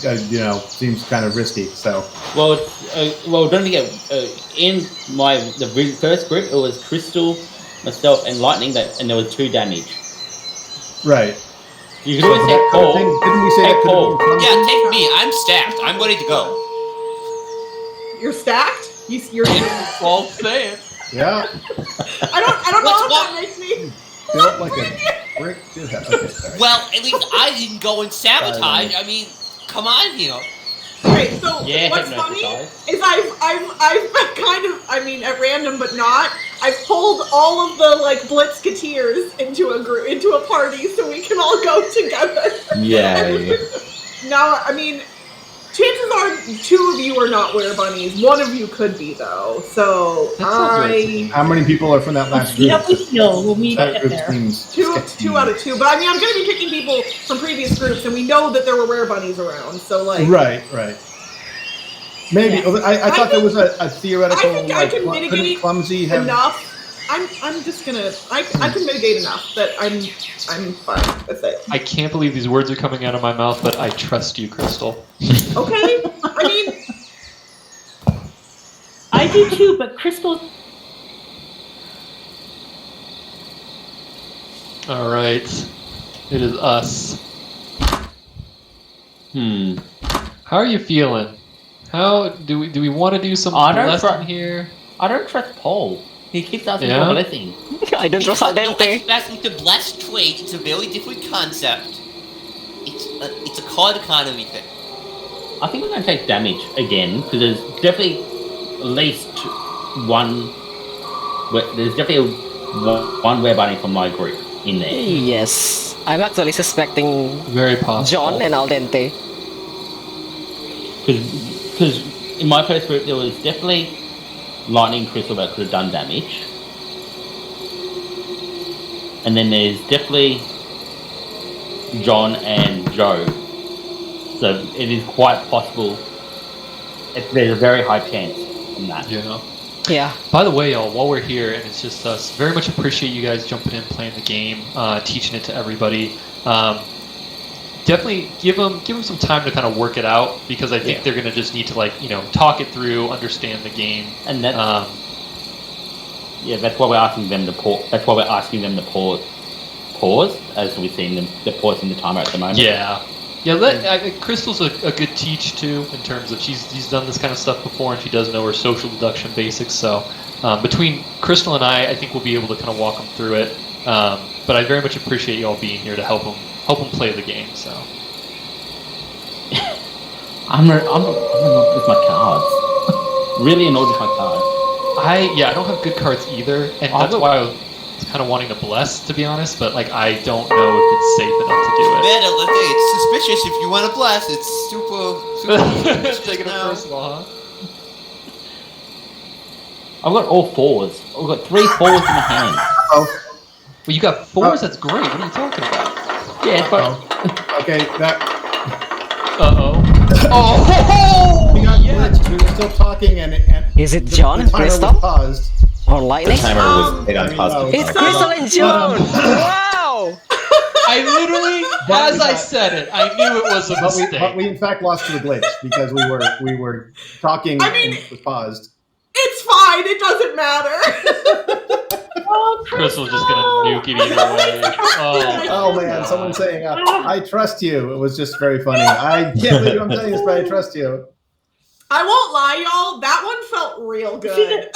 Speaker 11: seems kind of risky. So,
Speaker 2: Well, don't forget. In the first group, it was Crystal, myself, and Lightning. And there was 2 damage.
Speaker 11: right.
Speaker 2: You could always take
Speaker 11: That
Speaker 2: Paul.
Speaker 11: thing- didn't we say
Speaker 2: Take
Speaker 11: that could
Speaker 2: Paul.
Speaker 11: have been clumsy?
Speaker 3: Yeah, take me. I'm stacked. I'm ready to go.
Speaker 9: you're stacked. You're.
Speaker 1: Well, saying.
Speaker 11: Yeah.
Speaker 9: I don't know
Speaker 3: What's
Speaker 9: if
Speaker 3: what?
Speaker 9: that makes me.
Speaker 11: Built like a brick. Okay, sorry.
Speaker 3: Well, at least I didn't go and sabotage. I mean, come on, you know.
Speaker 9: Okay, so
Speaker 2: Yeah,
Speaker 9: what's
Speaker 2: hypnotize.
Speaker 9: funny is I've been kind of, I mean, at random but not, I've pulled all of the Blitzketeers into a group, into a party, so we can all go together.
Speaker 12: Yay.
Speaker 9: Now, I mean, chances are 2 of you are not were-bunnies. 1 of you could be though. So
Speaker 1: That sounds right to me.
Speaker 11: How many people are from that last
Speaker 10: See
Speaker 11: group?
Speaker 10: how we feel when we
Speaker 11: That
Speaker 10: get
Speaker 11: group
Speaker 10: there.
Speaker 11: seems
Speaker 9: two
Speaker 11: sketchy.
Speaker 9: out of 2. But I mean, I'm going to be picking people from previous groups, and we know that there were were-bunnies around. So like,
Speaker 11: Right. Maybe
Speaker 10: Yeah.
Speaker 11: I thought there was a theoretical.
Speaker 9: I think I can
Speaker 11: couldn't
Speaker 9: mitigate
Speaker 11: clumsy have
Speaker 9: enough. I'm just gonna. I can mitigate enough that I'm fine with it.
Speaker 1: I can't believe these words are coming out of my mouth, but I trust you, Crystal.
Speaker 9: Okay. I mean,
Speaker 10: I do too, but Crystal.
Speaker 1: All right, it is us. How are you feeling? How do we want to do some
Speaker 2: I don't
Speaker 1: blessing here?
Speaker 2: I don't trust Paul. He keeps asking
Speaker 1: Yeah?
Speaker 2: for blessing.
Speaker 4: I don't trust
Speaker 3: No,
Speaker 4: Aldente.
Speaker 3: expecting to bless trade. It's a very different concept. It's a card economy thing.
Speaker 2: I think we're going to take damage again because there's definitely at least one. There's definitely one were-bunny from my group in there.
Speaker 4: Yes. I'm actually suspecting
Speaker 1: Very possible.
Speaker 4: John and Aldente.
Speaker 2: Because in my first group there was definitely Lightning and Crystal that could have done damage. And then there's definitely John and Joe. So it is quite possible. There's a very high chance on that.
Speaker 1: Yeah.
Speaker 4: Yeah.
Speaker 1: By the way, y'all, while we're here and it's just us, very much appreciate you guys jumping in, playing the game, teaching it to everybody. Definitely give them some time to kind of work it out because I think they're gonna just need to talk it through, understand the game,
Speaker 2: And that that's why we're asking them to pause. That's why we're asking them to pause as we're seeing them. They're pausing the timer at the moment.
Speaker 1: Yeah. Crystal's a good teach too in terms of she's done this kind of stuff before and she does know her social deduction basics. So between Crystal and I think we'll be able to kind of walk them through it. But I very much appreciate you all being here to help them play the game. So
Speaker 2: I'm annoyed with my cards. Really annoyed with my cards.
Speaker 1: I don't have good cards either, and that's why I was kind of wanting to bless, to be honest. But I don't know if it's safe enough to do it.
Speaker 3: Better, it's suspicious if you want to bless. It's super suspicious
Speaker 1: Taking it
Speaker 3: now.
Speaker 1: personal, huh?
Speaker 2: I've got all 4s. I've got 3 4s in my hand.
Speaker 11: Oh,
Speaker 1: Well, you got 4s. That's great. What are you talking about?
Speaker 2: Yeah, but
Speaker 11: okay. That.
Speaker 1: Oh. Oh.
Speaker 11: We got glitched. We were still talking, and
Speaker 4: Is it John
Speaker 11: the
Speaker 4: and
Speaker 11: timer
Speaker 4: Crystal?
Speaker 11: was paused.
Speaker 4: Or
Speaker 12: The
Speaker 4: Lightning?
Speaker 12: timer was made on positive.
Speaker 4: It's Crystal and John! Wow!
Speaker 1: I literally, as I said it, I knew it was a
Speaker 11: But
Speaker 1: mistake.
Speaker 11: we in fact lost to the glitch because we were talking
Speaker 9: I mean-
Speaker 11: and it was paused.
Speaker 9: it's fine. It doesn't matter.
Speaker 10: Oh,
Speaker 1: Crystal's just gonna nuke it either way. Oh,
Speaker 11: Oh man, someone saying, "I trust you." It was just very funny. I can't believe I'm telling you this, but I trust you.
Speaker 9: I won't lie. lie, y'all. That one felt real good.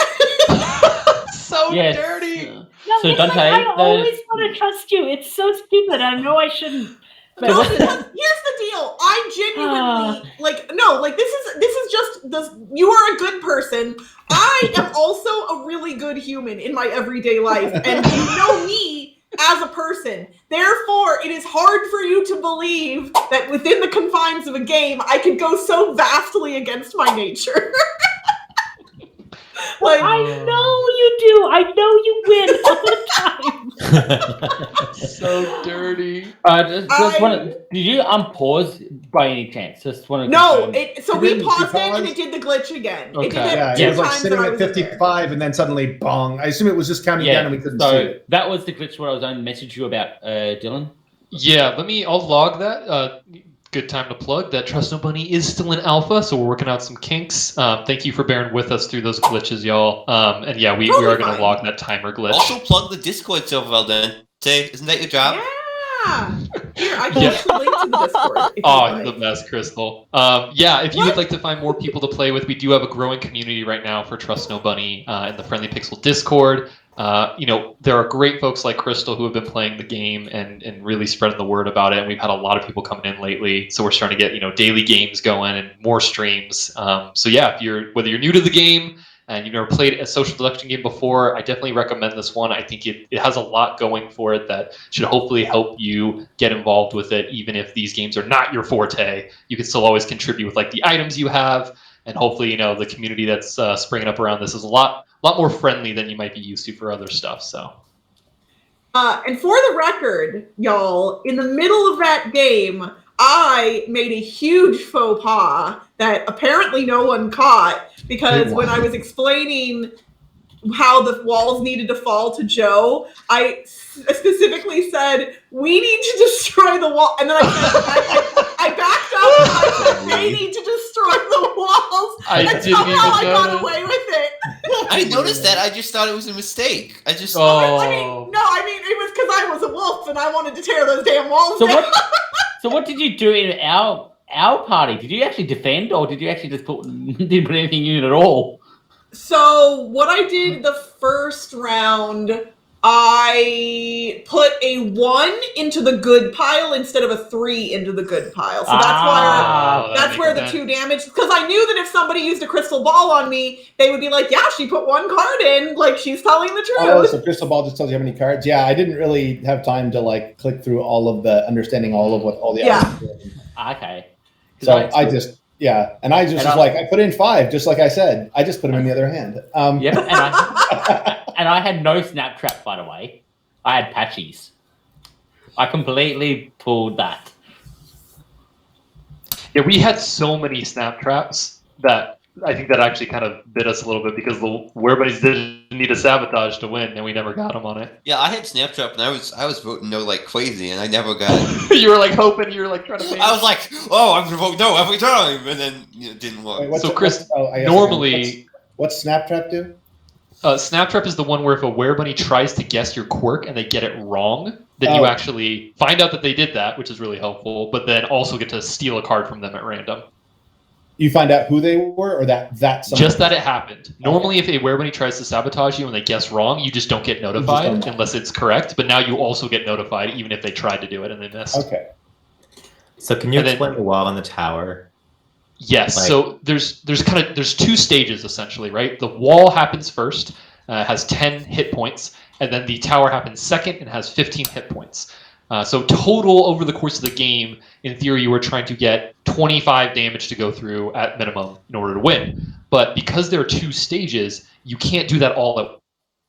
Speaker 1: So
Speaker 2: Yes.
Speaker 1: dirty.
Speaker 10: No,
Speaker 2: So
Speaker 10: it's
Speaker 2: Dante,
Speaker 10: like, I
Speaker 2: the-
Speaker 10: always want to trust you. It's so stupid. I know I shouldn't. But
Speaker 9: No, because here's the deal. I genuinely this is just this. You are a good person. I am also a really good human in my everyday life, and you know me as a person. Therefore, it is hard for you to believe that within the confines of a game, I could go so vastly against my nature. Like,
Speaker 10: I know you do. I know you win all the time.
Speaker 1: So dirty.
Speaker 2: Did you unpause by any chance? Just want to
Speaker 9: no,
Speaker 2: confirm.
Speaker 9: so we
Speaker 11: Didn't you
Speaker 9: paused it and
Speaker 11: pause?
Speaker 9: it did the glitch again.
Speaker 2: Okay.
Speaker 9: It did it
Speaker 11: Yeah,
Speaker 9: two
Speaker 11: it was like
Speaker 9: times
Speaker 11: sitting
Speaker 9: that I
Speaker 11: at
Speaker 9: was there.
Speaker 11: 55 and then suddenly bong. I assume it was just counting down and we couldn't see
Speaker 2: so
Speaker 11: it.
Speaker 2: that was the glitch where I was going to message you about, Dylan.
Speaker 1: Yeah, I'll log that. Good time to plug that Trust No Bunny is still in alpha, so we're working out some kinks. Thank you for bearing with us through those glitches, y'all. And yeah, we are going to log that timer glitch.
Speaker 3: Also plug the Discord server, well then. Say, isn't that your job?
Speaker 9: Yeah. Here, I can actually link to the Discord. If you'd
Speaker 1: Oh,
Speaker 9: like.
Speaker 1: the best, Crystal. Yeah, if you would like to find more people to play with, we do have a growing community right now for Trust No Bunny in the Friendly Pixel Discord. There are great folks like Crystal who have been playing the game and really spreading the word about it. And we've had a lot of people coming in lately. So we're starting to get, daily games going and more streams. So yeah, whether you're new to the game and you've never played a social deduction game before, I definitely recommend this one. I think it has a lot going for it that should hopefully help you get involved with it. Even if these games are not your forte, you can still always contribute with like the items you have. And hopefully, the community that's springing up around this is a lot more friendly than you might be used to for other stuff. So,
Speaker 9: and for the record, y'all, in the middle of that game, I made a huge faux pas that apparently no one caught because when I was explaining how the walls needed to fall to Joe, I specifically said, we need to destroy the wall. And then I backed up and I said, they need to destroy the walls.
Speaker 1: I
Speaker 9: and
Speaker 1: didn't
Speaker 9: somehow
Speaker 1: even
Speaker 9: I got
Speaker 1: notice.
Speaker 9: away with it.
Speaker 3: I noticed that. I just thought it was a mistake. I just.
Speaker 9: It was because I was a wolf and I wanted to tear those damn walls
Speaker 2: So
Speaker 9: down.
Speaker 2: what did you do in our party? Did you actually defend, or did you actually just didn't put anything in at all?
Speaker 9: So what I did the first round, I put a 1 into the good pile instead of a 3 into the good pile. So that's where the 2 damage. Because I knew that if somebody used a crystal ball on me, they would be like, "Yeah, she put 1 card in. Like she's telling the truth."
Speaker 11: Oh, so crystal ball just tells you how many cards. Yeah, I didn't really have time to click through understanding all of what all the items were.
Speaker 2: Okay.
Speaker 11: So I put in 5, just like I said. I just put them in the other hand.
Speaker 2: Yep, and I had no snap trap, by the way. I had patchies. I completely pulled that.
Speaker 1: Yeah, we had so many snap traps that I think that actually kind of bit us a little bit because the Werebuddies didn't need a sabotage to win, and we never got them on it.
Speaker 3: Yeah, I had Snaptrap, and I was voting no like crazy, and I never got it.
Speaker 1: You were like hoping, you were like trying to.
Speaker 3: I was like, "Oh, I'm gonna vote no every time," and then it didn't work.
Speaker 11: Wait,
Speaker 1: So Chris,
Speaker 11: I guess
Speaker 1: normally,
Speaker 11: what's Snaptrap do?
Speaker 1: Snaptrap is the one where if a Werebunny tries to guess your quirk and they get it wrong, then you actually find out that they did that, which is really helpful, but then also get to steal a card from them at random.
Speaker 11: You find out who they were, or that
Speaker 1: Just that it happened. Normally, if a Werebunny tries to sabotage you and they guess wrong, you just don't get notified unless it's correct, but now you also get notified even if they tried to do it and they missed.
Speaker 11: Okay.
Speaker 12: So can you explain the wall on the tower?
Speaker 1: Yes. So there's 2 stages essentially, right? The wall happens first, has 10 hit points, and then the tower happens second and has 15 hit points. So total over the course of the game, in theory, you were trying to get 25 damage to go through at minimum in order to win. But because there are 2 stages, you can't do that all at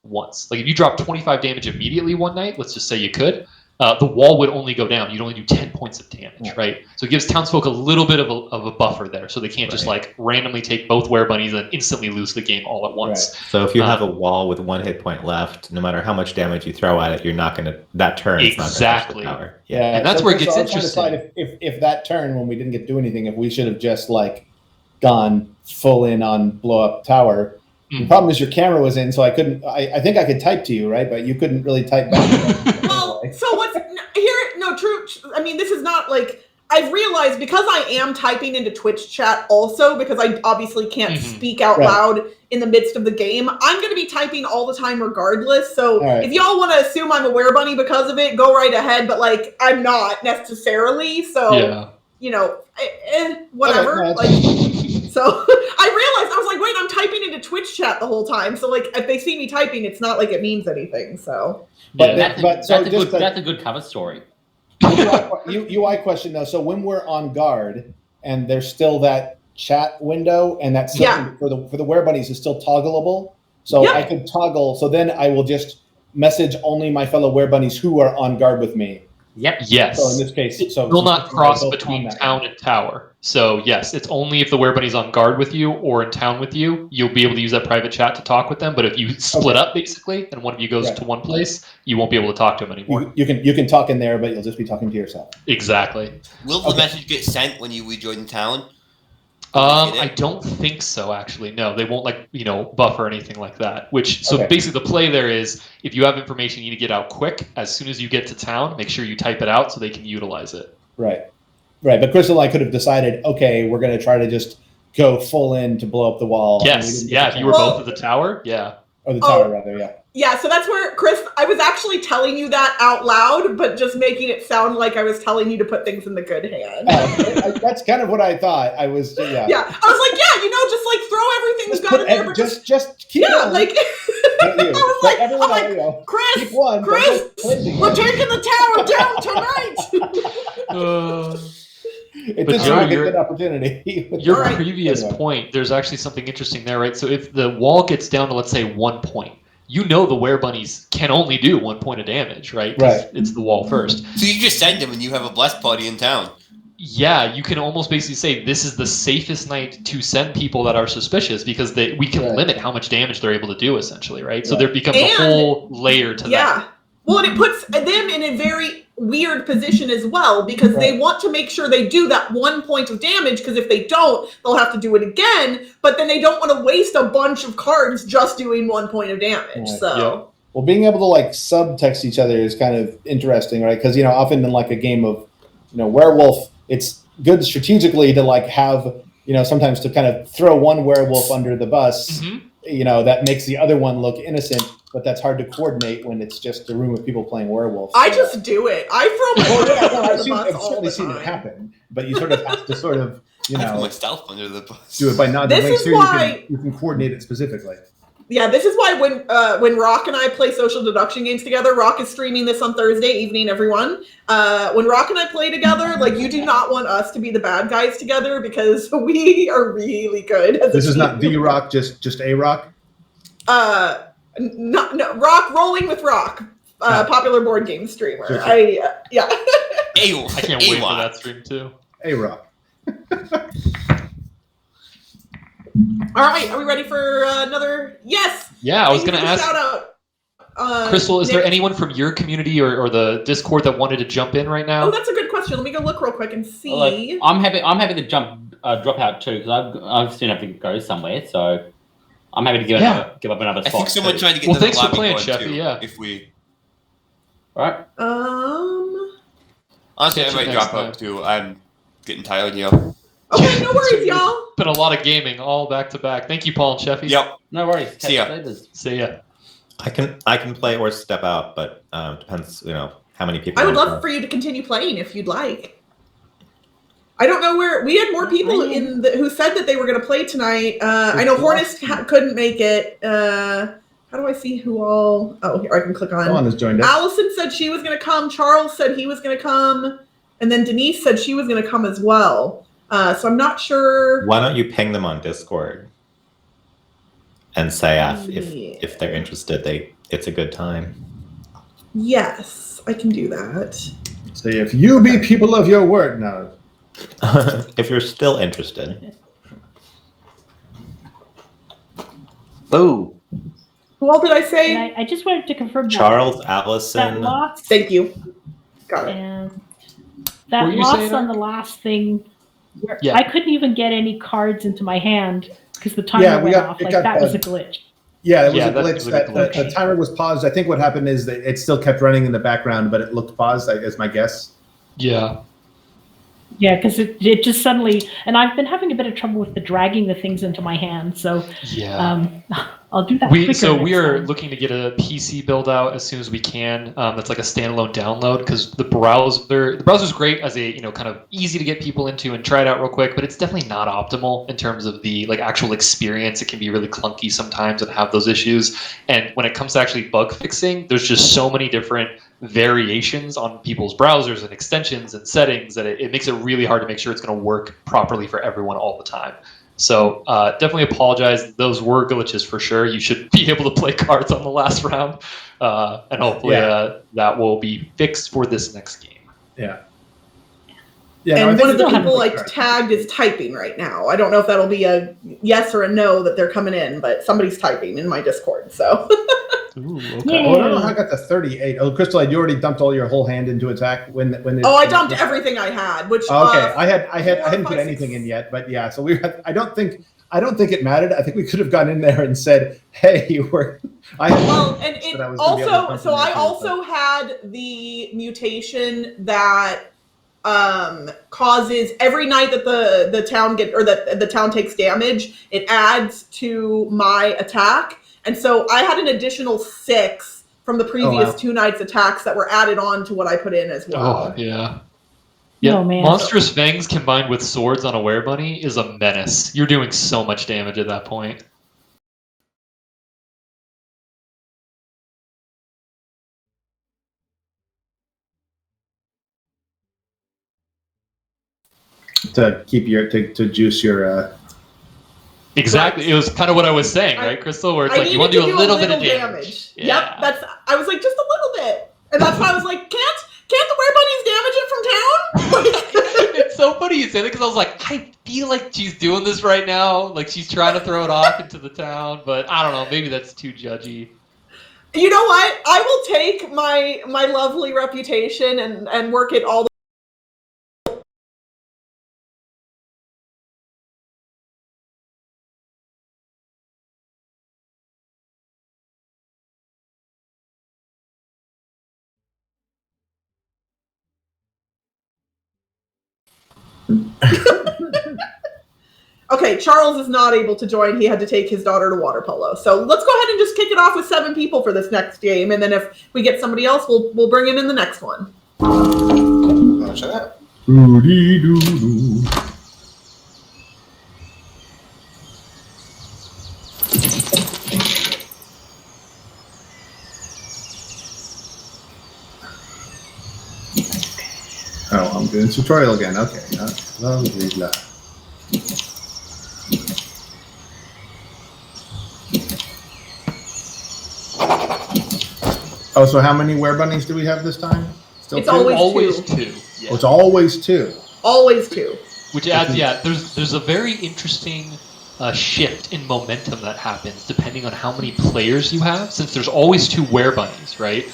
Speaker 1: once. Like if you drop 25 damage immediately one night, let's just say you could, the wall would only go down. You'd only do 10 points of damage, right? So it gives townsfolk a little bit of a buffer there, so they can't just randomly take both Werebunnies and instantly lose the game all at once.
Speaker 12: So if you have a wall with 1 hit point left, no matter how much damage you throw at it, you're not gonna that turn.
Speaker 1: Exactly.
Speaker 12: It's not gonna touch the tower.
Speaker 11: Yeah,
Speaker 1: and that's where it gets
Speaker 11: I was trying to
Speaker 1: interesting.
Speaker 11: decide if that turn when we didn't get to do anything, if we should have just gone full in on blow up tower. The problem is your camera was in, so I couldn't. I think I could type to you, right? But you couldn't really type back.
Speaker 9: Well, so what's here? No, true. I mean, this is not I've realized because I am typing into Twitch chat also, because I obviously can't speak out
Speaker 11: Right.
Speaker 9: loud in the midst of the game, I'm going to be typing all the time regardless. So
Speaker 11: All right.
Speaker 9: if y'all want to assume I'm a werebunny because of it, go right ahead. But like, I'm not necessarily. So,
Speaker 1: Yeah.
Speaker 9: you know, whatever.
Speaker 11: Okay, no,
Speaker 9: like, so I realized, I was like, wait, I'm typing into Twitch chat the whole time. So like, if they see me typing, it's not like it means anything. So.
Speaker 11: But,
Speaker 1: Yeah.
Speaker 2: That's a good cover story.
Speaker 11: UI question though. So when we're on guard and there's still that chat window and that's
Speaker 9: Yeah.
Speaker 11: for the werebunnies is still toggleable. So
Speaker 9: Yeah.
Speaker 11: I could toggle. So then I will just message only my fellow werebunnies who are on guard with me.
Speaker 2: Yep.
Speaker 1: Yes.
Speaker 11: So in this case, so
Speaker 1: It will not cross
Speaker 11: both
Speaker 1: between
Speaker 11: on that.
Speaker 1: town and tower. So yes, it's only if the werebunny's on guard with you or in town with you, you'll be able to use that private chat to talk with them. But if you split up basically and one of you goes
Speaker 11: Right.
Speaker 1: to one place, you won't be able to talk to them anymore.
Speaker 11: You can talk in there, but you'll just be talking to yourself.
Speaker 1: Exactly.
Speaker 3: Will the message get sent when you rejoin the town?
Speaker 1: I don't think so, actually. No, they won't buffer anything like that. So
Speaker 11: Okay.
Speaker 1: basically the play there is if you have information you need to get out quick, as soon as you get to town, make sure you type it out so they can utilize it.
Speaker 11: Right. But Crystal and I could have decided, okay, we're going to try to just go full in to blow up the wall.
Speaker 1: Yes. Yeah. If you were both at the tower. Yeah.
Speaker 11: Or the tower, rather. Yeah.
Speaker 9: Yeah, so that's where, Chris, I was actually telling you that out loud, but just making it sound like I was telling you to put things in the good hand.
Speaker 11: That's kind of what I thought. I was, yeah.
Speaker 9: Yeah, I was like, just like throw everything you've got in there, but
Speaker 11: just keep
Speaker 9: going.
Speaker 11: like.
Speaker 9: I was like,
Speaker 11: everyone,
Speaker 9: Chris,
Speaker 11: one,
Speaker 9: Chris, we're taking the tower down tonight.
Speaker 11: It
Speaker 1: But
Speaker 11: did
Speaker 1: Joe,
Speaker 11: seem like a good opportunity.
Speaker 1: Your previous point, there's actually something interesting there, right? So if the wall gets down to, let's say, 1 point, you know the werebunnies can only do 1 point of damage, right? 'Cause it's the wall first.
Speaker 3: So you just send them and you have a blessed party in town.
Speaker 1: Yeah, you can almost basically say this is the safest night to send people that are suspicious because we can limit how much damage they're able to do, essentially, right? So there becomes a whole layer to that.
Speaker 9: Yeah. Well, and it puts them in a very weird position as well because they want to make sure they do that 1 point of damage because if they don't, they'll have to do it again. But then they don't want to waste a bunch of cards just doing 1 point of damage.
Speaker 11: Right.
Speaker 9: So.
Speaker 11: Well, being able to like subtext each other is kind of interesting, right? Because often in like a game of werewolf, it's good strategically to like have sometimes to kind of throw one werewolf under the bus. That makes the other one look innocent, but that's hard to coordinate when it's just a room of people playing werewolves.
Speaker 9: I just do it. I throw my werewolf under the bus
Speaker 11: I've
Speaker 9: all
Speaker 11: certainly
Speaker 9: the
Speaker 11: seen
Speaker 9: time.
Speaker 11: it happen, but you sort of have to
Speaker 3: I throw myself under the bus.
Speaker 11: do it by nodding
Speaker 9: This
Speaker 11: links
Speaker 9: is
Speaker 11: here.
Speaker 9: why-
Speaker 11: You can coordinate it specifically.
Speaker 9: Yeah, this is why when Rock and I play social deduction games together, Rock is streaming this on Thursday evening, everyone. When Rock and I play together, like you do not want us to be the bad guys together because we are really good. As
Speaker 11: This
Speaker 9: a
Speaker 11: is not
Speaker 9: team.
Speaker 11: the Rock, just a Rock.
Speaker 9: No, Rock rolling with Rock, popular board game streamer.
Speaker 11: Sure.
Speaker 9: Yeah.
Speaker 1: I can't wait for that stream too.
Speaker 11: A Rock.
Speaker 9: All right, are we ready for another? Yes.
Speaker 1: Yeah, I was
Speaker 9: Thank you
Speaker 1: going to
Speaker 9: for the
Speaker 1: ask.
Speaker 9: shout out.
Speaker 1: Crystal, is there
Speaker 9: Nick-
Speaker 1: anyone from your community or the Discord that wanted to jump in right now?
Speaker 9: Oh, that's a good question. Let me go look real quick and see.
Speaker 2: Like, I'm happy to drop out too because I soon have to go somewhere. So I'm happy to give up another spot.
Speaker 3: I think someone tried to get
Speaker 1: Well,
Speaker 3: another
Speaker 1: thanks for
Speaker 3: lobby
Speaker 1: playing,
Speaker 3: going,
Speaker 1: Sheffy,
Speaker 3: too,
Speaker 1: yeah.
Speaker 3: If we
Speaker 2: Right.
Speaker 3: honestly, I
Speaker 1: Catch you
Speaker 3: might
Speaker 1: next
Speaker 3: drop
Speaker 1: time.
Speaker 3: out too. I'm getting tired,
Speaker 9: Okay, no worries, y'all.
Speaker 1: Been a lot of gaming, all back to back. Thank you, Paul and Sheffy.
Speaker 3: Yep.
Speaker 2: No worries.
Speaker 3: See ya.
Speaker 1: See ya.
Speaker 12: I can play or step out, but depends, how many people.
Speaker 9: I would
Speaker 12: want
Speaker 9: love for you to continue playing if you'd like. I don't know where we had more people who said that they were going to play tonight. I know Hornist couldn't make it. How do I see who all? Oh, here I can click on.
Speaker 11: Dawn has joined us.
Speaker 9: Allison said she was going to come. Charles said he was going to come, and then Denise said she was going to come as well. So I'm not sure.
Speaker 12: Why don't you ping them on Discord and say if they're interested, it's a good time.
Speaker 9: Yes, I can do that.
Speaker 11: Say if you be people of your word now.
Speaker 12: If you're still interested.
Speaker 2: Boo.
Speaker 9: Who all did I say?
Speaker 10: And I just wanted to confirm that
Speaker 12: Charles,
Speaker 10: that
Speaker 12: Allison.
Speaker 10: loss.
Speaker 9: Thank you. Got it.
Speaker 10: And
Speaker 1: What
Speaker 10: that
Speaker 1: were you
Speaker 10: loss
Speaker 1: saying,
Speaker 10: on
Speaker 1: Art?
Speaker 10: the last thing, where
Speaker 1: Yeah.
Speaker 10: I couldn't even get any cards into my hand because the timer
Speaker 11: Yeah, we
Speaker 10: went
Speaker 11: got-
Speaker 10: off.
Speaker 11: it
Speaker 10: Like
Speaker 11: got
Speaker 10: that was a
Speaker 11: bugged.
Speaker 10: glitch.
Speaker 11: Yeah, it was
Speaker 1: Yeah,
Speaker 11: a
Speaker 1: that
Speaker 11: glitch.
Speaker 1: was a
Speaker 11: That
Speaker 1: glitch.
Speaker 11: the timer was paused. I think what happened is that it still kept running in the background, but it looked paused, is my guess.
Speaker 1: Yeah.
Speaker 10: Yeah, because it just suddenly, and I've been having a bit of trouble with the dragging the things into my hand, so
Speaker 1: Yeah.
Speaker 10: I'll do that.
Speaker 1: We
Speaker 10: quicker
Speaker 1: we
Speaker 10: next
Speaker 1: are
Speaker 10: time.
Speaker 1: looking to get a PC build out as soon as we can. That's like a standalone download because the browser's great as a kind of easy to get people into and try it out real quick, but it's definitely not optimal in terms of the like actual experience. It can be really clunky sometimes and have those issues. And when it comes to actually bug fixing, there's just so many different variations on people's browsers and extensions and settings that it makes it really hard to make sure it's going to work properly for everyone all the time. So definitely apologize. Those were glitches for sure. You should be able to play cards on the last round, and hopefully that will be fixed for this next game.
Speaker 11: Yeah.
Speaker 9: And one of the people tagged is typing right now. I don't know if that'll be a yes or a no that they're coming in, but somebody's typing in my Discord. So.
Speaker 1: Ooh, okay.
Speaker 11: Well, I don't know how I got the 38. Oh, Crystal, you already dumped all your whole hand into attack when.
Speaker 9: I dumped everything I had. Which
Speaker 11: okay, I hadn't put anything in yet, but yeah. So I don't think it mattered. I think we could have gone in there and said, "Hey, I
Speaker 9: also had the mutation that causes every night that the town that the town takes damage, it adds to my attack. And so I had an additional 6 from the previous 2 nights' attacks that were added on to what I put in as well.
Speaker 1: Oh, yeah. Yeah,
Speaker 10: Oh, man.
Speaker 1: Monstrous Fangs combined with swords on a Werebunny is a menace. You're doing so much damage at that point.
Speaker 11: to keep to juice your.
Speaker 1: Exactly. It was kind of what I was saying, right, Crystal? Where it's like you want to do a little bit of damage.
Speaker 9: Yeah. Yep. I was like just a little bit, and that's why I was like, can't the Werebunnies damage it from town?
Speaker 1: It's so funny you say that because I was like, I feel like she's doing this right now, like she's trying to throw it off into the town, but I don't know, maybe that's too judgy.
Speaker 9: You know what? I will take my lovely reputation and work it all. Okay, Charles is not able to join. He had to take his daughter to water polo. So let's go ahead and just kick it off with 7 people for this next game, and then if we get somebody else, we'll bring him in the next one.
Speaker 8: Shut up.
Speaker 11: Oh, I'm doing tutorial again. Okay. Lovely. Oh, so how many Werebunnies do we have this time? Still
Speaker 9: it's
Speaker 11: 2?
Speaker 9: always 2.
Speaker 1: Yeah.
Speaker 11: Oh, it's always 2.
Speaker 9: Always 2.
Speaker 1: Which adds, there's a very interesting shift in momentum that happens depending on how many players you have. Since there's always 2 Werebunnies, right?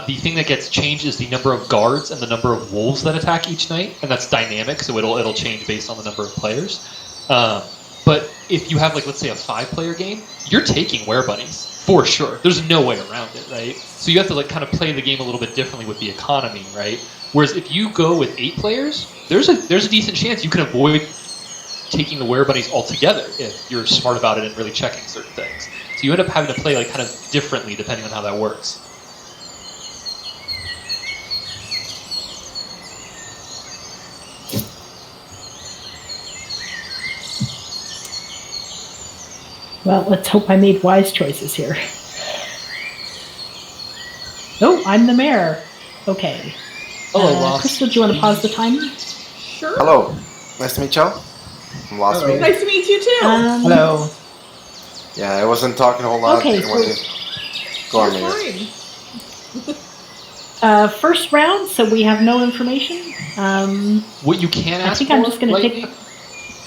Speaker 1: The thing that gets changed is the number of guards and the number of wolves that attack each night, and that's dynamic, so it'll change based on the number of players. But if you have, like, let's say a 5-player game, you're taking Werebunnies for sure. There's no way around it, right? So you have to like kind of play the game a little bit differently with the economy, right? Whereas if you go with 8 players, there's a decent chance you can avoid taking the Werebunnies altogether if you're smart about it and really checking certain things. So you end up having to play like kind of differently depending on how that works.
Speaker 10: Well, let's hope I made wise choices here. Oh, I'm the mayor. Okay.
Speaker 1: Hello, Lost.
Speaker 10: Crystal, do you want to pause the timer?
Speaker 9: Sure.
Speaker 8: Hello. Nice to meet y'all. I'm Lost.
Speaker 11: Hello.
Speaker 9: Nice to meet you too.
Speaker 6: Hello.
Speaker 8: Yeah, I wasn't talking a whole lot.
Speaker 10: Okay,
Speaker 8: Didn't want to go on me.
Speaker 10: First round, so we have no information.
Speaker 1: What you can ask
Speaker 10: I think I'm
Speaker 1: for
Speaker 10: just going to
Speaker 1: lightly
Speaker 10: take...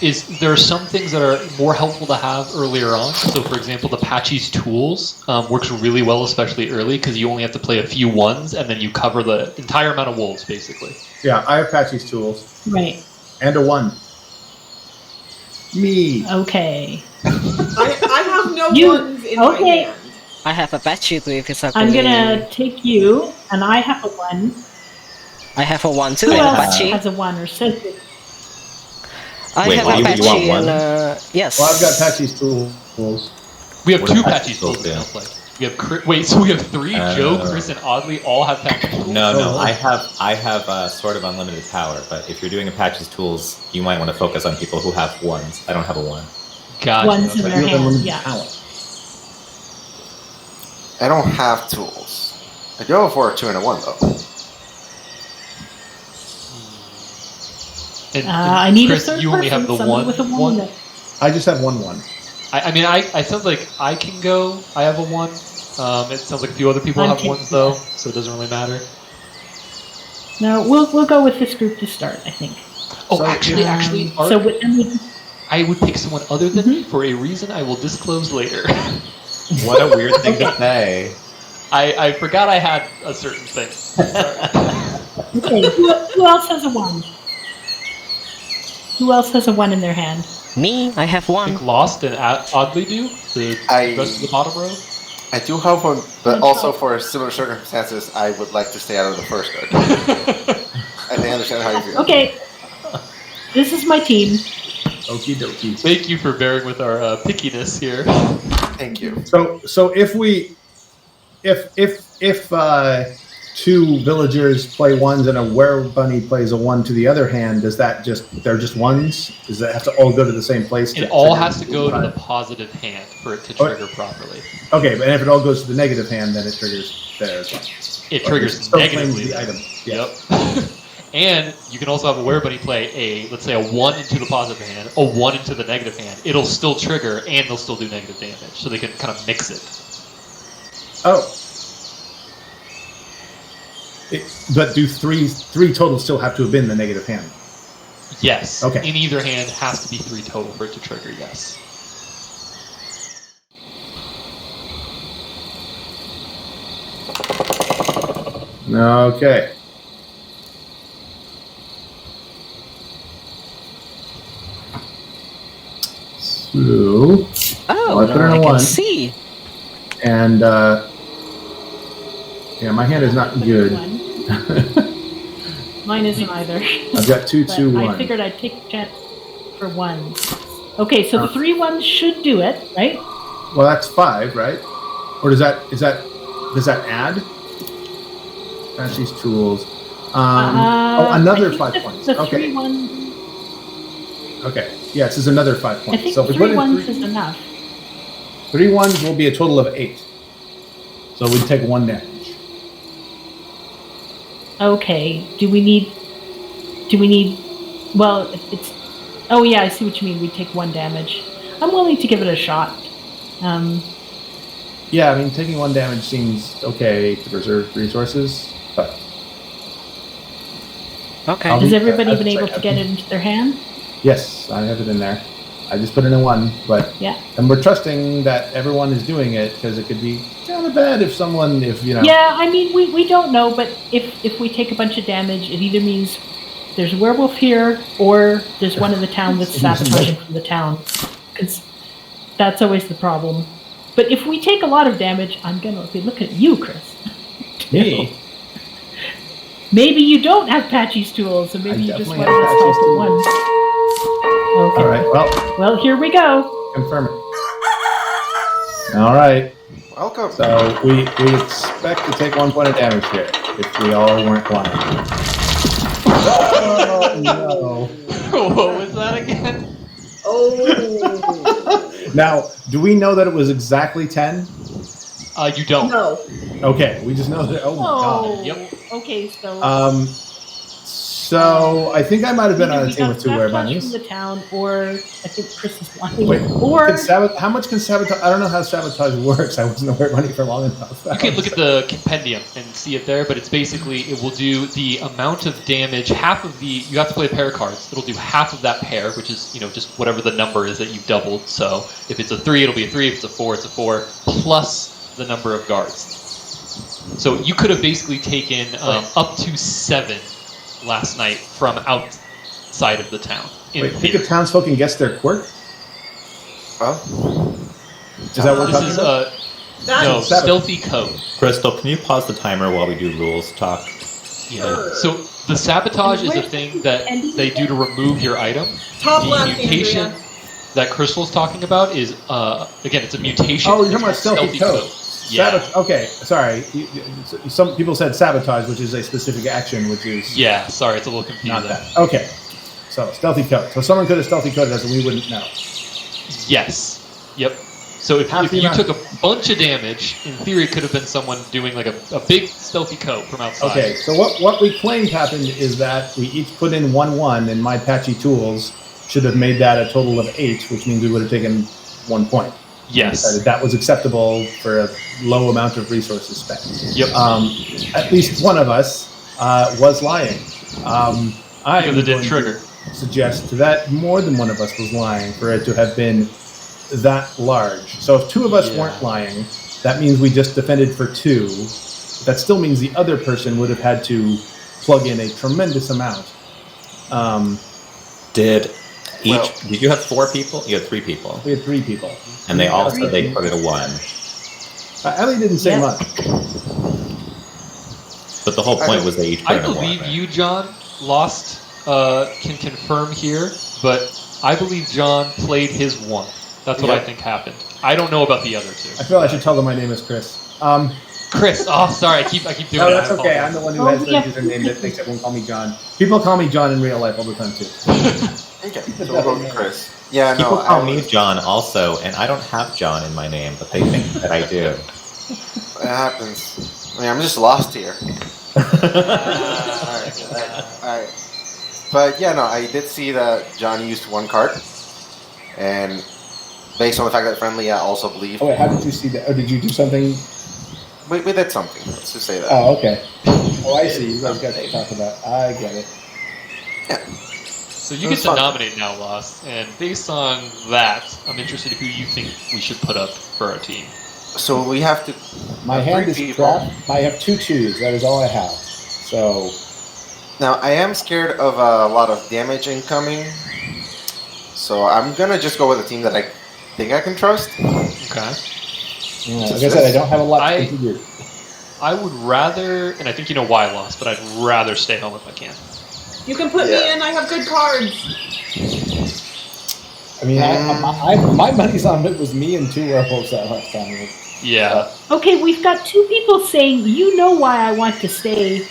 Speaker 1: is there are some things that are more helpful to have earlier on. So, for example, the Patchy's tools works really well, especially early, because you only have to play a few ones, and then you cover the entire amount of wolves, basically.
Speaker 11: Yeah, I have Patchy's tools.
Speaker 10: Right.
Speaker 11: And a 1. Me.
Speaker 10: Okay.
Speaker 9: I have no ones in my hand.
Speaker 4: I have a Patchy too if it's
Speaker 10: I'm going to take you, and I have a 1.
Speaker 4: I have a 1 too.
Speaker 10: Who
Speaker 4: And
Speaker 10: else
Speaker 4: Apache.
Speaker 10: has a 1 or says it?
Speaker 4: I
Speaker 12: Wait,
Speaker 4: have
Speaker 12: you
Speaker 4: Apache
Speaker 12: want one?
Speaker 4: and yes.
Speaker 11: Well, I've got Patchy's tools.
Speaker 1: We have
Speaker 12: What
Speaker 1: 2
Speaker 12: do
Speaker 1: Patchy
Speaker 12: Patchy
Speaker 1: tools.
Speaker 12: tools
Speaker 1: It
Speaker 12: do?
Speaker 1: sounds like. We have wait, so we have 3. Joe, Chris, and Oddly all have Patchy tools.
Speaker 12: No, I have sort of unlimited power, but if you're doing Apache's tools, you might want to focus on people who have 1s. I don't have a 1.
Speaker 1: Gotcha.
Speaker 10: Ones in
Speaker 1: okay.
Speaker 10: their
Speaker 11: You have
Speaker 10: hand,
Speaker 11: unlimited
Speaker 10: yeah.
Speaker 11: power.
Speaker 13: I don't have tools. I do have a 4, a 2, and a 1 though.
Speaker 1: And
Speaker 10: I need
Speaker 1: Chris,
Speaker 10: a third
Speaker 1: you only
Speaker 10: person,
Speaker 1: have the
Speaker 10: someone
Speaker 1: 1.
Speaker 10: with a 1.
Speaker 1: one?
Speaker 10: that-
Speaker 11: I just have 1.
Speaker 1: I mean, I sounds like I can go. I have a 1. It sounds like a few other people
Speaker 10: I'm
Speaker 1: have
Speaker 10: taking
Speaker 1: 1s though, so it doesn't really matter.
Speaker 10: No, we'll go with this group to start, I think.
Speaker 1: Oh,
Speaker 11: So,
Speaker 1: actually, Art,
Speaker 10: So and we,
Speaker 1: I would pick someone other than me for a reason I will disclose later.
Speaker 12: What a weird thing to say.
Speaker 1: I forgot I had a certain thing.
Speaker 10: okay, who else has a 1? Who else has a 1 in their hand?
Speaker 4: Me, I have
Speaker 1: I
Speaker 4: 1.
Speaker 1: think Lost and Oddly do the rest of the bottom row.
Speaker 13: I do have one, but also for similar circumstances, I would like to stay out of the first guard. I think I understand how you feel.
Speaker 10: Okay, this is my team.
Speaker 11: Okie dokie.
Speaker 1: Thank you for bearing with our pickiness here.
Speaker 13: Thank you.
Speaker 11: So if 2 villagers play 1s and a were-bunny plays a 1 to the other hand, they're just 1s? Does that have to all go to the same place?
Speaker 1: It all has to go to the positive hand for it to trigger properly.
Speaker 11: Okay, but if it all goes to the negative hand, then it triggers there as well.
Speaker 1: It triggers
Speaker 11: Still claims
Speaker 1: negatively.
Speaker 11: the item. Yeah.
Speaker 1: Yep. And you can also have a were-bunny play let's say a 1 into the positive hand, a 1 into the negative hand. It'll still trigger, and they'll still do negative damage, so they can kind of mix it.
Speaker 11: Oh. But do three total still have to have been the negative hand?
Speaker 1: Yes.
Speaker 11: Okay.
Speaker 1: In either hand has to be 3 total for it to trigger, yes.
Speaker 11: Okay. So,
Speaker 4: Oh,
Speaker 11: I put in a
Speaker 4: I can
Speaker 11: 1.
Speaker 4: see.
Speaker 11: And yeah, my hand is not good.
Speaker 10: Mine isn't either.
Speaker 11: I've got 2,
Speaker 10: But
Speaker 11: 2,
Speaker 10: I
Speaker 11: 1.
Speaker 10: figured I'd take a chance for 1s. Okay, so the 3 1s should do it, right?
Speaker 11: Well, that's 5, right? Or does that add? Patchy's tools. Another
Speaker 10: I
Speaker 11: 5
Speaker 10: think
Speaker 11: points.
Speaker 10: The
Speaker 11: Okay.
Speaker 10: 3 1.
Speaker 11: Okay. Yeah, it says another 5
Speaker 10: I
Speaker 11: points.
Speaker 10: think
Speaker 11: So if we
Speaker 10: 3
Speaker 11: put in
Speaker 10: 1s is enough.
Speaker 11: 3 1s will be a total of 8. So we'd take 1 damage.
Speaker 10: Okay. Do we need? Well, it's. Oh yeah, I see what you mean. We take 1 damage. I'm willing to give it a shot.
Speaker 11: Yeah, I mean, taking 1 damage seems okay to preserve resources, but
Speaker 4: Okay.
Speaker 11: I'll
Speaker 10: Has
Speaker 11: be-
Speaker 10: everybody
Speaker 11: I-
Speaker 10: been
Speaker 11: I-
Speaker 10: able to get it into their hand?
Speaker 11: yes, I have it in there. I just put in a 1, but
Speaker 10: Yeah.
Speaker 11: and we're trusting that everyone is doing it because it could be kind of bad if you know.
Speaker 10: Yeah, I mean, we don't know, but if we take a bunch of damage, it either means there's a werewolf here, or there's one in the town that's sabotaging from the town. Because that's always the problem. But if we take a lot of damage, I'm going to be looking at you, Chris.
Speaker 11: Me?
Speaker 10: Maybe you don't have Patchy's tools, and maybe
Speaker 11: I
Speaker 10: you just
Speaker 11: definitely
Speaker 10: want to
Speaker 11: have Patchy's
Speaker 10: stop at 1. Okay.
Speaker 11: All right,
Speaker 10: Well, here we go.
Speaker 11: confirm it. All right.
Speaker 13: Welcome.
Speaker 11: So we expect to take 1 point of damage here if we all weren't lying. Oh no!
Speaker 1: What was that again?
Speaker 9: Oh.
Speaker 11: Now, do we know that it was exactly 10?
Speaker 1: You don't.
Speaker 9: No.
Speaker 11: Okay, we just know that. Oh my god.
Speaker 1: Yep.
Speaker 10: Okay, so
Speaker 11: So I think I might have been on a
Speaker 10: we
Speaker 11: team
Speaker 10: got
Speaker 11: with 2 were
Speaker 10: sabotage
Speaker 11: bunnies.
Speaker 10: from the town, or I think Chris is lying.
Speaker 11: Wait,
Speaker 10: or
Speaker 11: how much can sabotage? I don't know how sabotage works. I wasn't a were bunny for long enough.
Speaker 1: You can look at the compendium and see it there, but it's basically, it will do the amount of damage, half of the, you have to play a pair of cards. It'll do half of that pair, which is, just whatever the number is that you've doubled. So if it's a 3, it'll be a 3. If it's a 4, it's a 4, plus the number of guards. So you could have basically taken up to 7 last night from outside of the town.
Speaker 11: Wait, think of townsfolk and guess their quirk?
Speaker 13: Well,
Speaker 11: Is that what
Speaker 1: This is
Speaker 9: That-
Speaker 1: no stealthy code.
Speaker 12: Crystal, can you pause the timer while we do rules talk?
Speaker 1: Yeah. So the sabotage is a thing that they do to remove your item.
Speaker 9: Top
Speaker 1: The
Speaker 9: left,
Speaker 1: mutation
Speaker 9: Andrea.
Speaker 1: that Crystal's talking about is again, it's a mutation.
Speaker 11: Oh, you're talking about
Speaker 1: It's called
Speaker 11: stealthy coat.
Speaker 1: Yeah.
Speaker 11: Okay, sorry. Some people said sabotage, which is a specific action, which is
Speaker 1: Yeah. Sorry, it's a little confusing.
Speaker 11: not that. Okay, so stealthy coat. So someone could have stealthy coated us, and we wouldn't know.
Speaker 1: Yes. Yep. So if you took a bunch of damage, in theory, it could have been someone doing like a big stealthy coat from outside.
Speaker 11: Okay, so what we claimed happened is that we each put in 1/1, and my patchy tools should have made that a total of 8, which means we would have taken 1 point.
Speaker 1: Yes.
Speaker 11: Decided that was acceptable for a low amount of resources spent.
Speaker 1: Yep.
Speaker 11: At least one of us was lying. I
Speaker 1: Because it didn't trigger.
Speaker 11: Suggest that more than one of us was lying for it to have been that large. So if 2 of us weren't lying, that means we just defended for 2. That still means the other person would have had to plug in a tremendous amount.
Speaker 12: Did you have 4 people? You had 3 people.
Speaker 11: We had 3 people.
Speaker 12: And they all said they put it a 1.
Speaker 11: Ellie didn't say much.
Speaker 12: But the whole point was they each put
Speaker 1: I
Speaker 12: it in a 1.
Speaker 1: believe you, John, lost can confirm here, but I believe John played his 1. That's what I think happened. I don't know about the other 2.
Speaker 11: I feel I should tell them my name is Chris.
Speaker 1: Chris. Oh, sorry. I keep doing
Speaker 11: No,
Speaker 1: it.
Speaker 11: that's okay. I'm the one who has the username that makes everyone call me John. People call me John in real life all the time too.
Speaker 13: Okay, so we'll go with Chris. Yeah,
Speaker 12: People
Speaker 13: no,
Speaker 12: call me John also, and I don't have John in my name, but they think that I do.
Speaker 13: It happens. I mean, I'm just lost here. Alright. But yeah, no, I did see that John used 1 card, and based on the fact that Friendly also believed.
Speaker 11: Oh wait, how did you see that? Oh, did you do something?
Speaker 13: We did something. Let's just say that.
Speaker 11: Oh, okay. Oh, I see. You guys got to talk about. I get it.
Speaker 1: So you get to nominate now, Lost, and based on that, I'm interested in who you think we should put up for our team.
Speaker 13: So we have to.
Speaker 11: My hand is trapped. I have 2 2s. That is all I have. So.
Speaker 13: Now I am scared of a lot of damage incoming, so I'm gonna just go with a team that I think I can trust.
Speaker 1: Okay.
Speaker 11: Yeah, like I said, I don't have a lot to contribute.
Speaker 1: I would rather, and I think you know why, Lost, but I'd rather stay home if I can.
Speaker 9: You can put me in. I have good cards.
Speaker 11: I mean, my money's on it was me and 2 werewolves that last time.
Speaker 1: Yeah.
Speaker 10: Okay, we've got 2 people saying, you know why I want to stay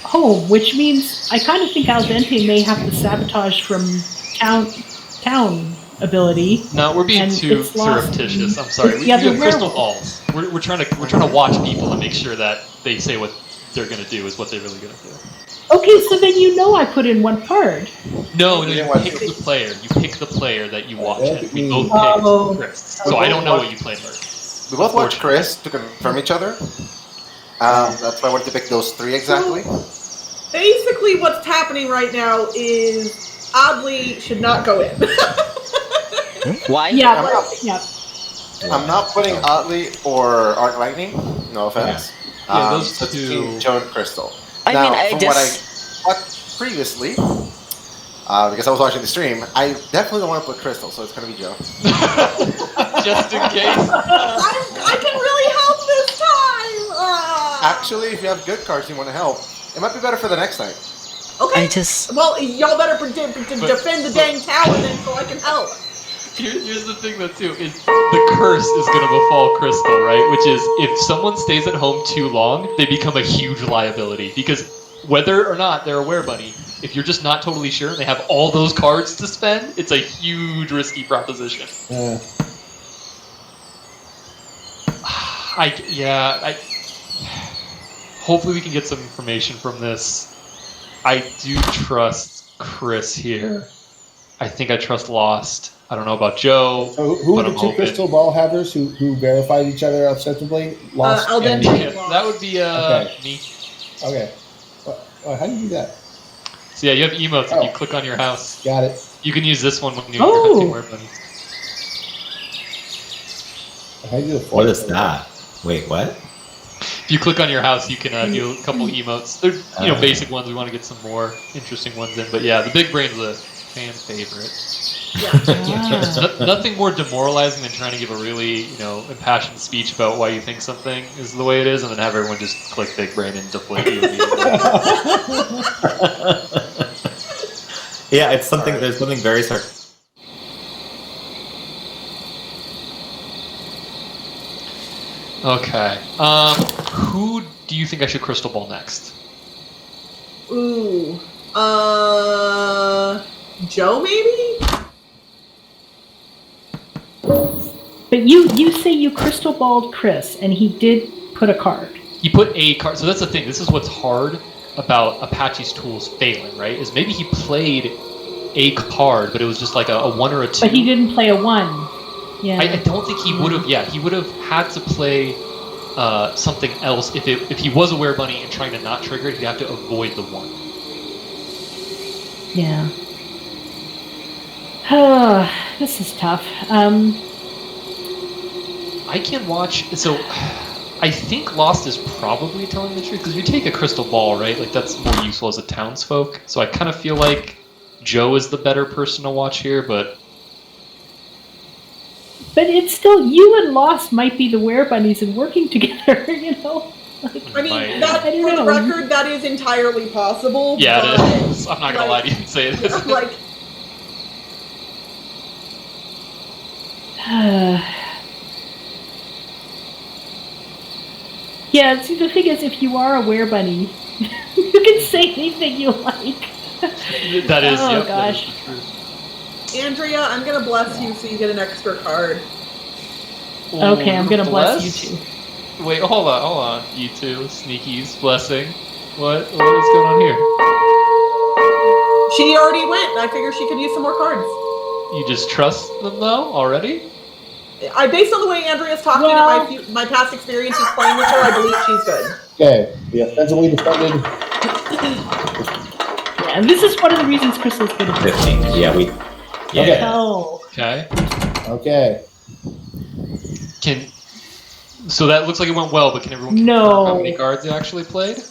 Speaker 10: home, which means I kind of think Al Dente may have the sabotage from town ability.
Speaker 1: No, we're being too surreptitious. I'm sorry. We have crystal balls. We're trying to watch people and make sure that they say what they're gonna do is what they're really gonna do.
Speaker 10: Okay, so then you know I put in 1 card.
Speaker 1: No, you pick the player. You pick the player that you watch, and we both picked Chris. So I don't know what you played, Bert.
Speaker 13: We both watched Chris to confirm each other. That's why I wanted to pick those 3 exactly.
Speaker 9: Basically, what's happening right now is Oddly should not go in.
Speaker 4: Why?
Speaker 10: Yeah,
Speaker 13: I'm not putting Oddly or Arc Lightning. No offense.
Speaker 1: Yeah, those
Speaker 13: so
Speaker 1: two.
Speaker 13: Team Joe and Crystal.
Speaker 4: I
Speaker 13: now,
Speaker 4: mean, I
Speaker 13: from what I thought previously, because I was watching the stream, I definitely don't want to put Crystal, so it's going to be Joe.
Speaker 1: Just in case.
Speaker 9: I can really help this time.
Speaker 13: Actually, if you have good cards you want to help, it might be better for the next night.
Speaker 9: Okay. Well, y'all better defend the dang tower then, so I can help.
Speaker 1: Here's the thing, though, too, is the curse is going to befall Crystal, right? Which is, if someone stays at home too long, they become a huge liability. Because whether or not they're a werebunny, if you're just not totally sure and they have all those cards to spend, it's a huge risky proposition. Hopefully we can get some information from this. I do trust Chris here. I think I trust Lost. I don't know about Joe.
Speaker 11: So who
Speaker 1: but
Speaker 11: are the
Speaker 1: I'm
Speaker 11: 2
Speaker 1: hoping.
Speaker 11: crystal ball havers who verified each other ostensibly? Lost
Speaker 9: Al
Speaker 11: and...
Speaker 9: Dente.
Speaker 1: That would be
Speaker 11: Okay.
Speaker 1: me.
Speaker 11: Okay. How do you do that?
Speaker 1: So yeah, you have emotes if you click on your house.
Speaker 11: Got it.
Speaker 1: You can use this one when you're
Speaker 10: Oh.
Speaker 1: hunting werebunnies.
Speaker 11: How do you do the
Speaker 12: What is that? Wait, what?
Speaker 1: If you click on your house, you can do a couple emotes. They're basic ones. We want to get some more interesting ones in, but yeah, the big brain's a fan favorite. Nothing more demoralizing than trying to give a really, impassioned speech about why you think something is the way it is, and then have everyone just click big brain and deflate you immediately.
Speaker 12: Yeah, it's something. There's something very
Speaker 1: Okay. Who do you think I should crystal ball next?
Speaker 9: Ooh. Joe, maybe?
Speaker 10: But you say you crystal balled Chris, and he did put a card.
Speaker 1: He put a card. So that's the thing. This is what's hard about Apache's tools failing, right? Is maybe he played a card, but it was just like a 1 or a 2.
Speaker 10: But he didn't play a 1. Yeah.
Speaker 1: I don't think he would have. Yeah, he would have had to play something else if he was a Werebunny and trying to not trigger it. He'd have to avoid the 1.
Speaker 10: Yeah. This is tough.
Speaker 1: I can watch. So, I think Lost is probably telling the truth because if you take a crystal ball, right? Like that's more useful as a townsfolk. So I kind of feel like Joe is the better person to watch here, but
Speaker 10: it's still you and Lost might be the Werebunnies and working together.
Speaker 9: I mean, that for the record, that is entirely possible.
Speaker 1: Yeah,
Speaker 9: but,
Speaker 1: it is. I'm not gonna lie to you and say it is.
Speaker 10: Yeah, see, the thing is, if you are a Werebunny, you can say anything you like.
Speaker 1: That is,
Speaker 10: oh,
Speaker 1: yep,
Speaker 10: gosh.
Speaker 1: that is the truth.
Speaker 9: Andrea, I'm gonna bless you so you get an extra card.
Speaker 10: Okay, I'm gonna bless you too.
Speaker 1: Wait, hold on. You two, Sneaky's blessing. What is going on here?
Speaker 9: She already went. I figure she could use some more cards.
Speaker 1: You just trust them though already?
Speaker 9: Based on the way Andrea's talking and my past experiences playing with her, I believe she's good.
Speaker 11: Okay, the offensively defended.
Speaker 10: Yeah, and this is one of the reasons Crystal's good at
Speaker 12: 15. Yeah, we. Yeah.
Speaker 11: Okay.
Speaker 10: Oh.
Speaker 1: Okay.
Speaker 11: Okay.
Speaker 1: So that looks like it went well, but can everyone confirm how many cards they actually played?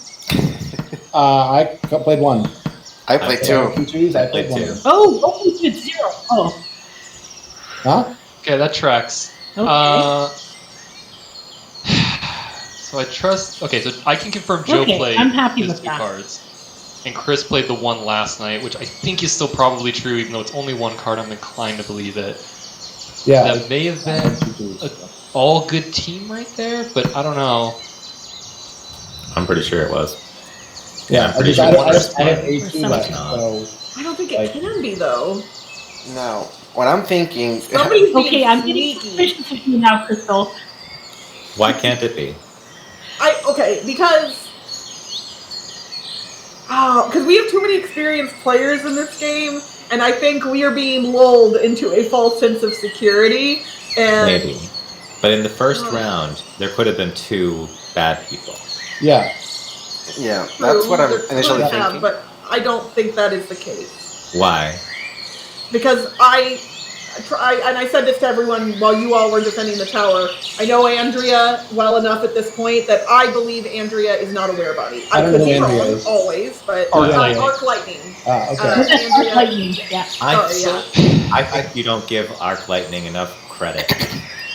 Speaker 11: I played 1.
Speaker 13: I played 2.
Speaker 11: I played 1.
Speaker 10: Oh, you did 0. Oh.
Speaker 11: Huh?
Speaker 1: Okay, that tracks.
Speaker 10: Okay.
Speaker 1: So I trust. Okay, so I can confirm Joe played
Speaker 10: I'm happy
Speaker 1: his
Speaker 10: with
Speaker 1: 2
Speaker 10: that.
Speaker 1: cards, and Chris played the 1 last night, which I think is still probably true, even though it's only 1 card. I'm inclined to believe it.
Speaker 11: Yeah.
Speaker 1: That may have been an all-good team right there, but I don't know.
Speaker 12: I'm pretty sure it was.
Speaker 11: Yeah,
Speaker 12: I'm pretty sure
Speaker 11: I
Speaker 12: it was.
Speaker 11: have A2 left, so.
Speaker 9: I don't think it can be though.
Speaker 13: No. What I'm thinking.
Speaker 9: Somebody's being
Speaker 10: Okay, I'm getting
Speaker 9: sneaky.
Speaker 10: suspicious of you now, Crystal.
Speaker 12: Why can't it be?
Speaker 9: Because we have too many experienced players in this game, and I think we are being lulled into a false sense of security. And
Speaker 12: Maybe. But in the first round, there could have been 2 bad people.
Speaker 11: Yeah.
Speaker 13: Yeah, that's what I'm
Speaker 9: There
Speaker 13: initially
Speaker 9: could have,
Speaker 13: thinking.
Speaker 9: but I don't think that is the case.
Speaker 12: Why?
Speaker 9: Because I said this to everyone while you all were defending the tower. I know Andrea well enough at this point that I believe Andrea is not a Werebunny.
Speaker 11: I don't
Speaker 9: could
Speaker 11: know
Speaker 9: be
Speaker 11: who Andrea
Speaker 9: wrong,
Speaker 11: is.
Speaker 9: always, but
Speaker 1: Arc Lightning.
Speaker 9: Arc Lightning.
Speaker 11: Okay.
Speaker 9: Andrea,
Speaker 10: Lightning, yeah.
Speaker 12: I think you don't give Arc Lightning enough credit.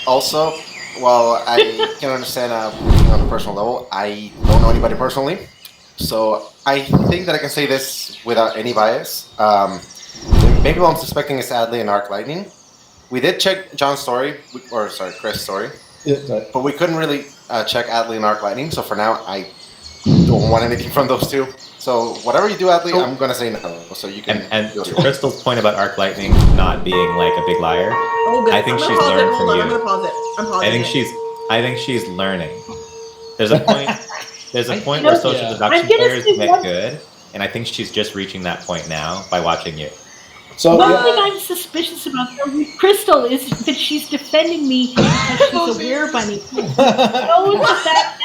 Speaker 13: Also, while I can understand on a personal level, I don't know anybody personally. So I think that I can say this without any bias. Maybe what I'm suspecting is Adley and Arc Lightning. We did check John's story, Chris' story, but we couldn't really check Adley and Arc Lightning. So for now, I don't want anything from those 2. So whatever you do, Adley, I'm gonna say no. So you can.
Speaker 12: And to Crystal's point about Arc Lightning not being like a big liar,
Speaker 9: Oh, good.
Speaker 12: I think
Speaker 9: I'm
Speaker 12: she's
Speaker 9: gonna pause it.
Speaker 12: learned
Speaker 9: Hold
Speaker 12: from
Speaker 9: on,
Speaker 12: you.
Speaker 9: I'm gonna pause it. I'm pausing
Speaker 12: I think she's learning. There's a point. There's a point where social
Speaker 10: I'm
Speaker 12: deduction
Speaker 10: gonna
Speaker 12: players
Speaker 10: say
Speaker 12: get
Speaker 10: one-
Speaker 12: good, and I think she's just reaching that point now by watching you.
Speaker 11: So
Speaker 10: One thing I'm suspicious about her with Crystal is that she's defending me because she's a Werebunny. Knows that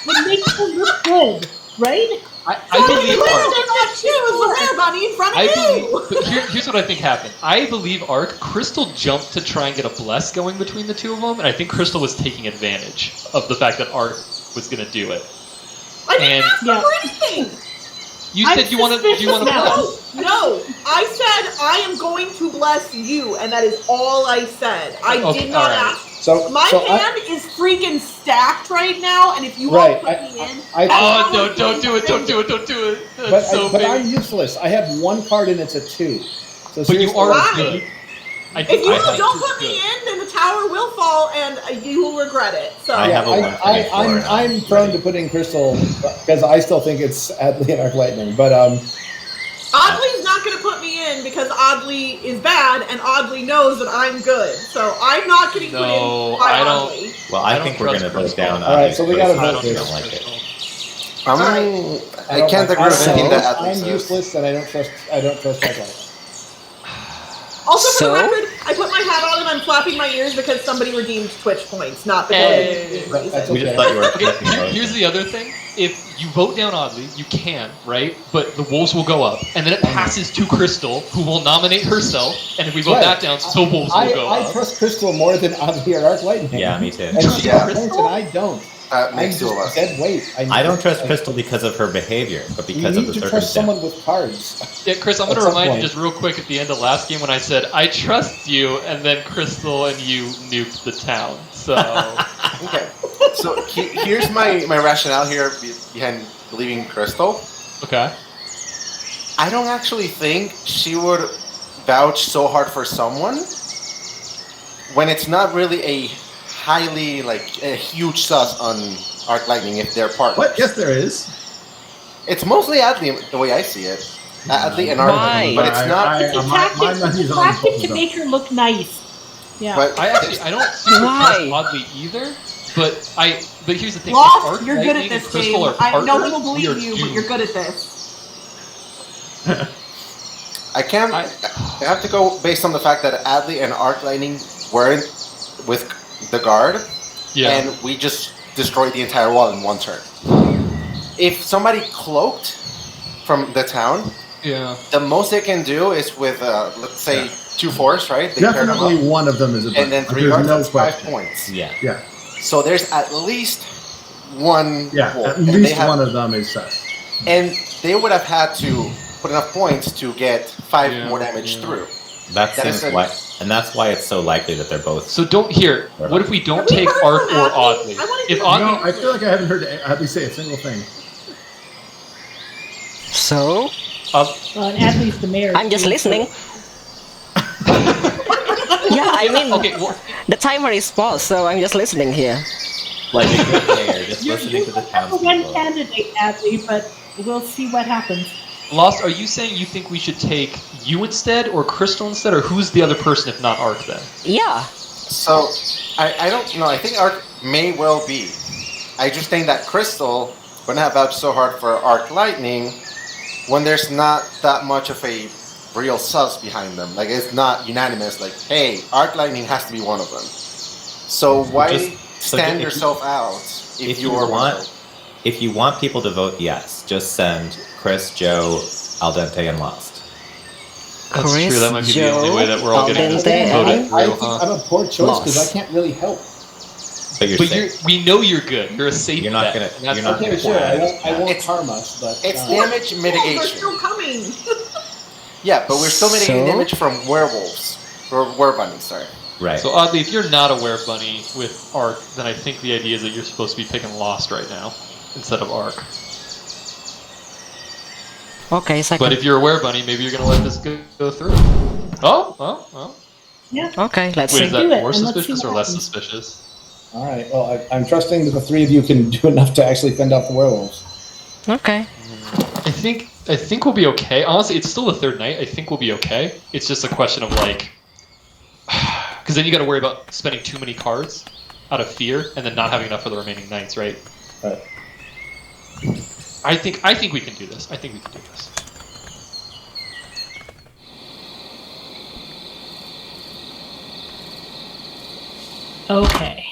Speaker 10: it makes her look good, right?
Speaker 1: I believe Arc.
Speaker 9: that she was a Werebunny in front of you.
Speaker 1: But here's what I think happened. I believe Arc. Crystal jumped to try and get a bless going between the 2 of them, and I think Crystal was taking advantage of the fact that Arc was going to do it.
Speaker 9: I didn't
Speaker 1: And-
Speaker 9: ask her for anything.
Speaker 1: You said you want to. You want to bless.
Speaker 9: No, I said I am going to bless you, and that is all I said. I did not ask. My hand is freaking stacked right now, and if you want to put me in,
Speaker 1: don't do it! Don't do it! Don't do it! That's
Speaker 11: but I'm useless. I have one card and it's a 2. So
Speaker 1: but you are
Speaker 9: Why?
Speaker 1: good.
Speaker 9: If you don't put me in, then the tower will fall, and you will regret it. So
Speaker 11: I'm prone to putting Crystal because I still think it's Adley and Arc Lightning, but
Speaker 9: Oddly's not going to put me in because Oddly is bad, and Oddly knows that I'm good. So I'm not getting put in by Oddly.
Speaker 12: Well, I think we're going to vote down.
Speaker 11: All right, so we got to vote
Speaker 12: I
Speaker 11: this.
Speaker 12: don't like it.
Speaker 13: I can't agree with anything that Adley
Speaker 11: I'm
Speaker 13: says.
Speaker 11: useless, and I don't trust Arc Lightning.
Speaker 9: Also, for
Speaker 4: So?
Speaker 9: the record, I put my hat on and I'm flapping my ears because somebody redeemed Twitch points, not because of any reason.
Speaker 11: That's
Speaker 12: We just
Speaker 11: okay.
Speaker 12: thought you were
Speaker 1: Okay,
Speaker 12: expecting votes.
Speaker 1: here's the other thing. If you vote down Oddly, you can, right? But the wolves will go up, and then it passes to Crystal, who will nominate herself. And if we vote
Speaker 11: Right.
Speaker 1: that down, the wolves will go
Speaker 11: I
Speaker 1: up.
Speaker 11: trust Crystal more than Adley or Arc Lightning.
Speaker 12: Yeah, me too.
Speaker 11: And she
Speaker 13: Yeah.
Speaker 11: has points and I don't.
Speaker 13: That makes
Speaker 11: I'm
Speaker 13: two of
Speaker 11: just
Speaker 13: us.
Speaker 11: dead weight.
Speaker 12: I don't trust Crystal because of her behavior, but
Speaker 11: You
Speaker 12: because of
Speaker 11: need
Speaker 12: the
Speaker 11: to trust someone
Speaker 12: circumstance.
Speaker 11: with cards.
Speaker 1: Yeah, Chris, I'm going
Speaker 11: At
Speaker 1: to
Speaker 11: some
Speaker 1: remind
Speaker 11: point.
Speaker 1: you just real quick at the end of last game when I said, I trust you, and then Crystal and you nuked the town. So,
Speaker 13: Okay. So here's my rationale here behind believing Crystal.
Speaker 1: okay.
Speaker 13: I don't actually think she would vouch so hard for someone when it's not really a highly, like, a huge sus on Arc Lightning if they're partners.
Speaker 11: What? Yes, there is.
Speaker 13: It's mostly Adley the way I see it. Adley and Arc Lightning, but it's not.
Speaker 10: It's a tactic to make her look nice. Yeah.
Speaker 13: But
Speaker 1: I don't super
Speaker 4: Why?
Speaker 1: trust Oddly either, but here's the thing. if
Speaker 9: Lost,
Speaker 1: Arc
Speaker 9: you're good
Speaker 1: Lightning
Speaker 9: at
Speaker 1: and
Speaker 9: this
Speaker 1: Crystal
Speaker 9: game.
Speaker 1: are
Speaker 9: I no one
Speaker 1: partners,
Speaker 9: will
Speaker 1: we are
Speaker 9: believe you, but
Speaker 1: doomed.
Speaker 9: you're good at this.
Speaker 13: I can't. I have to go based on the fact that Adley and Arc Lightning weren't with the guard,
Speaker 1: Yeah.
Speaker 13: and we just destroyed the entire wall in one turn. If somebody cloaked from the town,
Speaker 1: Yeah.
Speaker 13: the most they can do is with, let's say, 2 force, right? They pair them
Speaker 11: Definitely
Speaker 13: up,
Speaker 11: one of them is a
Speaker 13: and then 3
Speaker 11: There's
Speaker 13: guards,
Speaker 11: no
Speaker 13: that's 5
Speaker 11: question.
Speaker 13: points.
Speaker 12: Yeah.
Speaker 11: Yeah,
Speaker 13: So there's at least one
Speaker 11: yeah.
Speaker 13: wolf,
Speaker 11: At
Speaker 13: and they
Speaker 11: least
Speaker 13: have-
Speaker 11: one of them is sus.
Speaker 13: And they would have had to put enough points to get 5
Speaker 1: Yeah,
Speaker 13: more damage
Speaker 1: yeah.
Speaker 13: through.
Speaker 12: That
Speaker 13: That
Speaker 12: seems
Speaker 13: is a-
Speaker 12: why, and that's why it's so likely that they're both.
Speaker 1: So don't hear. What if we don't
Speaker 9: Have we
Speaker 1: take
Speaker 9: heard
Speaker 1: Arc
Speaker 9: from
Speaker 1: or
Speaker 9: Adley?
Speaker 1: Oddly?
Speaker 9: I wanna
Speaker 1: If
Speaker 9: hear-
Speaker 1: Oddly,
Speaker 11: No, I feel like I haven't heard Adley say a single thing.
Speaker 4: So,
Speaker 10: And Adley's the mayor.
Speaker 4: I'm just listening. Yeah, I mean,
Speaker 1: okay, well,
Speaker 4: the timer is paused, so I'm just listening here.
Speaker 12: Like a good player, just
Speaker 10: You're
Speaker 12: listening to the
Speaker 10: one
Speaker 12: townspeople.
Speaker 10: candidate, Adley, but we'll see what happens.
Speaker 1: Lost, are you saying you think we should take you instead, or Crystal instead, or who's the other person if not Arc then?
Speaker 4: Yeah.
Speaker 13: So, I don't know. I think Arc may well be. I just think that Crystal wouldn't have vouched so hard for Arc Lightning when there's not that much of a real sus behind them. Like, it's not unanimous, like, hey, Arc Lightning has to be one of them. So why stand
Speaker 12: if you-
Speaker 13: yourself out if you are one of them?
Speaker 12: If you want people to vote yes, just send Chris, Joe, Al Dente, and Lost.
Speaker 1: That's
Speaker 4: Chris,
Speaker 1: true. That might be the
Speaker 4: Joe,
Speaker 1: only way that we're all getting this
Speaker 4: Al Dente,
Speaker 1: voted
Speaker 4: and-
Speaker 1: through,
Speaker 11: I think
Speaker 1: huh?
Speaker 11: I'm a poor choice because
Speaker 4: Lost.
Speaker 11: I can't really help.
Speaker 12: But you're
Speaker 1: But
Speaker 12: safe.
Speaker 1: we know you're good. You're a safe
Speaker 12: You're not
Speaker 1: bet.
Speaker 12: gonna-
Speaker 1: and that's
Speaker 12: you're not
Speaker 1: the
Speaker 11: Okay,
Speaker 12: gonna
Speaker 11: sure. I
Speaker 12: Yeah.
Speaker 11: won't harm us, but
Speaker 13: It's
Speaker 11: uh,
Speaker 13: damage
Speaker 9: Wolves are
Speaker 13: mitigation.
Speaker 9: still coming.
Speaker 13: Yeah, but we're still mitigating
Speaker 4: So?
Speaker 13: damage from werewolves. Or were-bunnies, sorry.
Speaker 12: Right.
Speaker 1: So oddly, if you're not a were-bunny with Arc, then I think the idea is that you're supposed to be picking Lost right now instead of Arc.
Speaker 4: Okay, second.
Speaker 1: But if you're a were-bunny, maybe you're gonna let this go through. Oh.
Speaker 10: Yeah.
Speaker 4: Okay, let's
Speaker 1: Wait,
Speaker 4: see.
Speaker 1: is that
Speaker 10: Do it,
Speaker 1: more
Speaker 10: and let's see
Speaker 1: suspicious
Speaker 10: what
Speaker 1: or less
Speaker 10: happens.
Speaker 1: suspicious?
Speaker 11: all right. Well, I'm trusting that the three of you can do enough to actually fend off the werewolves.
Speaker 4: Okay.
Speaker 1: I think we'll be okay. Honestly, it's still the third night. I think we'll be okay. It's just a question of like, because then you got to worry about spending too many cards out of fear, and then not having enough for the remaining nights, right?
Speaker 11: Right.
Speaker 1: I think we can do this. I think we can do this.
Speaker 10: Okay.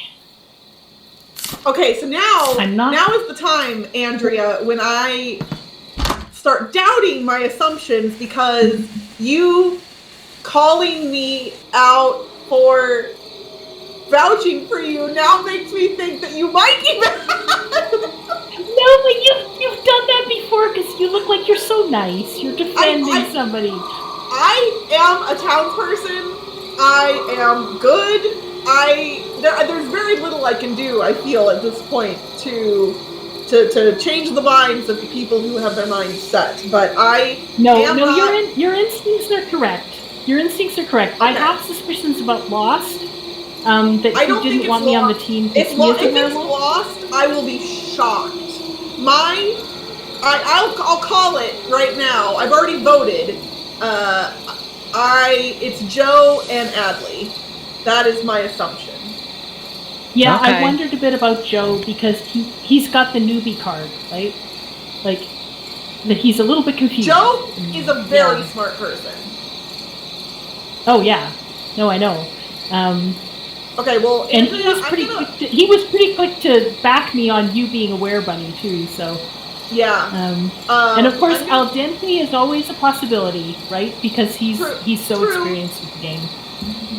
Speaker 9: Okay, so now
Speaker 10: I'm not-
Speaker 9: now is the time, Andrea, when I start doubting my assumptions because you calling me out for vouching for you now makes me think that you might be bad.
Speaker 10: No, but you've done that before because you look like you're so nice. You're defending somebody.
Speaker 9: I am a townsperson. I am good. There's very little I can do, I feel, at this point to change the minds of the people who have their minds set. But
Speaker 10: your instincts are correct. Your instincts are correct. Okay. I have suspicions about Lost. That you didn't want me on the team.
Speaker 9: If it's Lost, I will be shocked. I'll call it right now. I've already voted. It's Joe and Adley. That is my assumption.
Speaker 10: Yeah, okay. I wondered a bit about Joe because he's got the newbie card, right? Like, that he's a little bit confused.
Speaker 9: Joe is a very smart person.
Speaker 10: Oh yeah, no, I know.
Speaker 9: Okay, well,
Speaker 10: and he was pretty quick to back me on you being a were-bunny too. So.
Speaker 9: Yeah.
Speaker 10: And of course, Al Dente is always a possibility, right? Because he's so experienced with the game.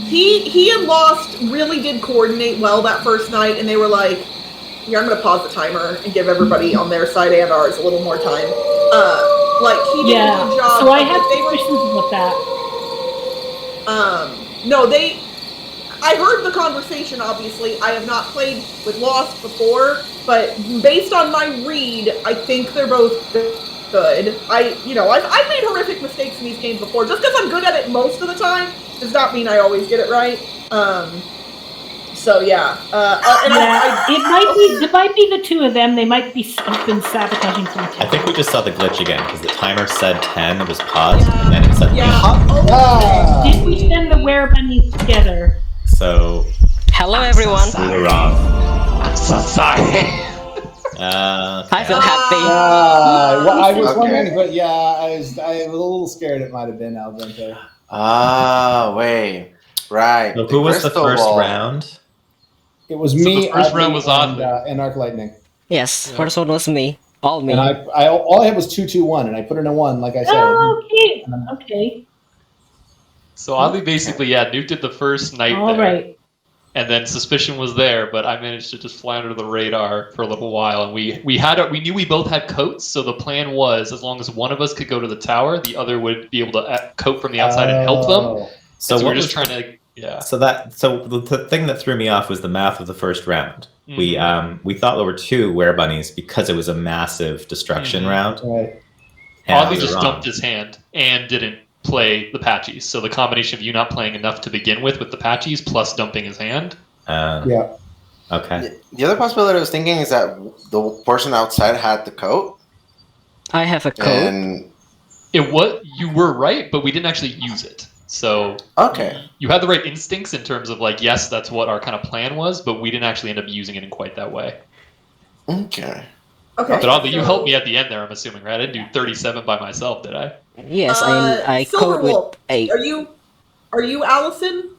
Speaker 9: He and Lost really did coordinate well that first night, and they were like, "Yeah, I'm going to pause the timer and give everybody on their side and ours a little more time." He did a good job.
Speaker 10: So I have suspicions about
Speaker 9: that. I heard the conversation, obviously. I have not played with Lost before, but based on my read, I think they're both good. I've made horrific mistakes in these games before. Just because I'm good at it most of the time does not mean I always get it right.
Speaker 10: It might be the two of them. They might be been sabotaging from 10.
Speaker 12: I think we just saw the glitch again because the timer said 10, it was paused, and then it said
Speaker 10: Did we send the were-bunnies together?
Speaker 12: So.
Speaker 4: Hello, everyone.
Speaker 12: We were wrong.
Speaker 1: I'm so sorry.
Speaker 4: I feel happy.
Speaker 11: I was wondering, but I was a little scared it might have been Al Dente.
Speaker 13: Wait. Right.
Speaker 12: So who was the first round?
Speaker 11: It was me.
Speaker 1: The first round was
Speaker 11: and Arc Lightning.
Speaker 4: Yes, first one was me. All me.
Speaker 11: And all I had was 2-2-1, and I put in a 1, like I said.
Speaker 10: Oh, okay.
Speaker 1: So Oddly basically, Nuke did the first night
Speaker 10: All
Speaker 1: there.
Speaker 10: Right.
Speaker 1: And then suspicion was there, but I managed to just fly under the radar for a little while. And we knew we both had coats, so the plan was as long as one of us could go to the tower, the other would be able to coat from the outside and help them. So we're just trying to So
Speaker 12: the thing that threw me off was the math of the first round. Mm-hmm. We thought there were 2 were-bunnies because it was a massive destruction round.
Speaker 11: Right.
Speaker 1: Oddly just dumped his hand and didn't play the Patchies. So the combination of you not playing enough to begin with the Patchies plus dumping his hand.
Speaker 12: Okay.
Speaker 13: The other possibility I was thinking is that the person outside had the coat.
Speaker 4: I have a coat.
Speaker 13: And
Speaker 1: you were right, but we didn't actually use it. So you had the right instincts in terms of yes, that's what our kind of plan was, but we didn't actually end up using it in quite that way.
Speaker 13: Okay.
Speaker 1: But Oddly, you helped me at the end there, I'm assuming, right? I didn't do 37 by myself, did I?
Speaker 4: Yes, I code with 8.
Speaker 9: Are you Allison?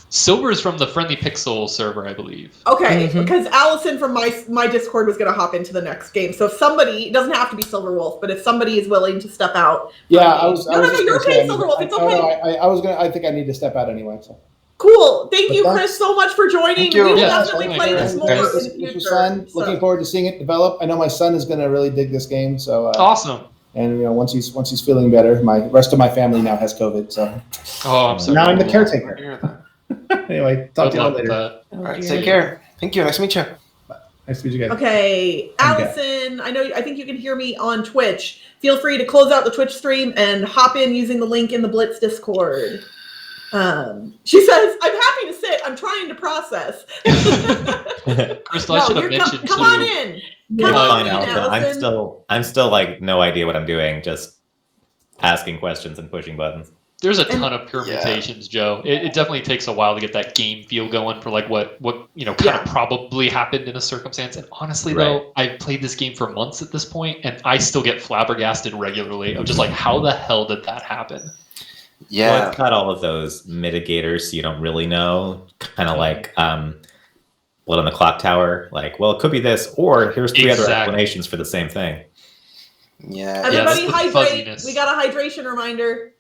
Speaker 1: Silver is from the Friendly Pixel server, I believe.
Speaker 9: Okay, because Allison from my Discord was going to hop into the next game. So if somebody, it doesn't have to be Silver Wolf, but if somebody is willing to step out.
Speaker 11: Yeah,
Speaker 9: you're okay, Silver Wolf. It's okay.
Speaker 11: I think I need to step out anyway. So.
Speaker 9: Cool. Thank you, Chris, so much for joining. We will definitely play this more in the future.
Speaker 11: This was fun. Looking forward to seeing it develop. I know my son is going to really dig this game. So
Speaker 1: awesome.
Speaker 11: And once he's feeling better, my rest of my family now has COVID. So
Speaker 1: I'm sorry.
Speaker 11: Now I'm the caretaker. Anyway, talk to you later.
Speaker 13: All right, take care. Thank you. Nice to meet you.
Speaker 11: Nice to meet you guys.
Speaker 9: Okay, Allison, I think you can hear me on Twitch. Feel free to close out the Twitch stream and hop in using the link in the Blitz Discord. She says, "I'm happy to sit. I'm trying to process."
Speaker 1: Crystal, I should have mentioned.
Speaker 9: Come on in. Come on in, Allison.
Speaker 12: I'm still no idea what I'm doing. Just asking questions and pushing buttons.
Speaker 1: There's a ton of permutations, Joe. It definitely takes a while to get that game feel going for what kind of probably happened in a circumstance. And honestly, though, I've played this game for months at this point, and I still get flabbergasted regularly of just how the hell did that happen?
Speaker 12: Yeah, well, it's got all of those mitigators, so you don't really know. Kind of Blood on the Clock Tower. It could be this, or here's 3 other explanations for the same thing.
Speaker 13: Yeah.
Speaker 9: Everybody hydrate. We got a hydration reminder.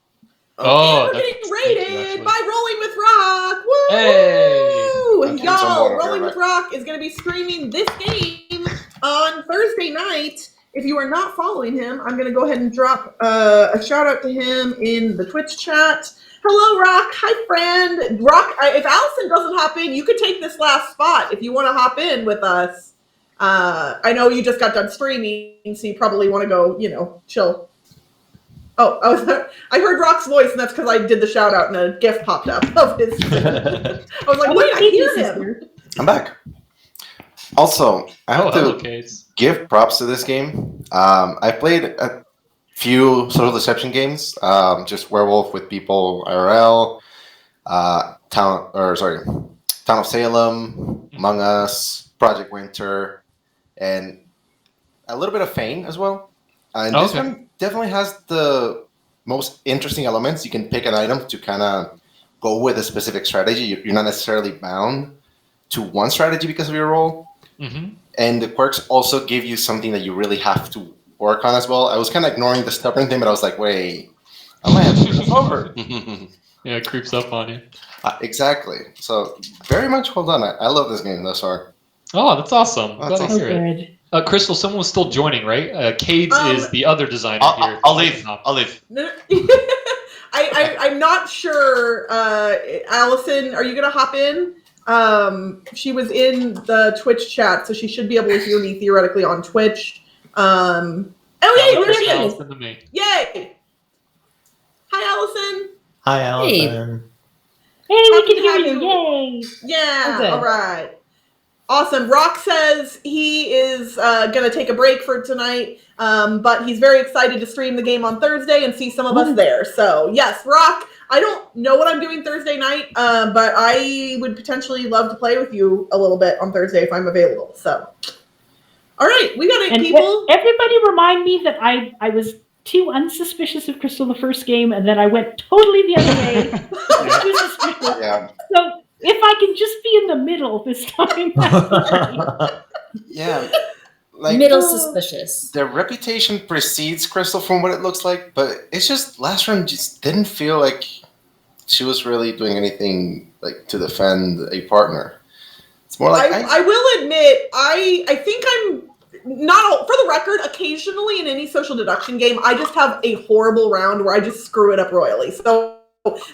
Speaker 9: We're getting rated by Rolling with Rock. Woo!
Speaker 1: Hey!
Speaker 9: Y'all, Rolling with Rock is going to be streaming this game on Thursday night. if you are not following him, I'm going to go ahead and drop a shout out to him in the Twitch chat. Hello, Rock. Hi, friend. Rock, if Allison doesn't hop in, you could take this last spot if you want to hop in with us. I know you just got done streaming, so you probably want to go, chill. Oh, I heard Rock's voice, and that's because I did the shout out and a GIF popped up of his. I was like, wait, I hear him.
Speaker 13: I'm back. Also, I have to
Speaker 1: hello,
Speaker 13: give props to this game. I played a few social deception games, just Werewolf with People IRL, Town of Salem, Among Us, Project Winter, and a little bit of Fane as well. And this one definitely has the most interesting elements. You can pick an item to kind of go with a specific strategy. You're not necessarily bound to one strategy because of your role.
Speaker 1: Mm-hmm.
Speaker 13: And the quirks also give you something that you really have to work on as well. I was kind of ignoring the stubborn thing, but I was like, wait, I might have to do this over.
Speaker 1: Yeah, it creeps up on you.
Speaker 13: Exactly. So very much well done. I love this game thus far.
Speaker 1: Oh, that's awesome. Glad to hear
Speaker 10: good.
Speaker 1: it. Crystal, someone was still joining, right? Cades is the other designer here.
Speaker 3: I'll leave.
Speaker 9: No, I'm not sure. Allison, are you going to hop in? She was in the Twitch chat, so she should be able to hear me theoretically on Twitch. Oh, yay! There she is! Yay! Hi, Allison.
Speaker 12: Hi, Allison.
Speaker 10: Hey, we can hear you! Yay!
Speaker 9: Yeah.
Speaker 10: Okay.
Speaker 9: All right. Awesome. Rock says he is going to take a break for tonight, but he's very excited to stream the game on Thursday and see some of us there. So, yes, Rock, I don't know what I'm doing Thursday night, but I would potentially love to play with you a little bit on Thursday if I'm available. So, all right, we got 8 people.
Speaker 10: Everybody remind me that I was too unsuspicious of Crystal the first game, and then I went totally the other way. Too suspicious.
Speaker 13: Yeah.
Speaker 10: So, if I can just be in the middle this time.
Speaker 13: Yeah. Like,
Speaker 14: middle suspicious.
Speaker 13: Their reputation precedes Crystal from what it looks like, but it's just last run just didn't feel like she was really doing anything like to defend a partner. It's more like
Speaker 9: I will admit, I think I'm not, for the record, occasionally in any social deduction game, I just have a horrible round where I just screw it up royally. So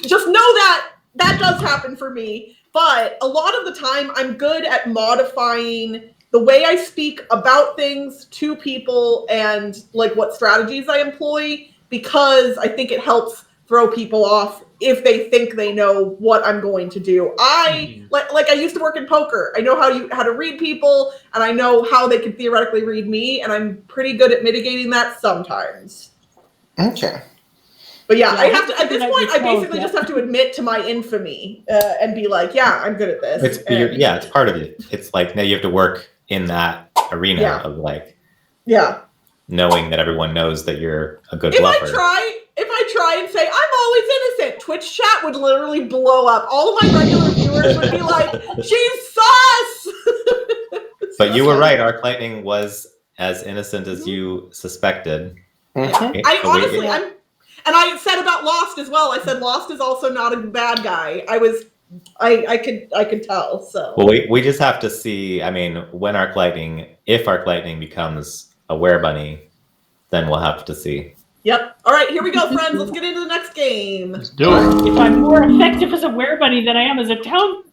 Speaker 9: just know that does happen for me. But a lot of the time, I'm good at modifying the way I speak about things to people and like what strategies I employ, because I think it helps throw people off if they think they know what I'm going to do. Like I used to work in poker. I know how to read people, and I know how they can theoretically read me, and I'm pretty good at mitigating that sometimes.
Speaker 13: Okay.
Speaker 9: But yeah, I have to. At this point, I basically just have to admit to my infamy and be like, "Yeah, I'm good at this."
Speaker 12: It's part of it. It's like now you have to work in that arena of like, knowing that everyone knows that you're a good bluffer.
Speaker 9: If I try and say I'm always innocent, Twitch chat would literally blow up. All of my regular viewers would be like, "She's sus."
Speaker 12: But you were right. Arc Lightning was as innocent as you suspected.
Speaker 9: I said about Lost as well. I said Lost is also not a bad guy. I could tell. So
Speaker 12: well, we just have to see. I mean, when if Arc Lightning becomes a werebunny, then we'll have to see.
Speaker 9: Yep. All right, here we go, friends. Let's get into the next game.
Speaker 1: Let's do it.
Speaker 10: If I'm more effective as a werebunny than I am as a town.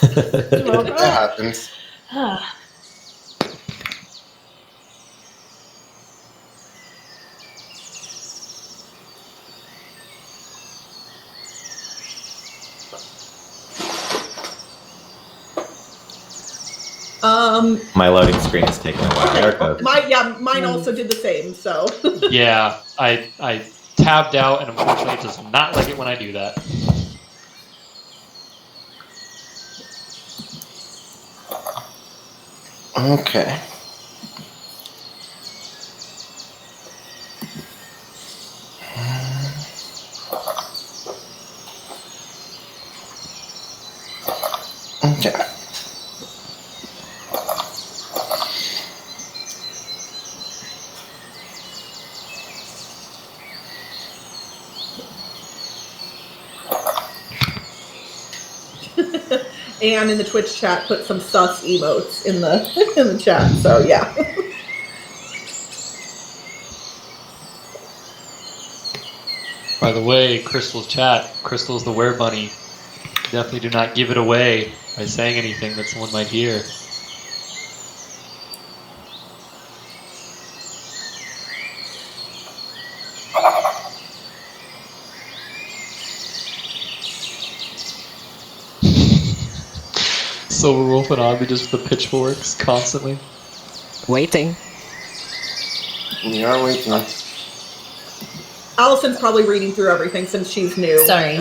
Speaker 13: That happens.
Speaker 12: My loading screen is taking a while.
Speaker 9: Mine also did the same. So
Speaker 1: yeah, I tabbed out, and unfortunately, it does not like it when I do that.
Speaker 13: Okay. Okay.
Speaker 9: Anne in the Twitch chat put some sus emotes in the chat. So yeah.
Speaker 1: By the way, Crystal's chat, Crystal's the Were Bunny. Definitely do not give it away by saying anything that someone might hear. Silver Wolf and Oddly just with the pitchforks constantly.
Speaker 4: Waiting.
Speaker 13: We are waiting.
Speaker 9: Allison's probably reading through everything since she's new.
Speaker 14: Sorry.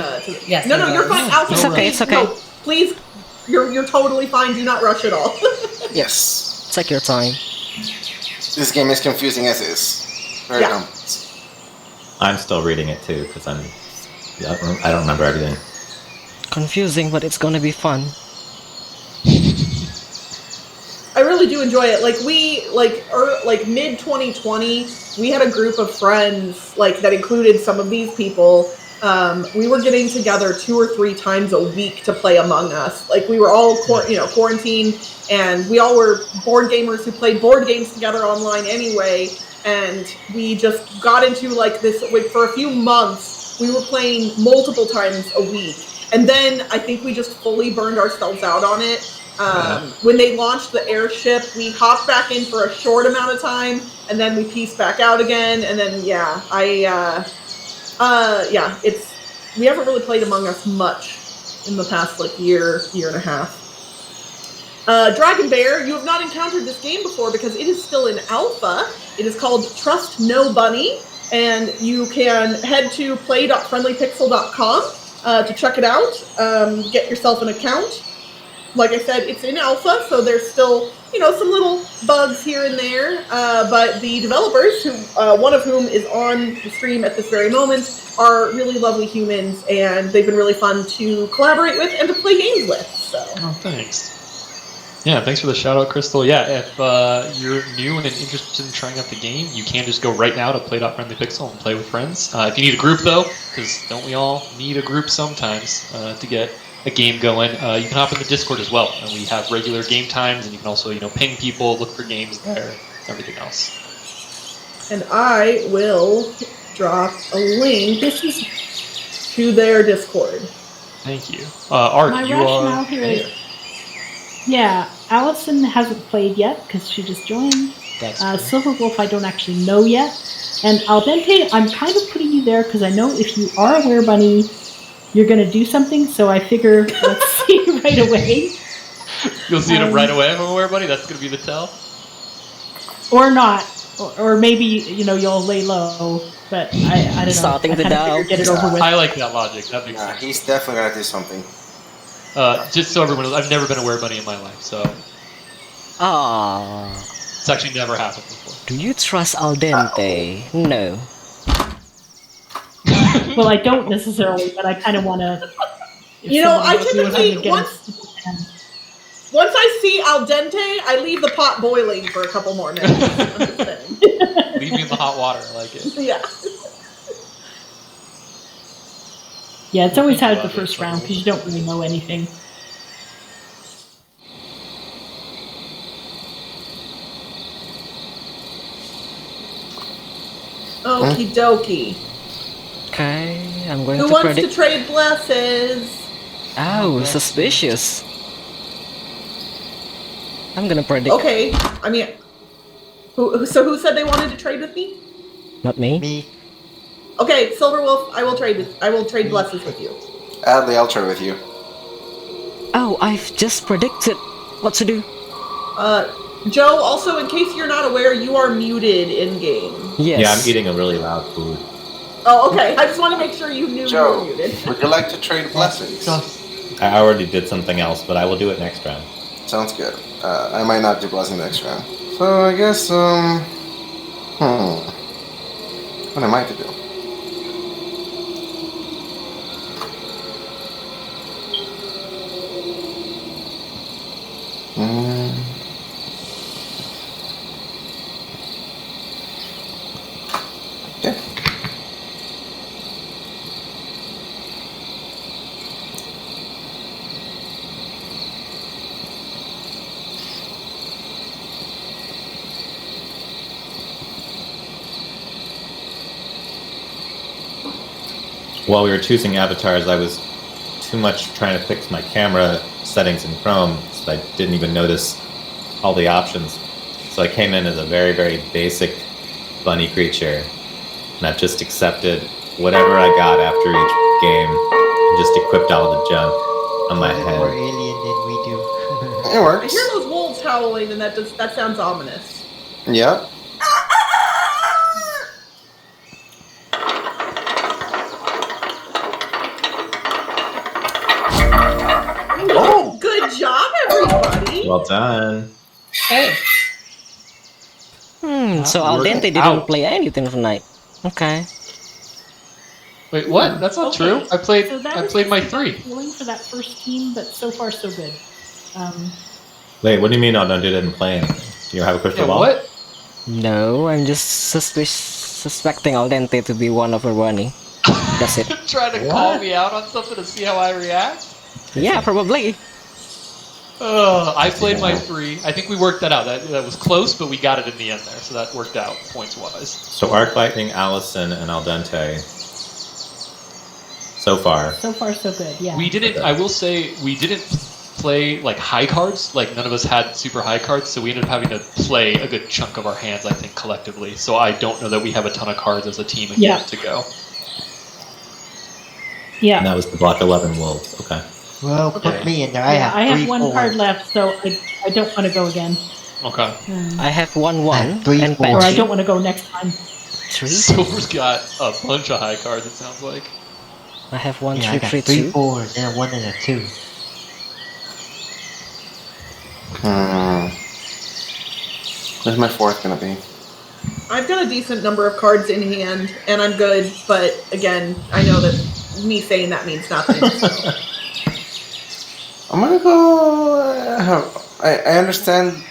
Speaker 9: Yes. No, you're fine. Allison,
Speaker 4: It's okay, it's okay.
Speaker 9: No, please, you're totally fine. Do not rush at all.
Speaker 13: Yes.
Speaker 4: Take your time.
Speaker 13: This game is confusing as is. Very complex.
Speaker 12: I'm still reading it too because I don't remember everything.
Speaker 4: Confusing, but it's gonna be fun.
Speaker 9: I really do enjoy it. Like mid 2020, we had a group of friends that included some of these people. We were getting together 2 or 3 times a week to play Among Us. Like we were all quarantined, and we all were board gamers who played board games together online anyway. And we just got into this. For a few months, we were playing multiple times a week, and then I think we just fully burned ourselves out on it. When they launched the airship, we hopped back in for a short amount of time, and then we pieced back out again. And then we haven't really played Among Us much in the past year and a half. Dragon Bear, you have not encountered this game before because it is still in alpha. It is called Trust No Bunny, and you can head to play.friendlypixel.com to check it out. Get yourself an account. Like I said, it's in alpha, so there's still, some little bugs here and there. But the developers, one of whom is on the stream at this very moment, are really lovely humans, and they've been really fun to collaborate with and to play games with. So.
Speaker 1: Oh, thanks. Yeah, thanks for the shout out, Crystal. Yeah, if you're new and interested in trying out the game, you can just go right now to play.friendlypixel and play with friends. If you need a group, though, because don't we all need a group sometimes to get a game going, you can hop in the Discord as well, and we have regular game times, and you can also ping people, look for games there, everything else.
Speaker 9: And I will drop a link to their Discord.
Speaker 1: Thank you. Art,
Speaker 10: My
Speaker 1: you
Speaker 10: rationale
Speaker 1: are
Speaker 10: here
Speaker 1: there.
Speaker 10: is, yeah, Allison hasn't played yet because she just joined.
Speaker 1: That's
Speaker 10: Silver Wolf I don't actually know yet, and Al Dente I'm kind of putting you there because I know if you are a Were Bunny, you're going to do something, so I figure let's see right away.
Speaker 1: You'll see it right away from Were Bunny? That's going to be the tell?
Speaker 10: Or not. Or maybe, you'll lay low, but I don't know.
Speaker 4: Starting
Speaker 10: I
Speaker 4: the
Speaker 10: kinda figure
Speaker 4: down.
Speaker 10: get it over with.
Speaker 1: I like that logic. That makes sense.
Speaker 13: He's definitely gonna do something.
Speaker 1: Just so everyone knows, I've never been a Were Bunny in my life, so
Speaker 4: Ah.
Speaker 1: it's actually never happened before.
Speaker 4: Do you trust Al Dente? No.
Speaker 10: Well, I don't necessarily, but I kind of want to.
Speaker 9: I typically once I see Al Dente, I leave the pot boiling for a couple more minutes.
Speaker 1: Leave me in the hot water, I like it.
Speaker 9: Yeah.
Speaker 10: Yeah, it's always hard the first round because you don't really know anything.
Speaker 9: Okie dokie.
Speaker 4: Okay, I'm going
Speaker 9: Who
Speaker 4: to
Speaker 9: wants
Speaker 4: predict.
Speaker 9: to trade blesses?
Speaker 4: Oh, suspicious. I'm gonna predict.
Speaker 9: Okay, I mean, who said they wanted to trade with me?
Speaker 4: Not me.
Speaker 6: Me.
Speaker 9: Okay, Silver Wolf, I will trade blesses with you.
Speaker 13: Adley, I'll trade with you.
Speaker 4: Oh, I've just predicted what to do.
Speaker 9: Joe, also, in case you're not aware, you are muted in game.
Speaker 4: Yes.
Speaker 12: Yeah, I'm eating a really loud food.
Speaker 9: Oh, okay. I just want to make sure you knew
Speaker 13: Joe,
Speaker 9: you were muted.
Speaker 13: would you like to trade blessings?
Speaker 12: I already did something else, but I will do it next round.
Speaker 13: Sounds good. I might not do blessing next round. So I guess, what am I to do? Okay.
Speaker 12: while we were choosing avatars, I was too much trying to fix my camera settings in Chrome, so I didn't even notice all the options. So I came in as a very, very basic bunny creature, and I've just accepted whatever I got after each game, and just equipped all the junk on my head.
Speaker 6: More alien than we do.
Speaker 13: It
Speaker 9: I
Speaker 13: works.
Speaker 9: hear those wolves howling, and that sounds ominous.
Speaker 13: Yeah.
Speaker 9: Oh, good job, everybody.
Speaker 12: Well done.
Speaker 4: So Al Dente didn't play anything tonight. Okay.
Speaker 1: Wait, what? That's not true. I played.
Speaker 10: So that
Speaker 1: I
Speaker 10: was
Speaker 1: played my
Speaker 10: just
Speaker 1: 3.
Speaker 10: feeling for that first team, but so far so good.
Speaker 12: Wait, what do you mean Aldente didn't play anything? Do you have a crystal ball?
Speaker 1: What?
Speaker 4: No, I'm just suspecting Al Dente to be one of her running. That's it.
Speaker 1: Trying to call me out on something to see how I react?
Speaker 4: Yeah, probably.
Speaker 1: I played my 3. I think we worked that out. That was close, but we got it in the end there, so that worked out points-wise.
Speaker 12: So Arc Lightning, Allison, and Aldente. So far.
Speaker 10: So far so good, yeah.
Speaker 1: We didn't. I will say we didn't play like high cards. Like none of us had super high cards, so we ended up having to play a good chunk of our hands. I think collectively. So I don't know that we have a ton of cards as a team again to go.
Speaker 10: Yeah.
Speaker 12: And that was the block 11 wolves. Okay.
Speaker 6: Well, put me in there. I
Speaker 10: Yeah,
Speaker 6: have
Speaker 10: I have
Speaker 6: 3
Speaker 10: one
Speaker 6: 4s.
Speaker 10: card left, so I don't want to go again.
Speaker 1: Okay.
Speaker 4: I have 1-1
Speaker 6: 3
Speaker 4: and
Speaker 6: 4.
Speaker 10: Or I
Speaker 4: Patchy.
Speaker 10: don't want to go next time.
Speaker 4: 3.
Speaker 1: Silver's got a bunch of high cards. It sounds like.
Speaker 4: I have 1
Speaker 6: Yeah, I
Speaker 4: 3
Speaker 6: got
Speaker 4: 3
Speaker 6: 3
Speaker 4: 2.
Speaker 6: 4s and a 1 and a 2.
Speaker 13: Where's my 4th gonna be?
Speaker 9: I've got a decent number of cards in hand, and I'm good. But again, I know that me saying that means nothing. So.
Speaker 13: I'm gonna go. I understand.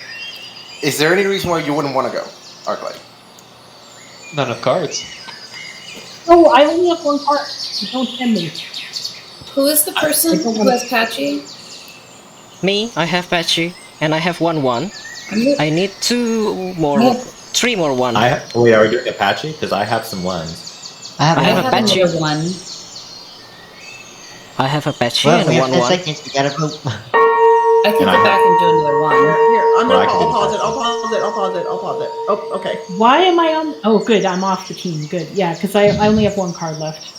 Speaker 13: Is there any reason why you wouldn't want to go, Arclight?
Speaker 1: Not enough cards.
Speaker 10: Oh, I only have one card. Don't send me.
Speaker 14: Who is the person who has Patchy?
Speaker 4: Me, I have Patchy, and I have 1-1. I need 3 more 1.
Speaker 12: Wait, are we doing Apache? Because I have some ones.
Speaker 4: I have a Patchy.
Speaker 14: another one.
Speaker 4: I have a Patchy
Speaker 6: Well,
Speaker 4: and
Speaker 6: we
Speaker 4: a
Speaker 6: have 10
Speaker 4: 1-1.
Speaker 6: seconds. We gotta vote.
Speaker 14: I can
Speaker 12: And
Speaker 14: go
Speaker 12: I
Speaker 14: back and do another one.
Speaker 9: Here, I'm
Speaker 12: Well, I
Speaker 9: gonna.
Speaker 12: can
Speaker 9: I'll
Speaker 12: do
Speaker 9: pause it. I'll pause it. Oh, okay.
Speaker 10: Why am I on? Oh, good. I'm off the team. Good. Yeah, because I only have one card left.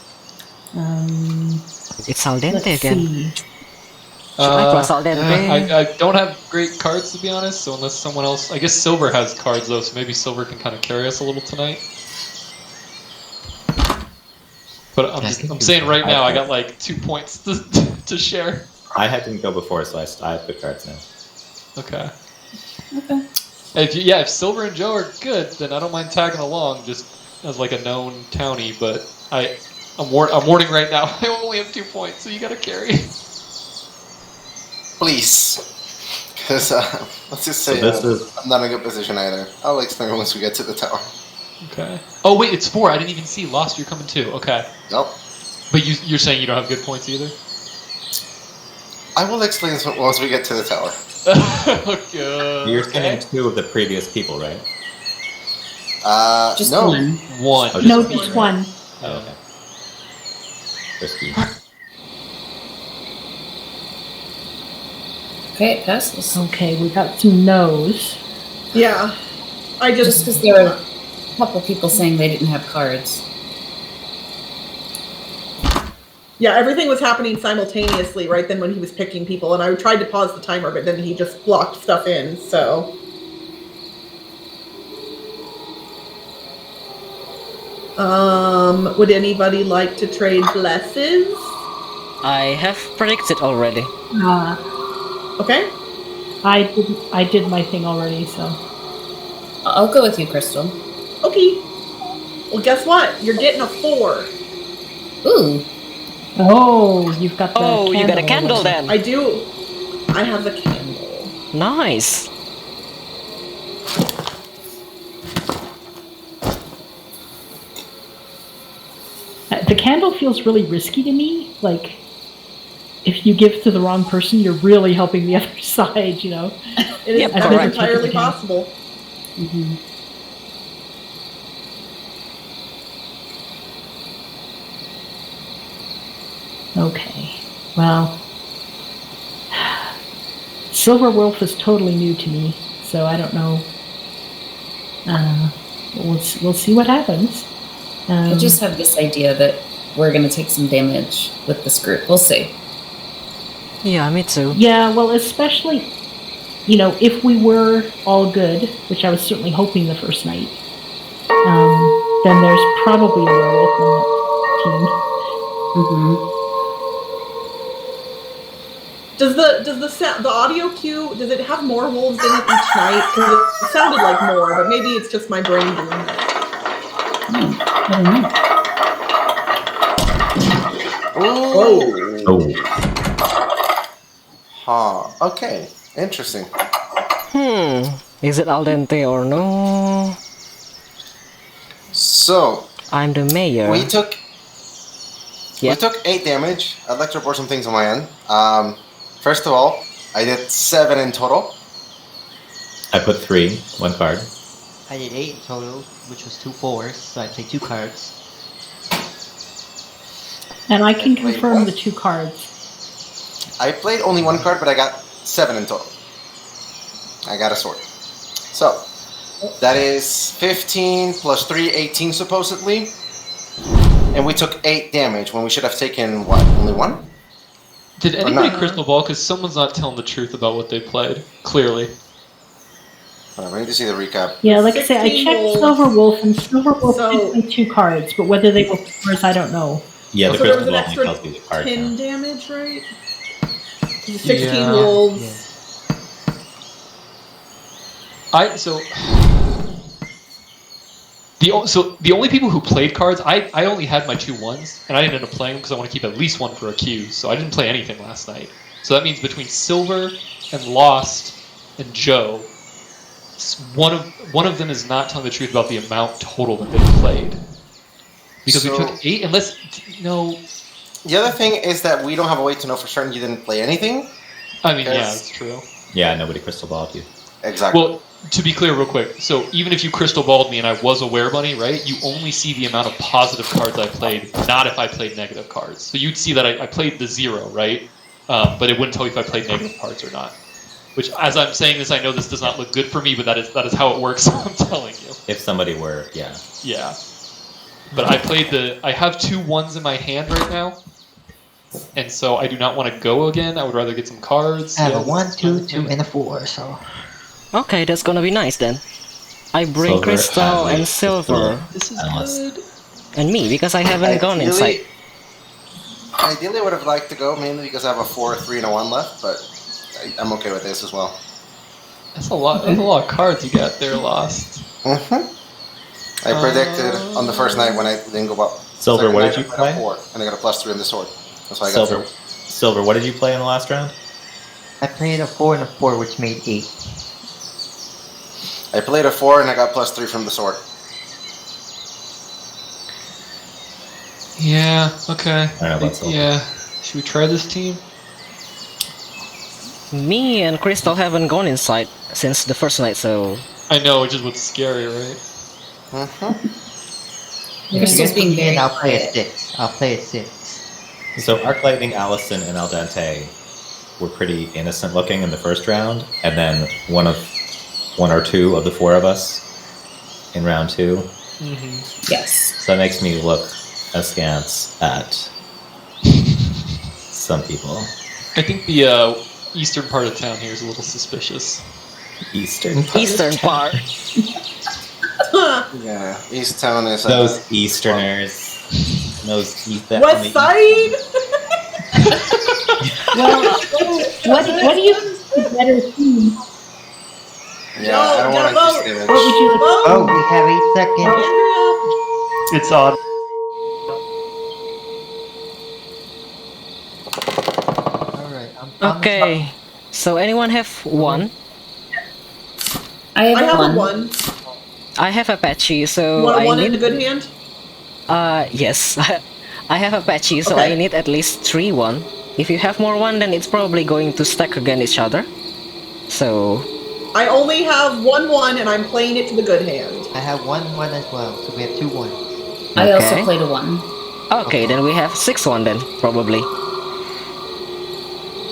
Speaker 4: It's Al Dente
Speaker 10: Let's
Speaker 4: again.
Speaker 10: see.
Speaker 4: Should I cross Al Dente?
Speaker 1: I don't have great cards to be honest. So unless someone else, I guess Silver has cards though. So maybe Silver can kind of carry us a little tonight. But I'm saying right now, I got like 2 points to share.
Speaker 12: I didn't go before, so I have good cards now.
Speaker 1: Okay.
Speaker 14: Okay.
Speaker 1: If Silver and Joe are good, then I don't mind tagging along just as like a known townie. But I'm warning right now. I only have 2 points, so you got to carry.
Speaker 13: Please. Because, let's just say I'm not in a good position either. I'll explain once we get to the tower.
Speaker 1: Okay. Oh wait, it's 4. I didn't even see. Lost. You're coming too. Okay.
Speaker 13: Nope.
Speaker 1: But you're saying you don't have good points either.
Speaker 13: I will explain once we get to the tower.
Speaker 1: Okay.
Speaker 12: You're sending 2 of the previous people, right?
Speaker 14: Just
Speaker 13: no.
Speaker 14: one.
Speaker 1: One.
Speaker 12: Oh,
Speaker 10: No,
Speaker 12: just
Speaker 10: just one.
Speaker 12: Oh, okay. Risky.
Speaker 14: Okay, it passes.
Speaker 10: Okay, we got some no's.
Speaker 9: Yeah, I
Speaker 14: Just because there were a couple people saying they didn't have cards.
Speaker 9: Yeah, everything was happening simultaneously right then when he was picking people, and I tried to pause the timer, but then he just blocked stuff in. So. Would anybody like to trade blesses?
Speaker 4: I have predicted already.
Speaker 9: Okay.
Speaker 10: I did my thing already, so.
Speaker 14: I'll go with you, Crystal.
Speaker 9: Okay. Well, guess what? You're getting a 4.
Speaker 14: Ooh.
Speaker 10: Oh, you've got the
Speaker 4: Oh, you got a candle then.
Speaker 9: I do. I have the candle.
Speaker 4: Nice.
Speaker 10: The candle feels really risky to me. Like, if you give to the wrong person, you're really helping the other side, you know?
Speaker 9: It is
Speaker 10: I've
Speaker 9: that
Speaker 10: never
Speaker 9: is entirely
Speaker 10: taken the candle.
Speaker 9: possible.
Speaker 10: Mhm. Well, Silver Wolf is totally new to me, so I don't know. We'll see what happens.
Speaker 14: I just have this idea that we're going to take some damage with this group. We'll see.
Speaker 4: Yeah, me too.
Speaker 10: Yeah, well, especially, if we were all good, which I was certainly hoping the first night, then there's probably a werewolf on that team.
Speaker 14: Mm-hmm.
Speaker 9: Does the audio cue, does it have more wolves in it each night? Because it sounded like more, but maybe it's just my brain doing that.
Speaker 14: I don't know.
Speaker 13: Huh. Okay. Interesting.
Speaker 4: Is it al dente or no?
Speaker 13: So
Speaker 4: I'm the mayor.
Speaker 13: we took
Speaker 4: Yep.
Speaker 13: 8 damage. I'd like to report some things on my end. First of all, I did 7 in total.
Speaker 12: I put 3, 1 card.
Speaker 6: I did 8 in total, which was 2 4s, so I played 2 cards.
Speaker 10: And I can
Speaker 13: Wait,
Speaker 10: confirm
Speaker 13: what?
Speaker 10: the 2 cards.
Speaker 13: I played only 1 card, but I got 7 in total. I got a sword. So, that is 15 plus 3, 18 supposedly. And we took 8 damage when we should have taken, what, only 1?
Speaker 1: Did anybody
Speaker 13: not?
Speaker 1: crystal ball? Because someone's not telling the truth about what they played. Clearly.
Speaker 13: Whatever, I need to see the recap.
Speaker 10: Yeah, like I say, I
Speaker 9: 16
Speaker 10: checked
Speaker 9: wolves.
Speaker 10: Silver Wolf, and Silver Wolf
Speaker 9: So-
Speaker 10: did play 2 cards, but whether they were fours, I don't know.
Speaker 12: Yeah, the
Speaker 9: So there was
Speaker 12: crystal
Speaker 9: an
Speaker 12: ball only
Speaker 9: extra
Speaker 12: tells you the card
Speaker 9: 10
Speaker 12: count.
Speaker 9: damage, right? 16
Speaker 1: Yeah.
Speaker 9: wolves.
Speaker 1: The only people who played cards, I only had my 2 1s, and I didn't end up playing them because I want to keep at least 1 for a queue, so I didn't play anything last night. So that means between Silver and Lost and Joe, one of them is not telling the truth about the amount total that they played. Because we
Speaker 13: So-
Speaker 1: took 8, unless, no,
Speaker 13: The other thing is that we don't have a way to know for certain you didn't play anything.
Speaker 1: I mean, yeah,
Speaker 13: Yes.
Speaker 1: that's true.
Speaker 12: Yeah, nobody crystal balled you.
Speaker 13: Exactly.
Speaker 1: Well, to be clear, real quick, so even if you crystal balled me and I was a were-bunny, right, you only see the amount of positive cards I played, not if I played negative cards. So you'd see that I played the 0, right? But it wouldn't tell you if I played negative cards or not. Which, as I'm saying this, I know this does not look good for me, but that is how it works, I'm telling you.
Speaker 12: If somebody were, yeah.
Speaker 1: Yeah. But I have 2 1s in my hand right now, and so I do not want to go again. I would rather get some cards.
Speaker 6: I have
Speaker 1: Yeah,
Speaker 6: a 1,
Speaker 1: this is
Speaker 6: 2,
Speaker 1: fine.
Speaker 6: 2, and a 4, so.
Speaker 4: Okay, that's gonna be nice then. I bring
Speaker 12: Silver,
Speaker 4: crystal
Speaker 12: Adley,
Speaker 4: and silver.
Speaker 1: This is
Speaker 12: Unless-
Speaker 1: good.
Speaker 4: And me, because I haven't gone inside.
Speaker 13: Ideally, I would have liked to go mainly because I have a 4, 3, and a 1 left, but I'm okay with this as well.
Speaker 1: That's a lot of cards you got there, Lost.
Speaker 13: I predicted on the first night when I didn't go up.
Speaker 12: Silver, what did
Speaker 13: Second
Speaker 12: you
Speaker 13: night I got a
Speaker 12: play?
Speaker 13: 4, and I got a +3 on the sword. That's why I got
Speaker 12: Silver. Silver, what did you play in the last round?
Speaker 6: I played a 4 and a 4, which made 8.
Speaker 13: I played a 4 and I got +3 from the sword.
Speaker 1: Yeah, okay.
Speaker 12: I don't know about Silver.
Speaker 1: Yeah. Should we try this team?
Speaker 4: Me and Crystal haven't gone inside since the first night, so
Speaker 1: I know, which is what's scary, right?
Speaker 14: Crystal's being very
Speaker 6: I'll play
Speaker 14: quiet.
Speaker 6: at 6. I'll play at 6.
Speaker 12: So Arc Lightning, Allison, and Al Dente were pretty innocent looking in the first round, and then one or two of the 4 of us in round 2.
Speaker 1: Mm-hmm.
Speaker 14: Yes.
Speaker 12: So that makes me look askance at some people.
Speaker 1: I think the eastern part of town here is a little suspicious.
Speaker 12: Eastern
Speaker 4: part.
Speaker 13: Yeah, East Town is.
Speaker 12: Those Easterners. Those East.
Speaker 9: West Side?
Speaker 10: Well, what do you think is a better team?
Speaker 13: Yeah, I don't want to
Speaker 9: vote.
Speaker 13: just image.
Speaker 10: What would you
Speaker 9: Vote.
Speaker 6: Oh, we have 8 seconds.
Speaker 9: Andrea.
Speaker 1: It's on.
Speaker 6: Alright,
Speaker 4: okay. So anyone have 1?
Speaker 14: I have,
Speaker 9: I have
Speaker 14: one.
Speaker 9: a 1.
Speaker 4: I have Apache, so
Speaker 9: You want a
Speaker 4: I
Speaker 9: 1
Speaker 4: need.
Speaker 9: in the good hand?
Speaker 4: Yes. I have Apache, so
Speaker 9: Okay.
Speaker 4: I need at least 3 1. If you have more 1, then it's probably going to stack against each other. So
Speaker 9: I only have 1 1 and I'm playing it to the good hand.
Speaker 6: I have 1 1 as well, so we have 2 1s.
Speaker 14: I also
Speaker 4: Okay.
Speaker 14: played a 1.
Speaker 4: okay, then we have 6 1 then probably.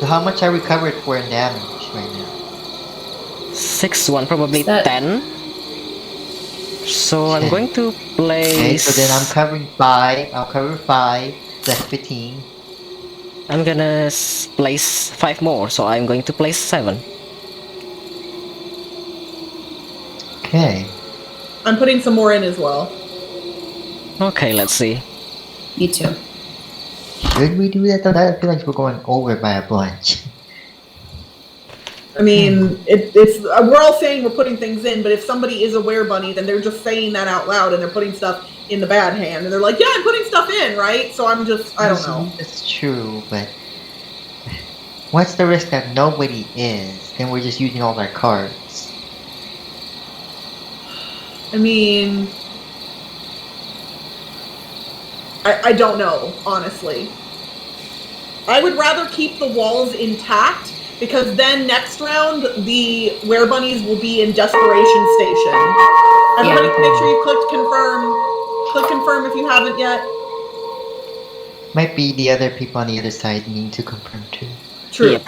Speaker 6: So how much are we covered for in damage right now?
Speaker 4: 6-1, probably
Speaker 14: Is that-
Speaker 4: 10. So I'm
Speaker 6: 10.
Speaker 4: going to
Speaker 6: Okay,
Speaker 4: place.
Speaker 6: so then I'm covering 5. I'll cover 5. That's 15.
Speaker 4: I'm gonna place 5 more, so I'm going to place 7.
Speaker 6: Okay.
Speaker 9: I'm putting some more in as well.
Speaker 4: Okay, let's see.
Speaker 14: Me too.
Speaker 6: Should we do that? Though? I feel like we're going over by a bunch.
Speaker 9: I mean, it's we're all saying we're putting things in, but if somebody is a were-bunny, then they're just saying that out loud and they're putting stuff in the bad hand, and they're like, "Yeah, I'm putting stuff in, right?" So I don't know.
Speaker 6: That's true, but what's the risk that nobody is? Then we're just using all our cards.
Speaker 9: I mean, I don't know, honestly. I would rather keep the walls intact, because then next round, the were-bunnies will be in Desperation Station. Everybody make sure you clicked confirm. Click confirm if you haven't yet.
Speaker 6: Might be the other people on the other side need to confirm too.
Speaker 9: True.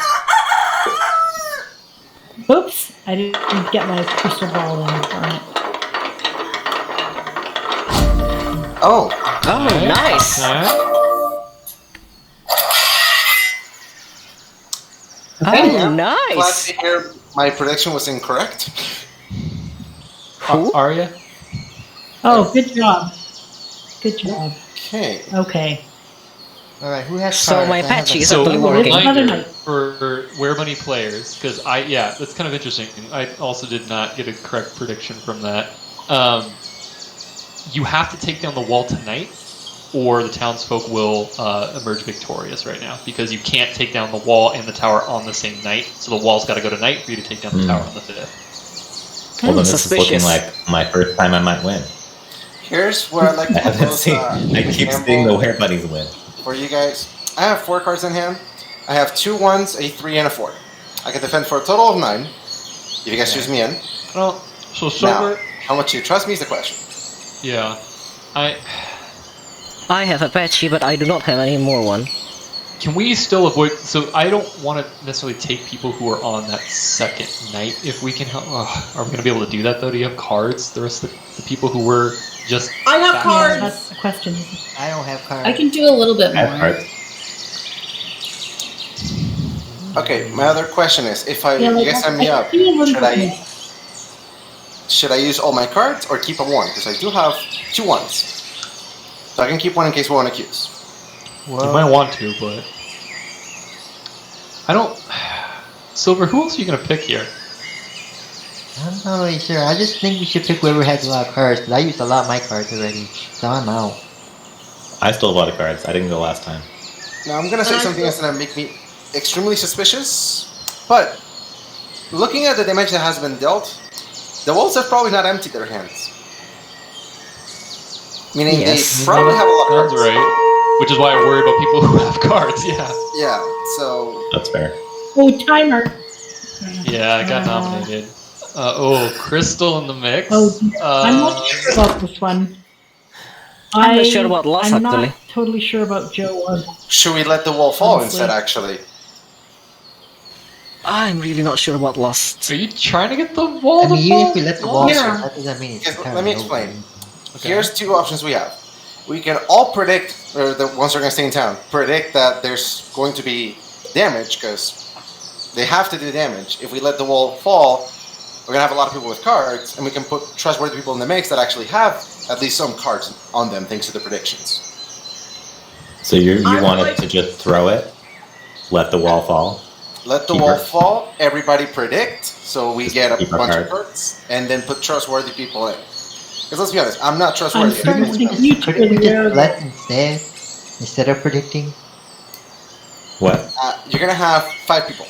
Speaker 10: Oops, I didn't get my crystal ball in. Darn it.
Speaker 13: Oh.
Speaker 4: Oh, nice.
Speaker 6: Oh,
Speaker 13: Glad
Speaker 4: nice.
Speaker 13: to hear my prediction was incorrect.
Speaker 4: Who?
Speaker 1: Arya?
Speaker 10: Oh, good job. Good job.
Speaker 13: Okay.
Speaker 10: Okay.
Speaker 6: Alright, who has
Speaker 4: So
Speaker 6: cards?
Speaker 4: my
Speaker 6: I have
Speaker 4: patchy
Speaker 6: a-
Speaker 4: is
Speaker 1: So,
Speaker 4: actually working.
Speaker 1: reminder for Were-Bunny players, because that's kind of interesting. I also did not get a correct prediction from that. You have to take down the wall tonight, or the townsfolk will emerge victorious right now, because you can't take down the wall and the tower on the same night. So the wall's got to go tonight for you to take down the tower on the 5th.
Speaker 12: Well, then this is looking
Speaker 4: Suspicious.
Speaker 12: like my first time I might win.
Speaker 13: Here's where I'd like
Speaker 12: I
Speaker 13: to
Speaker 12: haven't
Speaker 13: propose
Speaker 12: seen. I keep seeing the were-bunnies win.
Speaker 13: for you guys. I have 4 cards in hand. I have 2 1s, a 3, and a 4. I can defend for a total of 9. If you guys choose me in.
Speaker 1: Well, so
Speaker 13: Now,
Speaker 1: Silver,
Speaker 13: how much you trust me is the question.
Speaker 1: yeah,
Speaker 4: I have a patchy, but I do not have any more one.
Speaker 1: can we still avoid? So I don't want to necessarily take people who are on that second night. If we can help, are we going to be able to do that though? Do you have cards? The rest of the people who were just.
Speaker 9: I have
Speaker 1: back-
Speaker 9: cards.
Speaker 10: That's the question.
Speaker 6: I don't have cards.
Speaker 14: I can do a little bit
Speaker 12: I have
Speaker 14: more.
Speaker 12: cards.
Speaker 13: Okay, my other question is, if
Speaker 10: Yeah,
Speaker 13: you
Speaker 10: like,
Speaker 13: guys sign me up, should I use all my cards or keep a 1? Because I do have 2 1s. So I can keep 1 in case we want to accuse.
Speaker 1: You might want to, but I don't. Silver, who else are you going to pick here?
Speaker 6: I'm not really sure. I just think we should pick whoever has a lot of cards, because I used a lot of my cards already, so I'm out.
Speaker 12: I still have a lot of cards. I didn't go last time.
Speaker 13: Now I'm gonna say something that's gonna make me extremely suspicious, but looking at the damage that has been dealt, the wolves have probably not emptied their hands. Meaning
Speaker 4: Yes.
Speaker 13: they probably have a lot of
Speaker 1: Sounds
Speaker 13: cards.
Speaker 1: right. Which is why I worry about people who have cards. Yeah.
Speaker 13: Yeah, so
Speaker 12: That's fair.
Speaker 10: Oh, timer.
Speaker 1: Yeah, I got nominated. Crystal in the mix.
Speaker 10: Oh, I'm not sure about this one.
Speaker 4: I'm not sure about Lost,
Speaker 10: I'm
Speaker 4: actually.
Speaker 10: not totally sure about Joe or
Speaker 13: should we let the wall fall
Speaker 10: Honestly.
Speaker 13: instead, actually?
Speaker 4: I'm really not sure about Lost.
Speaker 1: Are you trying to get the wall
Speaker 6: I mean,
Speaker 1: to
Speaker 6: even
Speaker 1: fall?
Speaker 6: if we let the wall
Speaker 9: Yeah.
Speaker 6: fall, that doesn't mean it's
Speaker 13: Let me explain.
Speaker 1: Okay.
Speaker 13: Here's 2 options we have. We can all predict, or the ones who are going to stay in town, predict that there's going to be damage, because they have to do damage. If we let the wall fall, we're going to have a lot of people with cards, and we can put trustworthy people in the mix that actually have at least some cards on them, thanks to the predictions.
Speaker 12: So you
Speaker 9: I would
Speaker 12: wanted
Speaker 9: like-
Speaker 12: to just throw it, let the wall fall.
Speaker 13: Let the
Speaker 12: Keep
Speaker 13: wall
Speaker 12: our-
Speaker 13: fall, everybody predict, so we
Speaker 12: Just
Speaker 13: get a
Speaker 12: keep our
Speaker 13: bunch of
Speaker 12: cards.
Speaker 13: cards, and then put trustworthy people in. Because let's be honest, I'm not trustworthy.
Speaker 10: I'm starting to think you two
Speaker 6: Couldn't we
Speaker 10: are
Speaker 6: just
Speaker 10: aware
Speaker 6: let instead of predicting?
Speaker 12: What?
Speaker 13: You're going to have 5 people.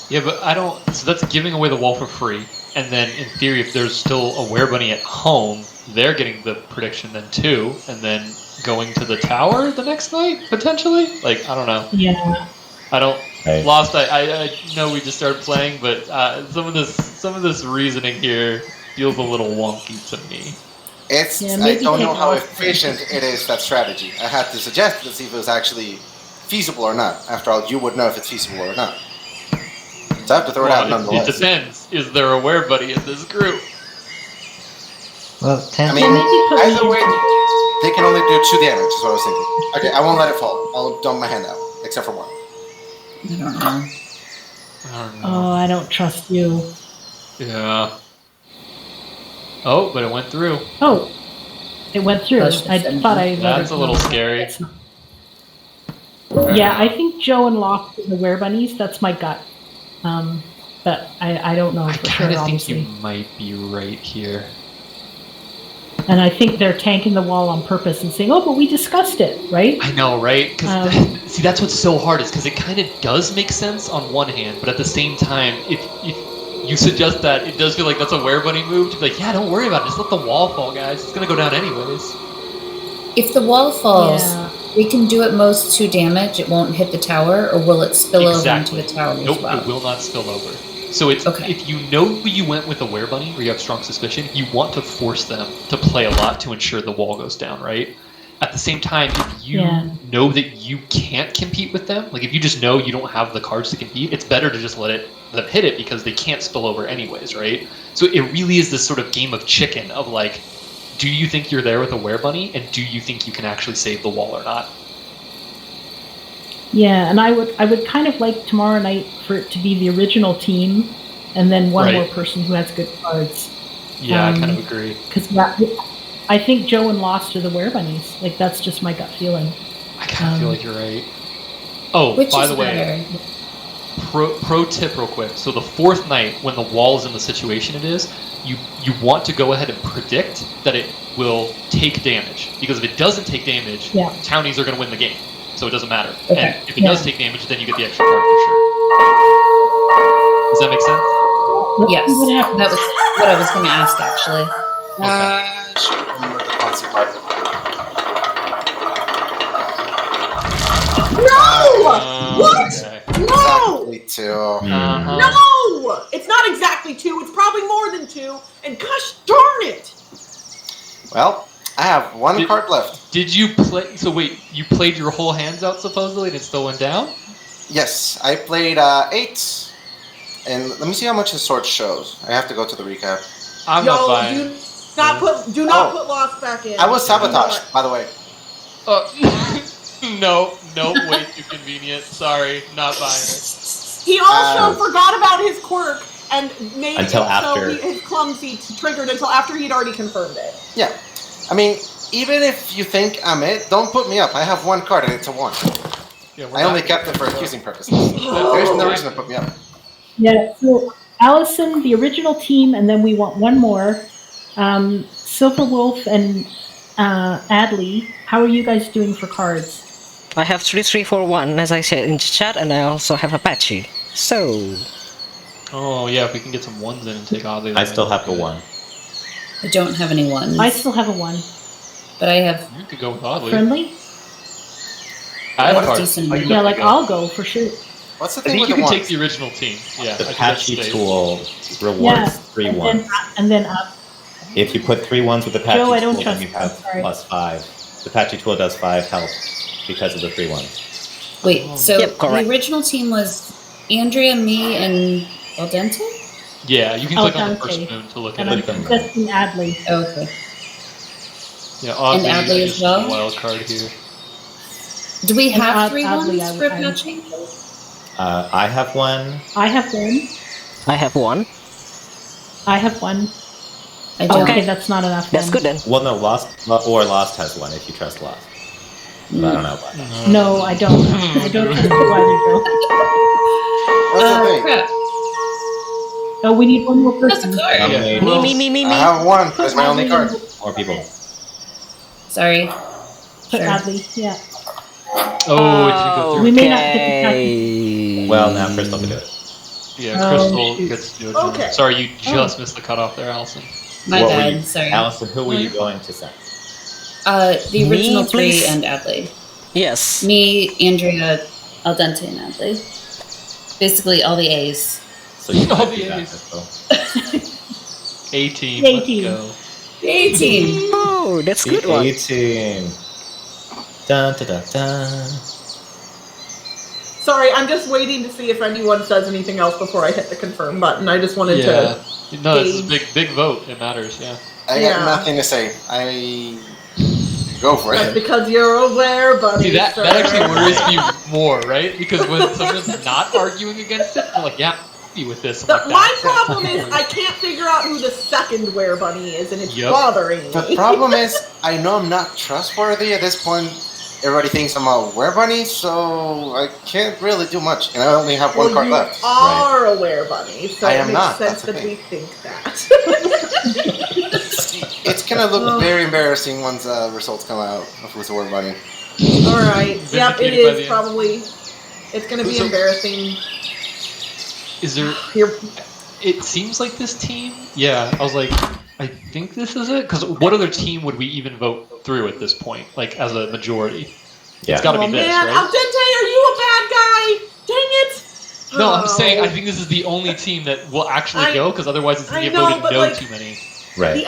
Speaker 1: Yeah, but I don't. So that's giving away the wall for free. And then, in theory, if there's still a were-bunny at home, they're getting the prediction then too, and then going to the tower the next night potentially. Like I don't know.
Speaker 10: Yeah.
Speaker 1: I don't.
Speaker 12: Right.
Speaker 1: Lost. I know we just started playing, but some of this reasoning here feels a little wonky to me.
Speaker 13: It's
Speaker 10: Yeah,
Speaker 13: I
Speaker 10: maybe
Speaker 13: don't
Speaker 10: take
Speaker 13: know how
Speaker 10: off-
Speaker 13: efficient it is, that strategy. I had to suggest it to see if it was actually feasible or not. After all, you would know if it's feasible or not. So I have to throw it out
Speaker 1: It
Speaker 13: nonetheless.
Speaker 1: depends. Is there a werebuddy in this group?
Speaker 6: Well,
Speaker 13: I mean, either way, they can only do 2 damage, is what I was thinking. Okay, I won't let it fall. I'll dump my hand out, except for 1.
Speaker 14: I don't know.
Speaker 10: Oh, I don't trust you.
Speaker 1: Yeah. Oh, but it went through.
Speaker 10: Oh, it went through. I thought I.
Speaker 1: That's a little scary.
Speaker 10: Yeah, I think Joe and Locke are the werebunnies. That's my gut. But I don't know for sure,
Speaker 1: I think
Speaker 10: obviously.
Speaker 1: you might be right here.
Speaker 10: And I think they're tanking the wall on purpose and saying, "Oh, but we discussed it, right?"
Speaker 1: I know, right? Because see, that's what's so hard is because it kind of does make sense on one hand, but at the same time, if you suggest that, it does feel like that's a werebunny move to be like, yeah, don't worry about it, just let the wall fall, guys. It's gonna go down anyways.
Speaker 14: If the wall falls, we can do at most 2 damage. It won't hit the tower, or will it spill over into the tower
Speaker 1: Nope,
Speaker 14: as well?
Speaker 1: it will not spill over. So it's if you know you went with a werebunny or you have strong suspicion, you want to force them to play a lot to ensure the wall goes down, right? At the same time, if you know that you can't compete with them, like if you just know you don't have the cards to compete, it's better to just let them hit it because they can't spill over anyways, right? So it really is this sort of game of chicken of like, do you think you're there with a werebunny, and do you think you can actually save the wall or not?
Speaker 10: Yeah, and I would kind of like tomorrow night for it to be the original team, and then one more person who has good cards.
Speaker 1: Yeah, I kind of agree.
Speaker 10: Because I think Joe and Lost are the werebunnies. Like that's just my gut feeling.
Speaker 1: I kind of feel like you're right. Oh,
Speaker 10: Which
Speaker 1: by
Speaker 10: is
Speaker 1: the way, pro tip real quick. So the 4th night, when the wall is in the situation it is, you want to go ahead and predict that it will take damage. Because if it doesn't take damage, townies are going to win the game. So it doesn't matter.
Speaker 14: Okay.
Speaker 1: And if it does take damage, then you get the extra card for sure. Does that make sense?
Speaker 14: Yes, that was what I was going to ask actually.
Speaker 9: No! What? No!
Speaker 13: Exactly 2.
Speaker 9: No! It's not exactly 2. It's probably more than 2. And gosh darn it!
Speaker 13: Well, I have 1 card left.
Speaker 1: Did you play? So wait, you played your whole hands out supposedly, and it still went down?
Speaker 13: Yes, I played 8. And let me see how much his sword shows. I have to go to the recap.
Speaker 1: I'm not buying.
Speaker 9: Do not put Lost back in.
Speaker 13: I was sabotaged, by the way.
Speaker 1: No, way too convenient. Sorry, not buying it.
Speaker 9: He also forgot about his quirk and made
Speaker 12: Until
Speaker 9: it
Speaker 12: after.
Speaker 9: so his clumsy triggered until after he'd already confirmed it.
Speaker 13: Yeah. I mean, even if you think I'm it, don't put me up. I have 1 card and it's a 1.
Speaker 1: Yeah,
Speaker 13: I only kept it for accusing purposes. There's no reason to put me up.
Speaker 10: Yeah, so Allison, the original team, and then we want 1 more. Silver Wolf and Adley, how are you guys doing for cards?
Speaker 4: I have 3341, as I said in the chat, and I also have Apache. So.
Speaker 1: Oh yeah, if we can get some ones in and take Oddly.
Speaker 12: I still have a 1.
Speaker 14: I don't have any ones.
Speaker 10: I still have a 1.
Speaker 14: But I have
Speaker 1: You could go with Oddly.
Speaker 10: Friendly?
Speaker 1: I have
Speaker 14: What
Speaker 1: a card.
Speaker 14: decent
Speaker 1: I can
Speaker 14: amount.
Speaker 10: Yeah,
Speaker 1: definitely
Speaker 10: like
Speaker 1: go.
Speaker 10: I'll go for sure.
Speaker 13: What's the
Speaker 1: I
Speaker 13: thing
Speaker 1: think
Speaker 13: with
Speaker 1: you
Speaker 13: the
Speaker 1: can
Speaker 13: 1?
Speaker 1: take the original team. Yeah.
Speaker 12: The
Speaker 1: I think
Speaker 12: Apache
Speaker 1: that's safe.
Speaker 12: tool rewards
Speaker 10: Yeah,
Speaker 12: 3
Speaker 10: and
Speaker 12: ones.
Speaker 10: then
Speaker 12: If you put 3 ones with the Apache
Speaker 10: Joe, I don't
Speaker 12: tool, then
Speaker 10: trust
Speaker 12: you
Speaker 10: you,
Speaker 12: have
Speaker 10: sorry.
Speaker 12: +5. The Apache tool does 5 health because of the 3 ones.
Speaker 14: Wait, so
Speaker 4: Yep, correct.
Speaker 14: the original team was Andrea, me, and Al Dente?
Speaker 1: Yeah, you can click on the
Speaker 10: Dante.
Speaker 1: first moon to look
Speaker 10: And
Speaker 1: at
Speaker 10: I'm
Speaker 1: it.
Speaker 10: testing Adley.
Speaker 14: Oh, okay.
Speaker 1: Yeah, Oddly,
Speaker 14: And Adley
Speaker 1: I
Speaker 14: as
Speaker 1: just
Speaker 14: well?
Speaker 1: a wild card here.
Speaker 14: Do we
Speaker 10: And
Speaker 14: have 3
Speaker 10: Adley,
Speaker 14: ones
Speaker 10: I
Speaker 14: for
Speaker 10: would-
Speaker 14: Apache?
Speaker 12: I have 1.
Speaker 10: I have 1.
Speaker 4: I have 1.
Speaker 10: I have 1.
Speaker 14: I don't.
Speaker 10: Okay, that's not enough.
Speaker 4: That's good then.
Speaker 12: Well, no, Lost has 1 if you trust Lost. But I don't know about that.
Speaker 10: No, I don't. I don't trust you either, Joe.
Speaker 13: What's the thing?
Speaker 14: Crap.
Speaker 10: Oh, we need 1 more
Speaker 14: That's a
Speaker 10: person.
Speaker 14: card.
Speaker 12: Okay.
Speaker 4: Me.
Speaker 13: I have 1. That's my only card.
Speaker 12: More people.
Speaker 14: Sorry.
Speaker 10: Put
Speaker 14: Sure.
Speaker 10: Adley, yeah.
Speaker 1: Oh, it didn't go
Speaker 10: We
Speaker 1: through.
Speaker 10: may not get the
Speaker 4: Okay.
Speaker 12: Well, now Crystal can do it.
Speaker 1: Yeah,
Speaker 10: Oh,
Speaker 1: Crystal
Speaker 10: shoot.
Speaker 1: gets to do it.
Speaker 9: Okay.
Speaker 1: Sorry, you just missed the cutoff there, Allison.
Speaker 14: My
Speaker 12: What were
Speaker 14: bad.
Speaker 12: you-
Speaker 14: Sorry.
Speaker 12: Allison, who were you going to send?
Speaker 14: The
Speaker 4: Me,
Speaker 14: original 3
Speaker 4: please?
Speaker 14: and Adley.
Speaker 4: Yes.
Speaker 14: Me, Andrea, Al Dente, and Adley. Basically all the A's.
Speaker 12: So you
Speaker 1: All
Speaker 12: can
Speaker 1: the
Speaker 12: do that,
Speaker 1: A's.
Speaker 12: Crystal.
Speaker 1: 18.
Speaker 10: A
Speaker 1: Let's
Speaker 10: team.
Speaker 1: go.
Speaker 14: The A team.
Speaker 4: Oh, that's
Speaker 12: The
Speaker 4: good one.
Speaker 12: A-team. Dun, dun, dun, dun.
Speaker 9: Sorry, I'm just waiting to see if anyone says anything else before I hit the confirm button. I just wanted to.
Speaker 1: No, this is a big vote. It matters. Yeah.
Speaker 13: I got nothing to say. I go for
Speaker 9: That's
Speaker 13: it.
Speaker 9: because you're aware, buddy.
Speaker 1: See, that actually worries me more, right? Because when someone's not arguing against it, I'm like, yeah, I'm happy with this. I'm like,
Speaker 9: My
Speaker 1: "That's
Speaker 9: problem is I can't figure out who the second were bunny is, and it's
Speaker 1: Yep.
Speaker 9: bothering me.
Speaker 13: The problem is, I know I'm not trustworthy at this point. Everybody thinks I'm a were-bunny, so I can't really do much, and I only have one card
Speaker 9: you
Speaker 13: left.
Speaker 9: are aware, bunny, so
Speaker 13: I
Speaker 9: it
Speaker 13: am
Speaker 9: makes
Speaker 13: not,
Speaker 9: sense
Speaker 13: that's the
Speaker 9: that
Speaker 13: thing.
Speaker 9: we think that.
Speaker 13: It's gonna look very embarrassing once results come out of who's a were-bunny.
Speaker 9: All right. Yep, it
Speaker 1: Vindicated by the
Speaker 9: is
Speaker 1: end.
Speaker 9: probably. It's going to be
Speaker 1: Who's a-
Speaker 9: embarrassing.
Speaker 1: Is there? It seems like this team. Yeah, I was like, I think this is it. Because what other team would we even vote through at this point? Like as a majority.
Speaker 12: Yeah.
Speaker 1: It's got to
Speaker 9: Oh
Speaker 1: be this,
Speaker 9: man,
Speaker 1: right?
Speaker 9: Al Dente, are you a bad guy? Dang it!
Speaker 1: No, I'm
Speaker 9: Oh.
Speaker 1: saying I think this is the only team that will actually go. Because otherwise, it's gonna
Speaker 9: I
Speaker 1: get
Speaker 9: know,
Speaker 1: voted
Speaker 9: but,
Speaker 1: no
Speaker 9: like,
Speaker 1: too many.
Speaker 12: Right.
Speaker 9: The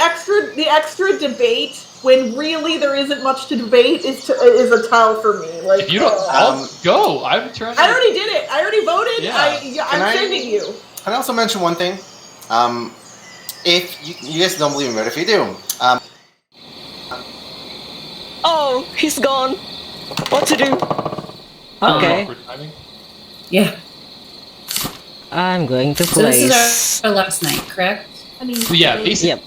Speaker 9: extra debate when really there isn't much to debate is a tile for me. Like
Speaker 1: If you don't, I'll go. I'm trying.
Speaker 9: I already did it. I already voted.
Speaker 1: Yeah.
Speaker 9: I'm sending you.
Speaker 13: Can I also mention one thing? If you guys don't believe me, but if you do,
Speaker 4: Oh, he's gone. What to do? Okay.
Speaker 1: Awkward timing.
Speaker 14: Yeah.
Speaker 4: I'm going to
Speaker 14: So this
Speaker 4: place.
Speaker 14: is our last night, correct?
Speaker 10: I mean,
Speaker 1: So yeah, basically,
Speaker 4: Yep.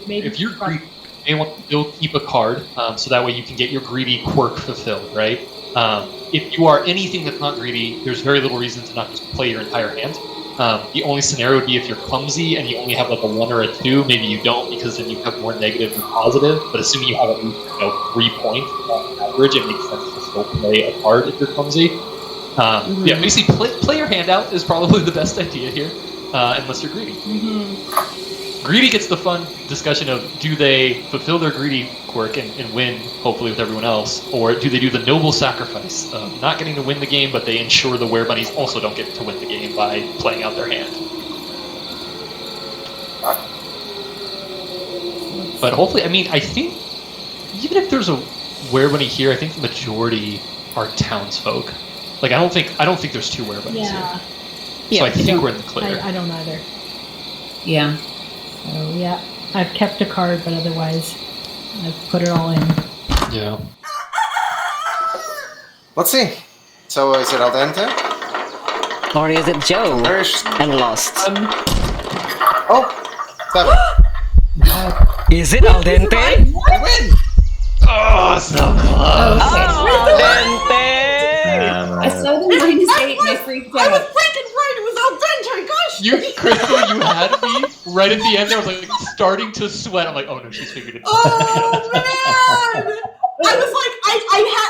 Speaker 10: maybe
Speaker 1: if you're greedy, you may want to still keep a card, so that way you can get your greedy quirk fulfilled, right? If you are anything that's not greedy, there's very little reason to not just play your entire hand. The only scenario would be if you're clumsy and you only have like a 1 or a 2. Maybe you don't because then you have more negative than positive. But assuming you have at least 3 points on average, it makes sense to still play a card if you're clumsy. Yeah, basically play your hand out is probably the best idea here, unless you're greedy. Greedy gets the fun discussion of do they fulfill their greedy quirk and win, hopefully with everyone else, or do they do the noble sacrifice of not getting to win the game, but they ensure the were-bunnies also don't get to win the game by playing out their hand. But hopefully, I mean, I think even if there's a were-bunny here, I think the majority are townsfolk. Like I don't think there's 2 were-bunnies
Speaker 10: Yeah.
Speaker 1: here. So I think we're in the clear.
Speaker 10: I don't either.
Speaker 14: Yeah.
Speaker 10: So yeah, I've kept a card, but otherwise, I've put it all in.
Speaker 1: Yeah.
Speaker 13: let's see. So is it al dente?
Speaker 4: Or is it Joe? And lost.
Speaker 13: Oh, 7.
Speaker 4: Is it al dente?
Speaker 13: I win.
Speaker 1: Oh, so
Speaker 4: Al dente!
Speaker 14: I saw the -8 and I freaked
Speaker 9: I was
Speaker 14: out.
Speaker 9: freaking right. It was al dente. Gosh.
Speaker 1: Crystal, you had me right at the end. I was like starting to sweat. I'm like, oh no, she's figured it out.
Speaker 9: Oh man! I was like,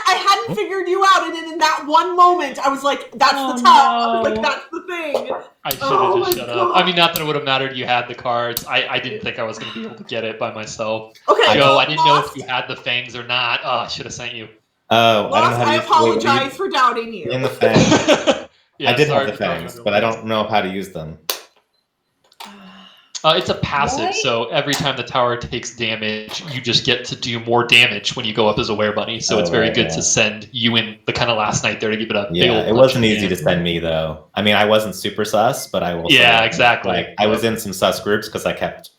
Speaker 9: I hadn't figured you out, and then in that one moment, I was like, that's the top. I was like, that's the thing.
Speaker 1: I should have just shut up. I mean, not that it would have mattered. You had the cards. I didn't think I was going to be able to get it by myself.
Speaker 9: Okay,
Speaker 1: Joe,
Speaker 9: well,
Speaker 1: I didn't know if
Speaker 9: Lost.
Speaker 1: you had the fangs or not. Oh, I should have sent you.
Speaker 12: Oh, I don't know
Speaker 9: Lost,
Speaker 12: how to
Speaker 9: I
Speaker 12: use
Speaker 9: apologize for doubting you.
Speaker 12: in the fangs.
Speaker 1: Yeah,
Speaker 12: I did
Speaker 1: sorry
Speaker 12: have the
Speaker 1: for throwing
Speaker 12: fangs,
Speaker 1: them.
Speaker 12: but I don't know how to use them.
Speaker 1: It's a passive,
Speaker 14: What?
Speaker 1: so every time the tower takes damage, you just get to do more damage when you go up as a were-bunny. So it's very
Speaker 12: right,
Speaker 1: good
Speaker 12: yeah.
Speaker 1: to send you in the kind of last night there to give it a big
Speaker 12: Yeah,
Speaker 1: old
Speaker 12: it
Speaker 1: punch
Speaker 12: wasn't
Speaker 1: in the
Speaker 12: easy to
Speaker 1: hand.
Speaker 12: send me though. I mean, I wasn't super sus, but I will. say
Speaker 1: Yeah,
Speaker 12: that,
Speaker 1: exactly.
Speaker 12: Like I was in some sus groups because I kept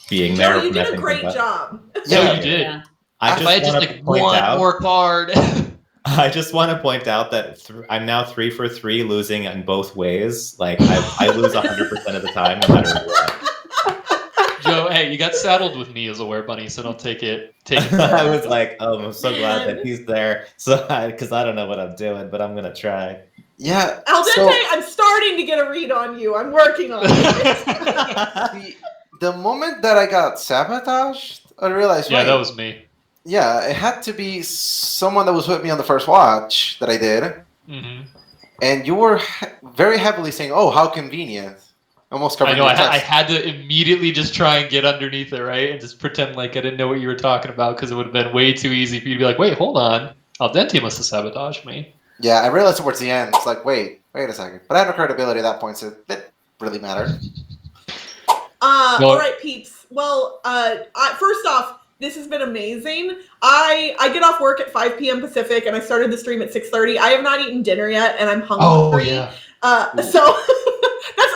Speaker 12: being
Speaker 9: Joe,
Speaker 12: there.
Speaker 9: you did a
Speaker 12: messing
Speaker 9: great
Speaker 12: things up.
Speaker 9: job.
Speaker 1: So
Speaker 12: Yeah,
Speaker 1: you did.
Speaker 14: Yeah.
Speaker 12: I
Speaker 1: If I had
Speaker 12: just
Speaker 1: just
Speaker 12: want to
Speaker 1: like
Speaker 12: point
Speaker 1: one
Speaker 12: out.
Speaker 1: more card.
Speaker 12: I just want to point out that I'm now 3 for 3 losing in both ways. Like I lose 100% of the time, no matter what.
Speaker 1: Joe, hey, you got saddled with me as a were-bunny, so don't take it.
Speaker 12: I was like, oh, I'm so glad that he's there. So because I don't know what I'm doing, but I'm gonna try.
Speaker 13: Yeah.
Speaker 9: Al dente,
Speaker 13: so
Speaker 9: I'm starting to get a read on you. I'm working on it.
Speaker 13: the moment that I got sabotaged, I realized.
Speaker 1: Yeah,
Speaker 13: wait,
Speaker 1: that was me.
Speaker 13: Yeah, it had to be someone that was with me on the first watch that I did,
Speaker 1: Hmm
Speaker 13: and you were very heavily saying, "Oh, how convenient." Almost covered
Speaker 1: I know.
Speaker 13: your
Speaker 1: I
Speaker 13: text.
Speaker 1: had to immediately just try and get underneath it, right, and just pretend like I didn't know what you were talking about because it would have been way too easy for you to be like, "Wait, hold on, Al dente must have sabotaged me."
Speaker 13: Yeah, I realized towards the end. It's like, wait a second. But I had no credibility at that point, so it didn't really matter.
Speaker 1: Well-
Speaker 9: All right, peeps. Well, first off, This has been amazing. I get off work at 5 p.m. Pacific, and I started the stream at 6:30. I have not eaten dinner yet, and I'm hungry.
Speaker 1: Oh yeah.
Speaker 9: So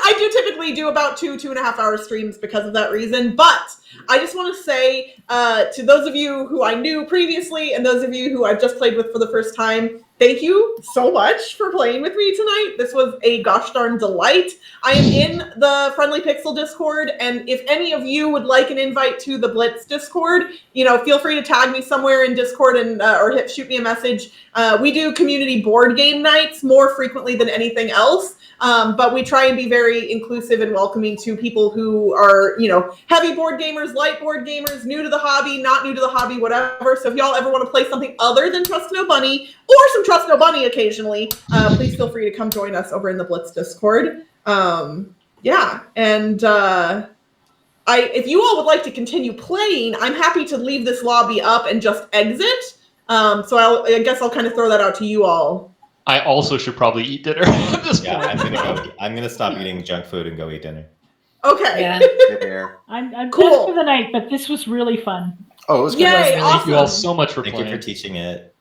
Speaker 9: I do typically do about 2.5 hour streams because of that reason. But I just want to say to those of you who I knew previously and those of you who I've just played with for the first time, thank you so much for playing with me tonight. This was a gosh darn delight. I am in the Friendly Pixel Discord, and if any of you would like an invite to the Blitz Discord, feel free to tag me somewhere in Discord and or shoot me a message. We do community board game nights more frequently than anything else. But we try and be very inclusive and welcoming to people who are, heavy board gamers, light board gamers, new to the hobby, not new to the hobby, whatever. So if y'all ever want to play something other than Trust No Bunny or some Trust No Bunny occasionally, please feel free to come join us over in the Blitz Discord. If you all would like to continue playing, I'm happy to leave this lobby up and just exit. So I guess I'll kind of throw that out to you all.
Speaker 1: I also should probably eat dinner at this point.
Speaker 12: I'm gonna stop eating junk food and go eat dinner.
Speaker 9: Okay.
Speaker 14: Yeah.
Speaker 10: I'm
Speaker 9: Cool.
Speaker 10: done for the night, but this was really fun.
Speaker 13: Oh, it was good.
Speaker 9: Yay,
Speaker 1: Thank you all
Speaker 9: awesome.
Speaker 1: so much for
Speaker 12: Thank
Speaker 1: playing.
Speaker 12: you for teaching it.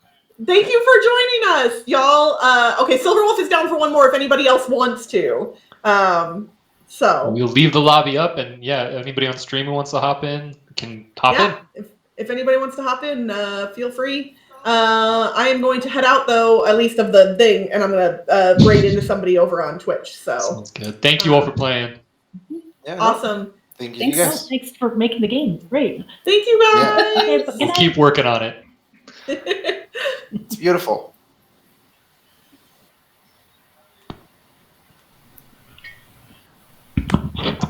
Speaker 9: Thank you for joining us, y'all. Okay, Silverwolf is down for one more if anybody else wants to. So
Speaker 1: We'll leave the lobby up, and yeah, anybody on stream who wants to hop in can hop in.
Speaker 9: if anybody wants to hop in, feel free. I am going to head out though, at least of the thing, and I'm gonna raid into somebody over on Twitch. So
Speaker 1: Sounds good. Thank you all for playing.
Speaker 13: Yeah,
Speaker 9: awesome.
Speaker 13: Thank you,
Speaker 10: Thanks,
Speaker 13: guys.
Speaker 10: thanks for making the game. Great.
Speaker 9: Thank you guys.
Speaker 10: Okay, but good
Speaker 1: We'll
Speaker 10: night.
Speaker 1: keep working on it.
Speaker 13: It's beautiful.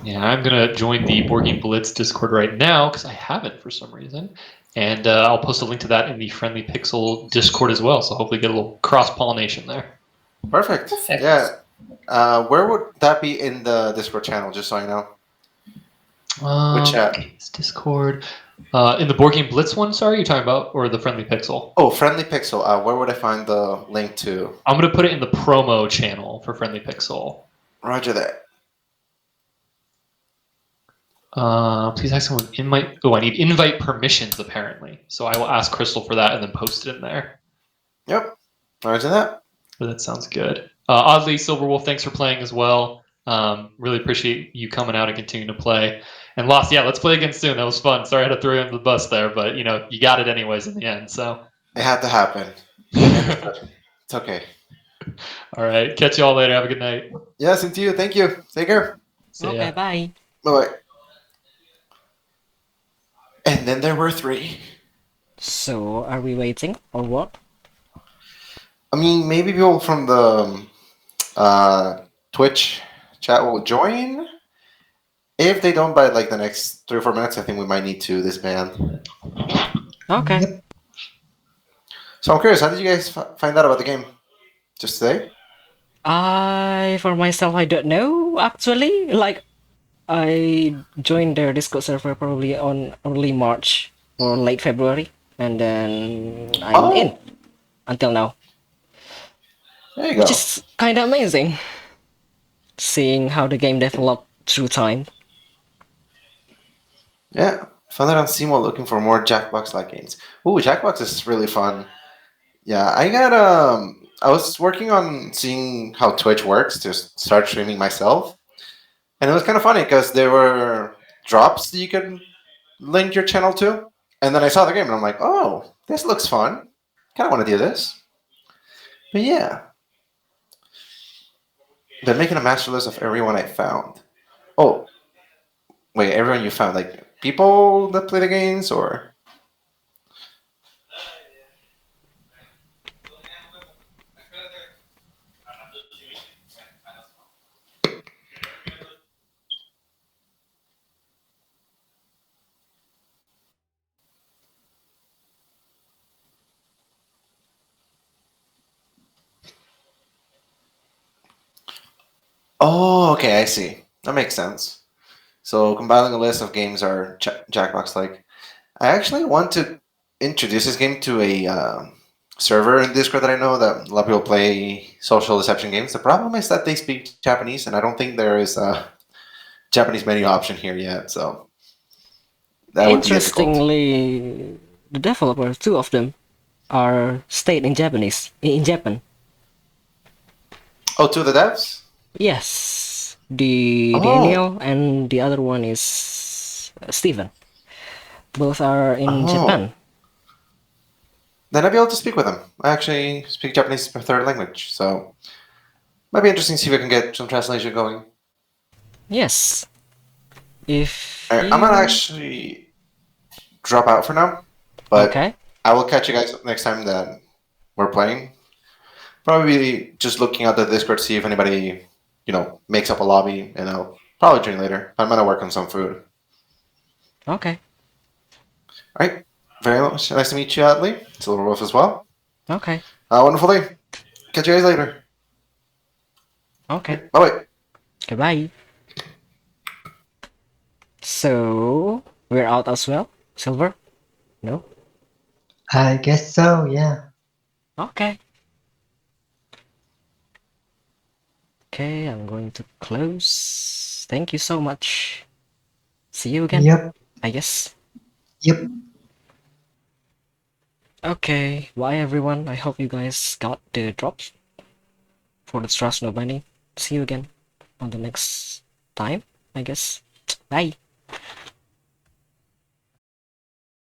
Speaker 1: Yeah, I'm gonna join the Board Game Blitz Discord right now because I haven't for some reason, and I'll post a link to that in the Friendly Pixel Discord as well. So hopefully get a little cross pollination there.
Speaker 13: Perfect. Yeah. Where would that be in the Discord channel? Just so I know. Which chat?
Speaker 1: It's Discord. In the Board Game Blitz one, sorry, you're talking about, or the Friendly Pixel?
Speaker 13: Oh, Friendly Pixel. Where would I find the link to?
Speaker 1: I'm gonna put it in the promo channel for Friendly Pixel.
Speaker 13: Roger that.
Speaker 1: Please ask someone invite. Oh, I need invite permissions apparently. So I will ask Crystal for that and then post it in there.
Speaker 13: Yep. Roger that.
Speaker 1: But that sounds good. Oddly, Silverwolf, thanks for playing as well. Really appreciate you coming out and continuing to play. And Lost, yeah, let's play again soon. That was fun. Sorry I had to throw you under the bus there, but you got it anyways in the end. So
Speaker 13: it had to happen. It's okay.
Speaker 1: All right. Catch you all later. Have a good night.
Speaker 13: Yeah, same to you. Thank you. Take care.
Speaker 4: Okay, bye.
Speaker 13: Bye. And then there were 3.
Speaker 4: So, are we waiting or what?
Speaker 13: I mean, maybe people from the Twitch chat will join. If they don't by like the next 3 or 4 minutes, I think we might need to disband.
Speaker 4: Okay.
Speaker 13: So I'm curious, how did you guys find out about the game? Just today?
Speaker 4: For myself, I don't know, actually. Like, I joined their Discord server probably on early March or late February, and then I'm in until now.
Speaker 13: There you go.
Speaker 4: Which is kind of amazing, seeing how the game developed through time.
Speaker 13: Yeah, found that on Steam while looking for more Jackbox-like games. Ooh, Jackbox is really fun. Yeah, I was working on seeing how Twitch works to start streaming myself. And it was kind of funny because there were drops that you could link your channel to. And then I saw the game and I'm like, oh, this looks fun. Kind of want to do this. But yeah. They're making a master list of everyone I found. Oh, wait, everyone you found, like people that play the games or? Oh, okay, I see. That makes sense. So compiling a list of games are Jackbox-like. I actually want to introduce this game to a server in Discord that I know that a lot of people play social deception games. The problem is that they speak Japanese, and I don't think there is a Japanese menu option here yet. So That would be difficult.
Speaker 4: Interestingly, the developers, two of them, are stayed in Japanese in Japan.
Speaker 13: Oh, two of the devs?
Speaker 4: Yes, the
Speaker 13: Oh.
Speaker 4: Daniel and the other one is Steven. Both are in
Speaker 13: Oh.
Speaker 4: Japan.
Speaker 13: Then I'd be able to speak with them. I actually speak Japanese as my third language, so might be interesting to see if I can get some translation going.
Speaker 4: Yes. If
Speaker 13: Alright, I'm gonna actually drop out for now, but
Speaker 4: Okay.
Speaker 13: I will catch you guys next time that we're playing. Probably just looking at the Discord to see if anybody, makes up a lobby, and I'll probably join later. I'm gonna work on some food.
Speaker 4: Okay.
Speaker 13: Alright, very much nice to meet you, Adley. Silver Wolf as well.
Speaker 4: Okay.
Speaker 13: Wonderful day. Catch you guys later.
Speaker 4: Okay.
Speaker 13: Bye-bye.
Speaker 4: Goodbye. So we're out as well, Silver? No?
Speaker 6: I guess so, yeah.
Speaker 4: Okay. Okay, I'm going to close. Thank you so much. See you again.
Speaker 6: Yep.
Speaker 4: I guess.
Speaker 6: Yep.
Speaker 4: Okay, bye everyone. I hope you guys got the drops for the Trust Nobody. See you again on the next time, I guess. Bye.